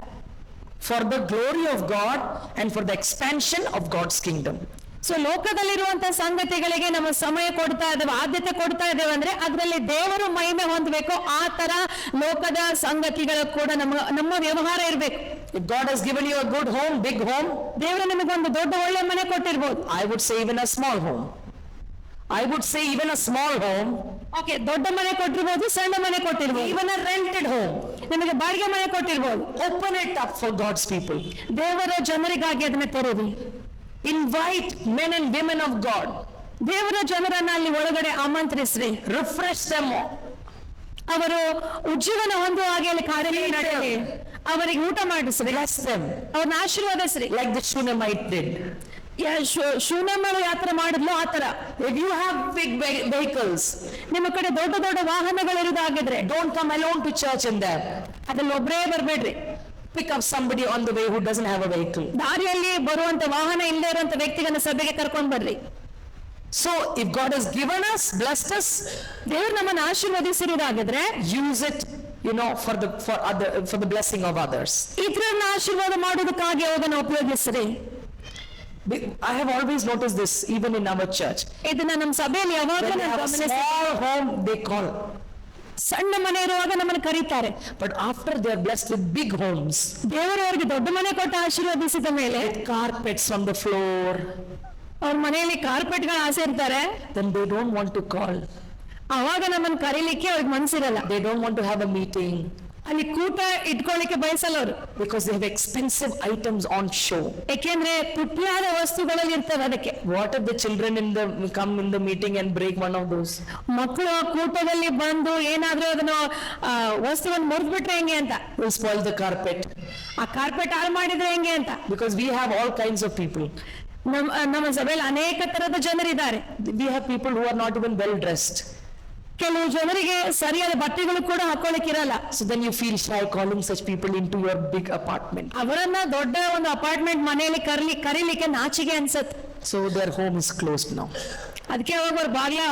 A: for the glory of God and for the expansion of God's kingdom.
B: So ಲೋಕದಲ್ಲಿರುವಂತಹ ಸಂಗತಿಗಳಿಗೆ ನಮ್ಮ ಸಮಯ ಕೊಡ್ತಾ ಇದ್ದೇವೆ, ಆದ್ಯತೆ ಕೊಡ್ತಾ ಇದ್ದೇವೆ ಅಂದ್ರೆ ಅದರಲ್ಲಿ ದೇವರು ಮಹಿಮೆ ಹೊಂದಬೇಕು. ಆ ತರ ಲೋಕದ ಸಂಗತಿಗಳ ಕೂಡ ನಮ್ಮ ವ್ಯವಹಾರ ಇರಬೇಕು.
A: If God has given you a good home, big home,
B: ದೇವರು ನಿಮಗೊಂದು ದೊಡ್ಡ ಒಳ್ಳೆ ಮನೆ ಕೊಟ್ಟಿರ್ಬೋದು.
A: I would say even a small home.
B: Okay, ದೊಡ್ಡ ಮನೆ ಕೊಟ್ಟಿರ್ಬೋದು, ಸಣ್ಣ ಮನೆ ಕೊಟ್ಟಿರ್ಬೋದು,
A: even a rented home.
B: ನಿಮಗೆ ಬಾಡಿಗೆ ಮನೆ ಕೊಟ್ಟಿರ್ಬೋದು.
A: Open it up for God's people.
B: ದೇವರ ಜನರಿಗಾಗಿ ಅದನ್ನ ತೆರೆದಿ.
A: Invite men and women of God.
B: ದೇವರ ಜನರನ್ನ ಅಲ್ಲಿ ಒಳಗಡೆ ಆಮಂತ್ರಿಸ್ರಿ.
A: Refresh them
B: ಅವರು ಉಜ್ಜೀವನ ಹೊಂದುವ ಹಾಗೆ ಅಲ್ಲಿ ಕಾರ್ಯ ನಡೆಯಲಿ, ಅವರಿಗೆ ಊಟ ಮಾಡಿಸ್ರಿ,
A: bless them,
B: ಅವ್ರನ್ನ ಆಶೀರ್ವಾದಿಸ್ರಿ.
A: like the Shunammite did.
B: ಶೂನಮ್ಮಳು ಯಾತ್ರೆ ಮಾಡಿದ್ಲು ಆ ತರ.
A: If you have big vehicles,
B: ನಿಮ್ಮ ಕಡೆ ದೊಡ್ಡ ದೊಡ್ಡ ವಾಹನಗಳಿರುವುದಾಗಿದ್ರೆ
A: don't come alone to church in them.
B: ಅದ್ರಲ್ಲಿ ಒಬ್ಬರೇ ಬರ್ಬೇಡ್ರಿ.
A: Pick up somebody on the way who doesn't have a vehicle.
B: ದಾರಿಯಲ್ಲಿ ಬರುವಂತ ವಾಹನ ಇಲ್ಲದೆ ಇರುವಂತ ವ್ಯಕ್ತಿಗನ್ನ ಸಭೆಗೆ ಕರ್ಕೊಂಡ್ ಬರ್ರಿ.
A: So if God has given us, blessed us,
B: ದೇವರು ನಮ್ಮನ್ನು ಆಶೀರ್ವದಿಸಿರುವುದಾಗಿದ್ರೆ
A: use it, for the blessing of others.
B: ಇತರರನ್ನ ಆಶೀರ್ವಾದ ಮಾಡೋದಕ್ಕಾಗಿ ಅವುಗಳನ್ನು ಉಪಯೋಗಿಸ್ರಿ.
A: I have always noticed this, even in our church.
B: ಇದನ್ನ ನಮ್ಮ ಸಭೆಯಲ್ಲಿ ಯಾವಾಗಲೂ
A: When they
B: ನಾನು
A: have a
B: ಗಮನಿಸಿ,
A: small home, they call.
B: ಸಣ್ಣ ಮನೆ ಇರುವಾಗ ನಮ್ಮನ್ನು ಕರೀತಾರೆ.
A: But after they are blessed with big homes,
B: ದೇವರು ಅವರಿಗೆ ದೊಡ್ಡ ಮನೆ ಕೊಟ್ಟು ಆಶೀರ್ವದಿಸಿದ ಮೇಲೆ,
A: with carpets on the floor,
B: ಅವ್ರ ಮನೆಯಲ್ಲಿ ಕಾರ್ಪೆಟ್ಗಳ ಆಸೆ ಇರ್ತಾರೆ,
A: then they don't want to call.
B: ಅವಾಗ ನಮ್ಮನ್ನು ಕರೀಲಿಕ್ಕೆ ಅವ್ರಿಗೆ ಮನಸ್ಸಿರಲ್ಲ.
A: They don't want to have a meeting.
B: ಅಲ್ಲಿ ಕೂಟ ಇಟ್ಕೊಳ್ಳಿಕ್ಕೆ ಬಯಸಲ್ಲ ಅವರು.
A: Because they have expensive items on show.
B: ಯಾಕೆಂದ್ರೆ ತುಟ್ಟಿಯಾದ ವಸ್ತುಗಳಲ್ಲಿ ಇರ್ತವೆ ಅದಕ್ಕೆ.
A: What if the children come in the meeting and break one of those?
B: ಮಕ್ಕಳು ಕೂಟದಲ್ಲಿ ಬಂದು ಏನಾದ್ರೂ ಅದನ್ನು ವಸ್ತುವನ್ನು ಮುರಿದ್ಬಿಟ್ರೆ ಹೆಂಗೆ ಅಂತ.
A: Will spoil the carpet.
B: ಆ ಕಾರ್ಪೆಟ್ ಹಾಳು ಮಾಡಿದ್ರೆ ಹೆಂಗೆ ಅಂತ.
A: Because we have all kinds of people.
B: ನಮ್ಮ ಸಭೆಯಲ್ಲಿ ಅನೇಕ ತರದ ಜನರಿದ್ದಾರೆ.
A: We have people who are not even well dressed.
B: ಕೆಲವು ಜನರಿಗೆ ಸರಿಯಾದ ಬಟ್ಟೆಗಳು ಕೂಡ ಹಾಕೊಳ್ಳಿಕ್ಕಿರಲ್ಲ.
A: So then you feel shy calling such people into your big apartment.
B: ಅವರನ್ನ ದೊಡ್ಡ ಒಂದು ಅಪಾರ್ಟ್ಮೆಂಟ್ ಮನೆಯಲ್ಲಿ ಕರೀಲಿಕ್ಕೆ ನಾಚಿಕೆ ಅನ್ಸತ್ತೆ.
A: So their home is closed now.
B: ಅದಕ್ಕೆ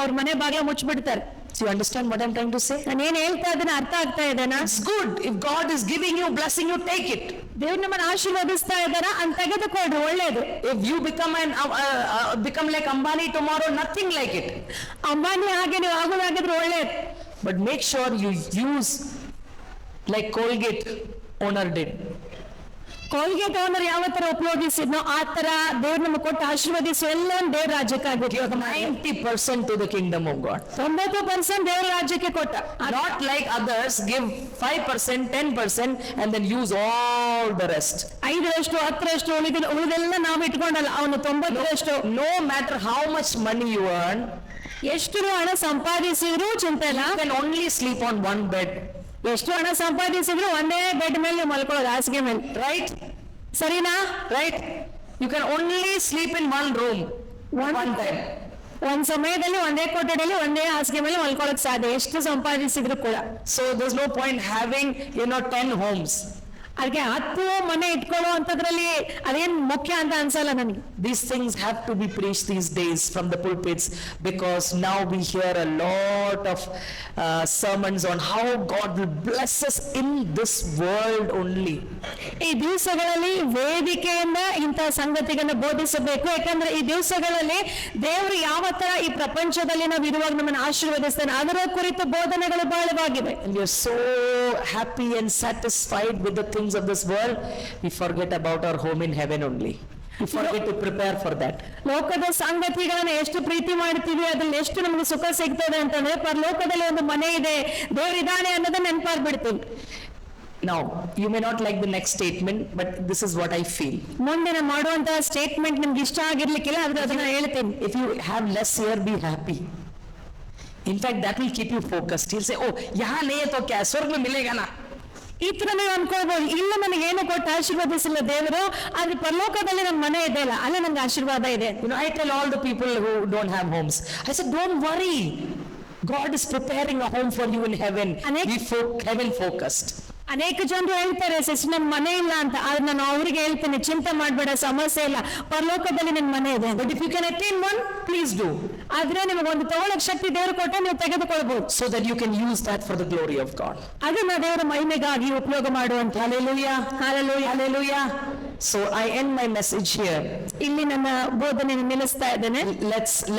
B: ಅವ್ರ ಮನೆ ಬಾಗ್ಲ ಮುಚ್ಚಿಬಿಡ್ತಾರೆ.
A: So you understand what I'm trying to say?
B: ನಾನು ಏನ್ ಹೇಳ್ತಾ ಇದ್ದೇನೆ ಅರ್ಥ ಆಗ್ತಾ ಇದೆನಾ?
A: It's good. If God is giving you, blessing you, take it.
B: ದೇವ್ರು ನಮ್ಮನ್ನು ಆಶೀರ್ವದಿಸ್ತಾ ಇದ್ದಾರ ಅಂತ ತೆಗೆದುಕೊಳ್ರಿ, ಒಳ್ಳೇದು.
A: If you become like Ambani tomorrow, nothing like it.
B: Ambani ಹಾಗೆ ನೀವು ಆಗೋದಾಗಿದ್ರೆ ಒಳ್ಳೇದು.
A: But make sure you use like Colgate owner did.
B: Colgate owner ಯಾವ ತರ ಉಪಯೋಗಿಸಿದ್ನೋ ಆ ತರ ದೇವ್ರು ನಮಗೆ ಕೊಟ್ಟು ಆಶೀರ್ವದಿಸಿ ಎಲ್ಲ ದೇವ್ರ ರಾಜ್ಯಕ್ಕಾಗಿ
A: 90% to the kingdom of God.
B: 90% ದೇವ್ರ ರಾಜ್ಯಕ್ಕೆ ಕೊಟ್ಟ.
A: Not like others, give 5%, 10% and then use all the rest.
B: 5% 10% ಉಳಿದೆಲ್ಲ ನಾವು ಇಟ್ಕೊಂಡಲ್ಲ, ಅವನು 90%.
A: No matter how much money you earn,
B: ಎಷ್ಟು ಹಣ ಸಂಪಾದಿಸಿದ್ರು ಚಿಂತೆ ಇಲ್ಲ.
A: you can only sleep on one bed.
B: ಎಷ್ಟು ಹಣ ಸಂಪಾದಿಸಿದ್ರು ಒಂದೇ ಬೆಡ್ ಮೇಲೆ ಮಲ್ಕೊಳ್ಳೋದು, ಹಾಸಿಗೆ ಮೇಲೆ.
A: Right?
B: ಸರಿನಾ?
A: Right? You can only sleep in one room one time.
B: ಒಂದ್ ಸಮಯದಲ್ಲಿ ಒಂದೇ ಕೊಠಡಿಯಲ್ಲಿ ಒಂದೇ ಹಾಸಿಗೆ ಮೇಲೆ ಮಲ್ಕೊಳ್ಳೋಕೆ ಸಾಧ್ಯ, ಎಷ್ಟು ಸಂಪಾದಿಸಿದ್ರು ಕೂಡ.
A: So there's no point having 10 homes.
B: ಅದಕ್ಕೆ 10 ಮನೆ ಇಟ್ಕೊಳ್ಳೋ ಅಂತದ್ರಲ್ಲಿ ಅದೇನ್ ಮುಖ್ಯ ಅಂತ ಅನ್ಸಲ್ಲ ನನಗೆ.
A: These things have to be preached these days from the pulpits, because now we hear a lot of sermons on how God will bless us in this world only.
B: ಈ ದಿವಸಗಳಲ್ಲಿ ವೇದಿಕೆಯಿಂದ ಇಂತಹ ಸಂಗತಿಗಳನ್ನ ಬೋಧಿಸಬೇಕು. ಯಾಕಂದ್ರೆ ಈ ದಿವಸಗಳಲ್ಲಿ ದೇವರು ಯಾವ ತರ ಈ ಪ್ರಪಂಚದಲ್ಲಿ ನಾವು ಇರುವಾಗ ನಮ್ಮನ್ನು ಆಶೀರ್ವದಿಸ್ತಾನೆ ಅದರ ಕುರಿತು ಬೋಧನೆಗಳು ಬಹಳವಾಗಿವೆ.
A: And we are so happy and satisfied with the things of this world, we forget about our home in heaven only. We forget to prepare for that.
B: ಲೋಕದ ಸಂಗತಿಗಳನ್ನ ಎಷ್ಟು ಪ್ರೀತಿ ಮಾಡ್ತೀವಿ, ಅದ್ರಲ್ಲಿ ಎಷ್ಟು ನಮಗೆ ಸುಖ ಸಿಗ್ತದೆ ಅಂತಂದ್ರೆ ಪರಲೋಕದಲ್ಲಿ ಒಂದು ಮನೆ ಇದೆ, ದೇವರಿದ್ದಾನೆ ಅನ್ನೋದನ್ನ ನೆನಪಾಗ್ಬಿಡ್ತೀವಿ.
A: Now, you may not like the next statement, but this is what I feel.
B: ಮುಂದೆ ನಾನು ಮಾಡುವಂತಹ ಸ್ಟೇಟ್ಮೆಂಟ್ ನಿಮ್ಗೆ ಇಷ್ಟ ಆಗಿರ್ಲಿಕ್ಕಿಲ್ಲ, ಆದ್ರೆ ಅದನ್ನ ಹೇಳ್ತೀನಿ.
A: If you have less here, be happy. In fact, that will keep you focused. He'll say, oh, yahan nahi hai to kya, swarg mein milega na.
B: ಈ ತರ ನೀವು ಅನ್ಕೊಳ್ಬಹುದು, ಇಲ್ಲ ನನಗೆ ಏನು ಕೊಟ್ಟು ಆಶೀರ್ವದಿಸಿಲ್ಲ ದೇವರು, ಆದ್ರೆ ಪರಲೋಕದಲ್ಲಿ ನನ್ನ ಮನೆ ಇದೆ ಅಲ್ಲ, ಅಲ್ಲೇ ನಂಗೆ ಆಶೀರ್ವಾದ ಇದೆ.
A: I tell all the people who don't have homes, I said, don't worry, God is preparing a home for you in heaven. Be heaven focused.
B: ಅನೇಕ ಜನರು ಹೇಳ್ತಾರೆ ಸಿಸ್ಟರ್ ನನ್ ಮನೆ ಇಲ್ಲ ಅಂತ, ಆದ್ರೆ ನಾನು ಅವ್ರಿಗೆ ಹೇಳ್ತೇನೆ ಚಿಂತೆ ಮಾಡ್ಬೇಡ, ಸಮಸ್ಯೆ ಇಲ್ಲ, ಪರಲೋಕದಲ್ಲಿ ನಿನ್ ಮನೆ ಇದೆ.
A: But if you can attain one, please do.
B: ಆದ್ರೆ ನಿಮಗೆ ಒಂದು ತಗೊಳ್ಳೋಕೆ ಶಕ್ತಿ ದೇವರು ಕೊಟ್ಟ ನೀವು ತೆಗೆದುಕೊಳ್ಬಹುದು.
A: So that you can use that for the glory of God.
B: ಅದನ್ನ ದೇವರ ಮಹಿಮೆಗಾಗಿ ಉಪಯೋಗ ಮಾಡುವಂತ.
A: Hallelujah.
B: Hallelujah.
A: Hallelujah. So I end my message here.
B: ಇಲ್ಲಿ ನನ್ನ ಬೋಧನೆಯನ್ನು ನಿಲ್ಲಿಸ್ತಾ ಇದ್ದೇನೆ.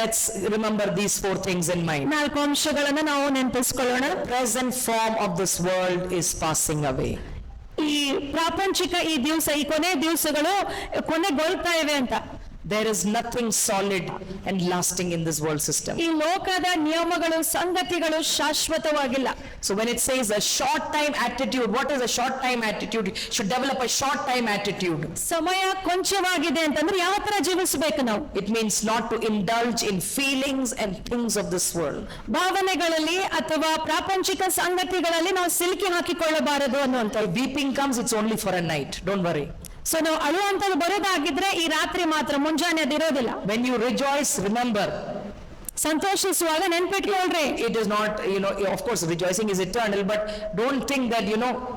A: Let's remember these 4 things in mind.
B: 4 ಅಂಶಗಳನ್ನು ನಾವು ನೆನಪಿಸಿಕೊಳ್ಳೋಣ.
A: The present form of this world is passing away.
B: ಈ ಪ್ರಾಪಂಚಿಕ ಈ ದಿವಸ, ಈ ಕೊನೆ ದಿವಸಗಳು ಕೊನೆಗೊಳ್ತಾ ಇವೆ ಅಂತ.
A: There is nothing solid and lasting in this world system.
B: ಈ ಲೋಕದ ನಿಯಮಗಳು ಸಂಗತಿಗಳು ಶಾಶ್ವತವಾಗಿಲ್ಲ.
A: So when it says a short time attitude, what is a short time attitude? You should develop a short time attitude.
B: ಸಮಯ ಕೊಂಚವಾಗಿದೆ ಅಂತಂದ್ರೆ ಯಾವ ತರ ಜೀವಿಸಬೇಕು ನಾವು?
A: It means not to indulge in feelings and things of this world.
B: ಭಾವನೆಗಳಲ್ಲಿ ಅಥವಾ ಪ್ರಾಪಂಚಿಕ ಸಂಗತಿಗಳಲ್ಲಿ ನಾವು ಸಿಲುಕಿ ಹಾಕಿಕೊಳ್ಳಬಾರದು ಅನ್ನುವಂಥದ್ದು.
A: If weeping comes, it's only for a night. Don't worry.
B: So ನಾವು ಅಳುವಂತದ್ದು ಬರೋದಾಗಿದ್ರೆ ಈ ರಾತ್ರಿ ಮಾತ್ರ, ಮುಂಜಾನೆ ಅದಿರೋದಿಲ್ಲ.
A: When you rejoice, remember.
B: ಸಂತೋಷಿಸುವಾಗ ನೆನ್ಪಿಟ್ಕೊಳ್ರಿ.
A: It is not, of course rejoicing is eternal, but don't think that,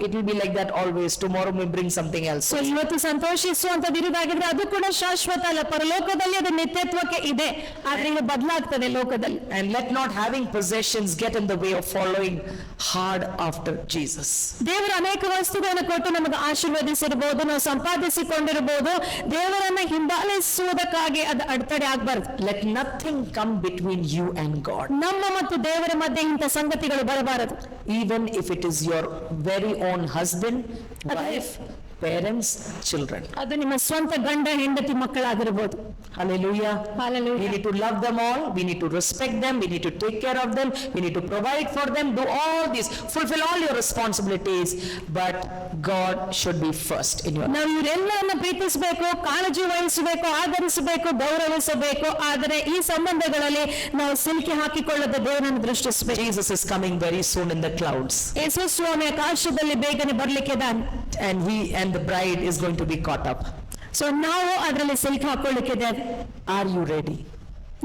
A: it will be like that always. Tomorrow may bring something else.
B: So ಇವತ್ತು ಸಂತೋಷಿಸುವಂತದ್ದು ಇರೋದಾಗಿದ್ರೆ ಅದು ಕೂಡ ಶಾಶ್ವತ ಅಲ್ಲ. ಪರಲೋಕದಲ್ಲಿ ಅದು ನಿತ್ಯತ್ವಕ್ಕೆ ಇದೆ, ಆದ್ರೆ ಇದು ಬದಲಾಗ್ತದೆ ಲೋಕದಲ್ಲಿ.
A: And let not having possessions get in the way of following hard after Jesus.
B: ದೇವರು ಅನೇಕ ವಸ್ತುಗಳನ್ನು ಕೊಟ್ಟು ನಮಗೆ ಆಶೀರ್ವದಿಸಿರಬಹುದು, ನಾವು ಸಂಪಾದಿಸಿಕೊಂಡಿರಬಹುದು. ದೇವರನ್ನ ಹಿಂಬಾಲಿಸುವುದಕ್ಕಾಗಿ ಅದು ಅಡೆತಡೆ ಆಗ್ಬಾರ್ದು.
A: Let nothing come between you and God.
B: ನಮ್ಮ ಮತ್ತು ದೇವರ ಮಧ್ಯೆ ಇಂಥ ಸಂಗತಿಗಳು ಬರಬಾರದು.
A: Even if it is your very own husband, wife, parents, children.
B: ಅದು ನಿಮ್ಮ ಸ್ವಂತ ಗಂಡ ಹೆಂಡತಿ ಮಕ್ಕಳಾಗಿರಬಹುದು.
A: Hallelujah.
B: Hallelujah.
A: We need to love them all. We need to respect them. We need to take care of them. We need to provide for them. Do all this. Fulfill all your responsibilities. But God should be first in your life.
B: ನಾವು ಇವರೆಲ್ಲರನ್ನ ಪ್ರೀತಿಸಬೇಕು, ಕಾಳಜಿ ವಹಿಸಬೇಕು, ಆದರಿಸಬೇಕು, ಗೌರವಿಸಬೇಕು. ಆದರೆ ಈ ಸಂಬಂಧಗಳಲ್ಲಿ ನಾವು ಸಿಲುಕಿ ಹಾಕಿಕೊಳ್ಳದ ದೇವರನ್ನು ದೃಷ್ಟಿಸಬೇಕು.
A: Jesus is coming very soon in the clouds.
B: ಯೇಸು ಸ್ವಾಮಿ ಆಕಾಶದಲ್ಲಿ ಬೇಗನೆ ಬರ್ಲಿಕ್ಕಿದ್ದಾನೆ.
A: And the bride is going to be caught up.
B: So ನಾವು ಅದರಲ್ಲಿ ಸಿಲುಕಿ ಹಾಕೊಳ್ಳಿಕ್ಕಿದ್ದೇವೆ.
A: Are you ready?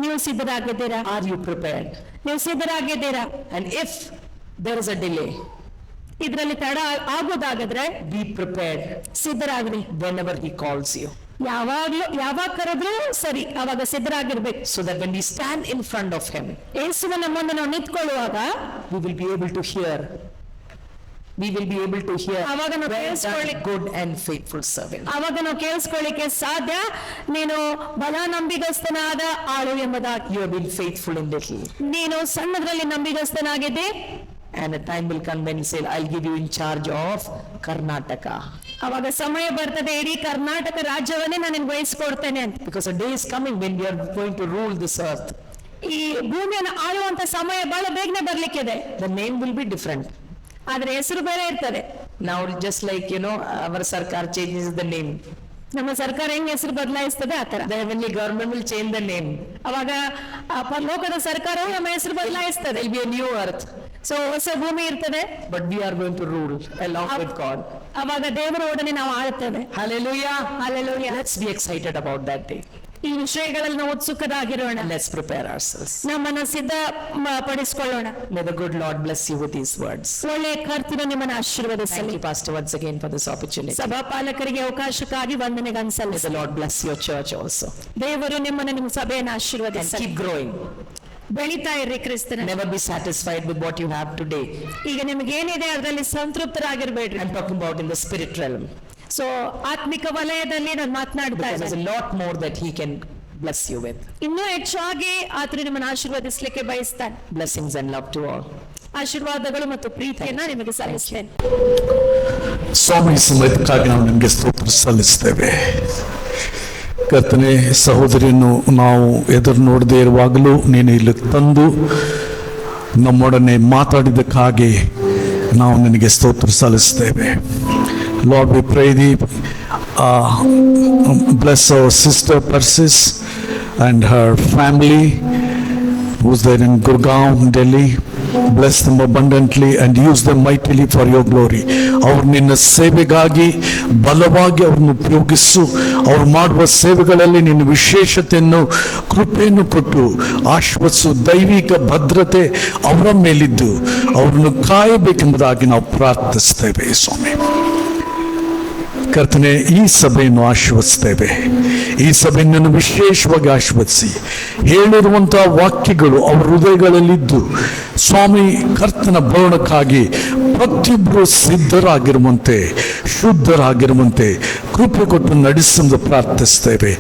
B: ನೀವು ಸಿದ್ಧರಾಗಿದ್ದೀರಾ?
A: Are you prepared?
B: ನೀವು ಸಿದ್ಧರಾಗಿದ್ದೀರಾ?
A: And if there is a delay,
B: ಇದರಲ್ಲಿ ತಡ ಆಗೋದಾಗಿದ್ರೆ
A: be prepared
B: ಸಿದ್ಧರಾಗ್ರಿ.
A: whenever he calls you.
B: ಯಾವಾಗ ಕರೆದ್ರು ಸರಿ, ಅವಾಗ ಸಿದ್ಧರಾಗಿರ್ಬೇಕು.
A: So that when we stand in front of him,
B: ಯೇಸುವಿನ ಮುಂದೆ ನಾವು ನಿಂತ್ಕೊಳ್ಳುವಾಗ
A: we will be able to hear.
B: ಅವಾಗ ನಾವು
A: good and faithful servant.
B: ಅವಾಗ ನಾವು ಕೇಳಿಸ್ಕೊಳ್ಳಿಕ್ಕೆ ಸಾಧ್ಯ, ನೀನು ಬಲ ನಂಬಿಗಸ್ತನಾದ ಆಳು ಎಂಬುದಾಗಿ.
A: You have been faithful in little.
B: ನೀನು ಸಣ್ಣದ್ರಲ್ಲಿ ನಂಬಿಗಸ್ತನಾಗಿದ್ದೆ.
A: And a time will come when he said, I'll give you in charge of Karnataka.
B: ಅವಾಗ ಸಮಯ ಬರ್ತದೆ, ಇಡೀ ಕರ್ನಾಟಕ ರಾಜ್ಯವನ್ನೇ ನಾನು ನಿನಗೆ ವಹಿಸಿಕೊಡ್ತೇನೆ ಅಂತ.
A: Because a day is coming when we are going to rule this earth.
B: ಈ ಭೂಮಿಯನ್ನು ಆಳುವಂತ ಸಮಯ ಬಹಳ ಬೇಗನೆ ಬರ್ಲಿಕ್ಕಿದೆ.
A: The name will be different.
B: ಆದ್ರೆ ಹೆಸರು ಬೇರೆ ಇರ್ತದೆ.
A: Now just like our sarkar changes the name.
B: ನಮ್ಮ ಸರ್ಕಾರ ಹೆಂಗ್ ಹೆಸರು ಬದಲಾಯಿಸ್ತದೆ ಆತರ
A: The heavenly government will change the name.
B: ಅವಾಗ ಪರಲೋಕದ ಸರ್ಕಾರವು ನಮ್ಮ ಹೆಸರು ಬದಲಾಯಿಸ್ತದೆ.
A: It will be a new earth.
B: So ಹೊಸ ಭೂಮಿ ಇರ್ತದೆ.
A: But we are going to rule along with God.
B: ಅವಾಗ ದೇವರ ಒಡನೆ ನಾವು ಆಳುತ್ತೇವೆ.
A: Hallelujah.
B: Hallelujah.
A: Let's be excited about that day.
B: ಈ ವಿಷಯಗಳಲ್ಲಿ ನಾವು ಉತ್ಸುಕರಾಗಿರೋಣ.
A: Let's prepare ourselves.
B: ನಮ್ಮನ್ನು ಸಿದ್ಧಪಡಿಸಿಕೊಳ್ಳೋಣ.
A: May the good Lord bless you with these words.
B: ಒಳ್ಳೆಯ ಕರ್ತನು ನಿಮ್ಮನ್ನು ಆಶೀರ್ವದಿಸಲಿ.
A: Thank you, Pastor, once again for this opportunity.
B: ಸಭಾಪಾಲಕರಿಗೆ ಅವಕಾಶಕ್ಕಾಗಿ ವಂದನೆಗಳನ್ನು
A: May
B: ಸಲ್ಲಿಸಿ.
A: the Lord bless your church also.
B: ದೇವರು ನಿಮ್ಮನ್ನು ನಿಮ್ಮ ಸಭೆಯನ್ನು
A: And
B: ಆಶೀರ್ವದಿಸಲಿ.
A: keep growing.
B: ಬೆಳೀತಾ ಇರ್ರಿ ಕ್ರಿಸ್ತನ.
A: Never be satisfied with what you have today.
B: ಈಗ ನಿಮ್ಗೆ ಏನಿದೆ ಅದರಲ್ಲಿ ಸಂತೃಪ್ತರಾಗಿರ್ಬೇಡ್ರಿ.
A: I'm talking about in the spirit realm.
B: So ಆತ್ಮಿಕ ವಲಯದಲ್ಲಿ ನಾನು ಮಾತನಾಡ್ತಾ
A: Because there's
B: ಇದ್ದೇನೆ.
A: a lot more that he can bless you with.
B: ಇನ್ನೂ ಹೆಚ್ಚಾಗಿ ಆತನು ನಿಮ್ಮನ್ನು ಆಶೀರ್ವದಿಸಲಿಕ್ಕೆ ಬಯಸ್ತಾನೆ.
A: Blessings and love to all.
B: ಆಶೀರ್ವಾದಗಳು ಮತ್ತು ಪ್ರೀತಿಯನ್ನ ನಿಮಗೆ ಸಲ್ಲಿಸ್ತೇನೆ.
C: ಸ್ವಾಮಿ ಸಮಯಕ್ಕಾಗಿ ನಾವು ನಿಮಗೆ ಸ್ತೋತ್ರ ಸಲ್ಲಿಸ್ತೇವೆ. ಕರ್ತನೆ, ಸಹೋದರಿಯನ್ನು ನಾವು ಎದುರು ನೋಡದೇ ಇರುವಾಗಲೂ ನೀನು ಇಲ್ಲಿ ತಂದು ನಮ್ಮೊಡನೆ ಮಾತಾಡಿದ್ದಕ್ಕಾಗಿ ನಾವು ನಿನಗೆ ಸ್ತೋತ್ರ ಸಲ್ಲಿಸ್ತೇವೆ. Lord, we pray thee, bless our sister Persis and her family who's there in Gurgaon, Delhi. Bless them abundantly and use them mightily for your glory. ಅವರು ನಿನ್ನ ಸೇವೆಗಾಗಿ ಬಲವಾಗಿ ಅವ್ರನ್ನು ಉಪಯೋಗಿಸು. ಅವ್ರು ಮಾಡುವ ಸೇವೆಗಳಲ್ಲಿ ನಿನ್ನ ವಿಶೇಷತೆಯನ್ನು ಕೃಪೆಯನ್ನು ಕೊಟ್ಟು ಆಶ್ವಾಸು. ದೈವಿಕ ಭದ್ರತೆ ಅವರ ಮೇಲಿದ್ದು ಅವರನ್ನು ಕಾಯಬೇಕೆಂಬುದಾಗಿ ನಾವು ಪ್ರಾರ್ಥಿಸ್ತೇವೆ. ಸ್ವಾಮಿ ಕರ್ತನೆ, ಈ ಸಭೆಯನ್ನು ಆಶೀರ್ವದಿಸ್ತೇವೆ. ಈ ಸಭೆಯನ್ನು ವಿಶೇಷವಾಗಿ ಆಶೀರ್ವದಿಸಿ ಹೇಳಿರುವಂತಹ ವಾಕ್ಯಗಳು ಅವರ ಹೃದಯಗಳಲ್ಲಿದ್ದು ಸ್ವಾಮಿ ಕರ್ತನ ಭವನಕ್ಕಾಗಿ ಪ್ರತಿಯೊಬ್ಬರು ಸಿದ್ಧರಾಗಿರುವಂತೆ, ಶುದ್ಧರಾಗಿರುವಂತೆ ಕೃಪೆ ಕೊಟ್ಟು ನಡೆಸಲು ಪ್ರಾರ್ಥಿಸ್ತೇವೆ.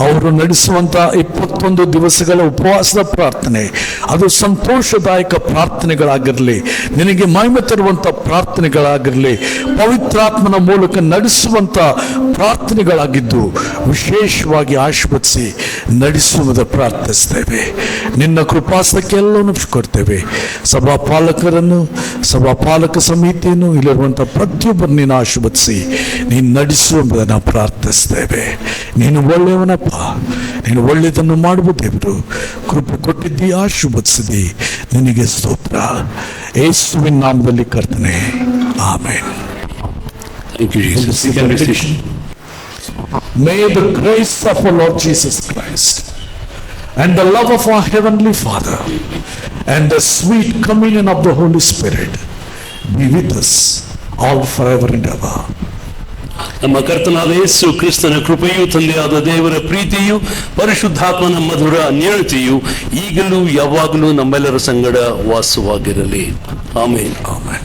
C: ಅವರು ನಡೆಸುವಂತಹ 21 ದಿವಸಗಳ ಉಪವಾಸದ ಪ್ರಾರ್ಥನೆ ಅದು ಸಂತೋಷದಾಯಕ ಪ್ರಾರ್ಥನೆಗಳಾಗಿರಲಿ, ನಿನಗೆ ಮಹಿಮೆ ತರುವಂಥ ಪ್ರಾರ್ಥನೆಗಳಾಗಿರಲಿ, ಪವಿತ್ರಾತ್ಮನ ಮೂಲಕ ನಡೆಸುವಂಥ ಪ್ರಾರ್ಥನೆಗಳಾಗಿದ್ದು ವಿಶೇಷವಾಗಿ ಆಶೀರ್ವದಿಸಿ ನಡೆಸುವುದನ್ನು ಪ್ರಾರ್ಥಿಸ್ತೇವೆ. ನಿನ್ನ ಕೃಪಾಸಕ್ಕೆ ಎಲ್ಲವನ್ನು ಕೊಡ್ತೇವೆ. ಸಭಾಪಾಲಕರನ್ನು, ಸಭಾಪಾಲಕ ಸಮಿತಿಯನ್ನು, ಇಲ್ಲಿರುವಂಥ ಪ್ರತಿಯೊಬ್ಬರು ನೀನು ಆಶೀರ್ವದಿಸಿ ನೀನು ನಡೆಸುವುದನ್ನು ಪ್ರಾರ್ಥಿಸ್ತೇವೆ. ನೀನು ಒಳ್ಳೆಯವನಪ್ಪ, ನೀನು ಒಳ್ಳೆಯದನ್ನು ಮಾಡುವ ದೇವರು. ಕೃಪೆ ಕೊಟ್ಟಿದ್ದಿ, ಆಶೀರ್ವದಿಸಿದಿ, ನಿನಗೆ ಸ್ತೋತ್ರ. ಯೇಸುವಿನ ನಾಮದಲ್ಲಿ ಕರ್ತನೆ, amen.
D: Thank you, Jesus. You can be seated.
C: May the grace of our Lord Jesus Christ and the love of our Heavenly Father and the sweet communion of the Holy Spirit be with us all forever and ever.
D: ನಮ್ಮ ಕರ್ತನಾದ ಯೇಸು ಕ್ರಿಸ್ತನ ಕೃಪೆಯು, ತಂದೆಯಾದ ದೇವರ ಪ್ರೀತಿಯು, ಪರಿಶುದ್ಧಾತ್ಮನ ಮಧುರ ನ್ಯಾಯತೆಯು ಈಗಲೂ ಯಾವಾಗಲೂ ನಮ್ಮೆಲ್ಲರ ಸಂಗಡ ವಾಸವಾಗಿರಲಿ. ಆಮೆನ್.
C: Amen.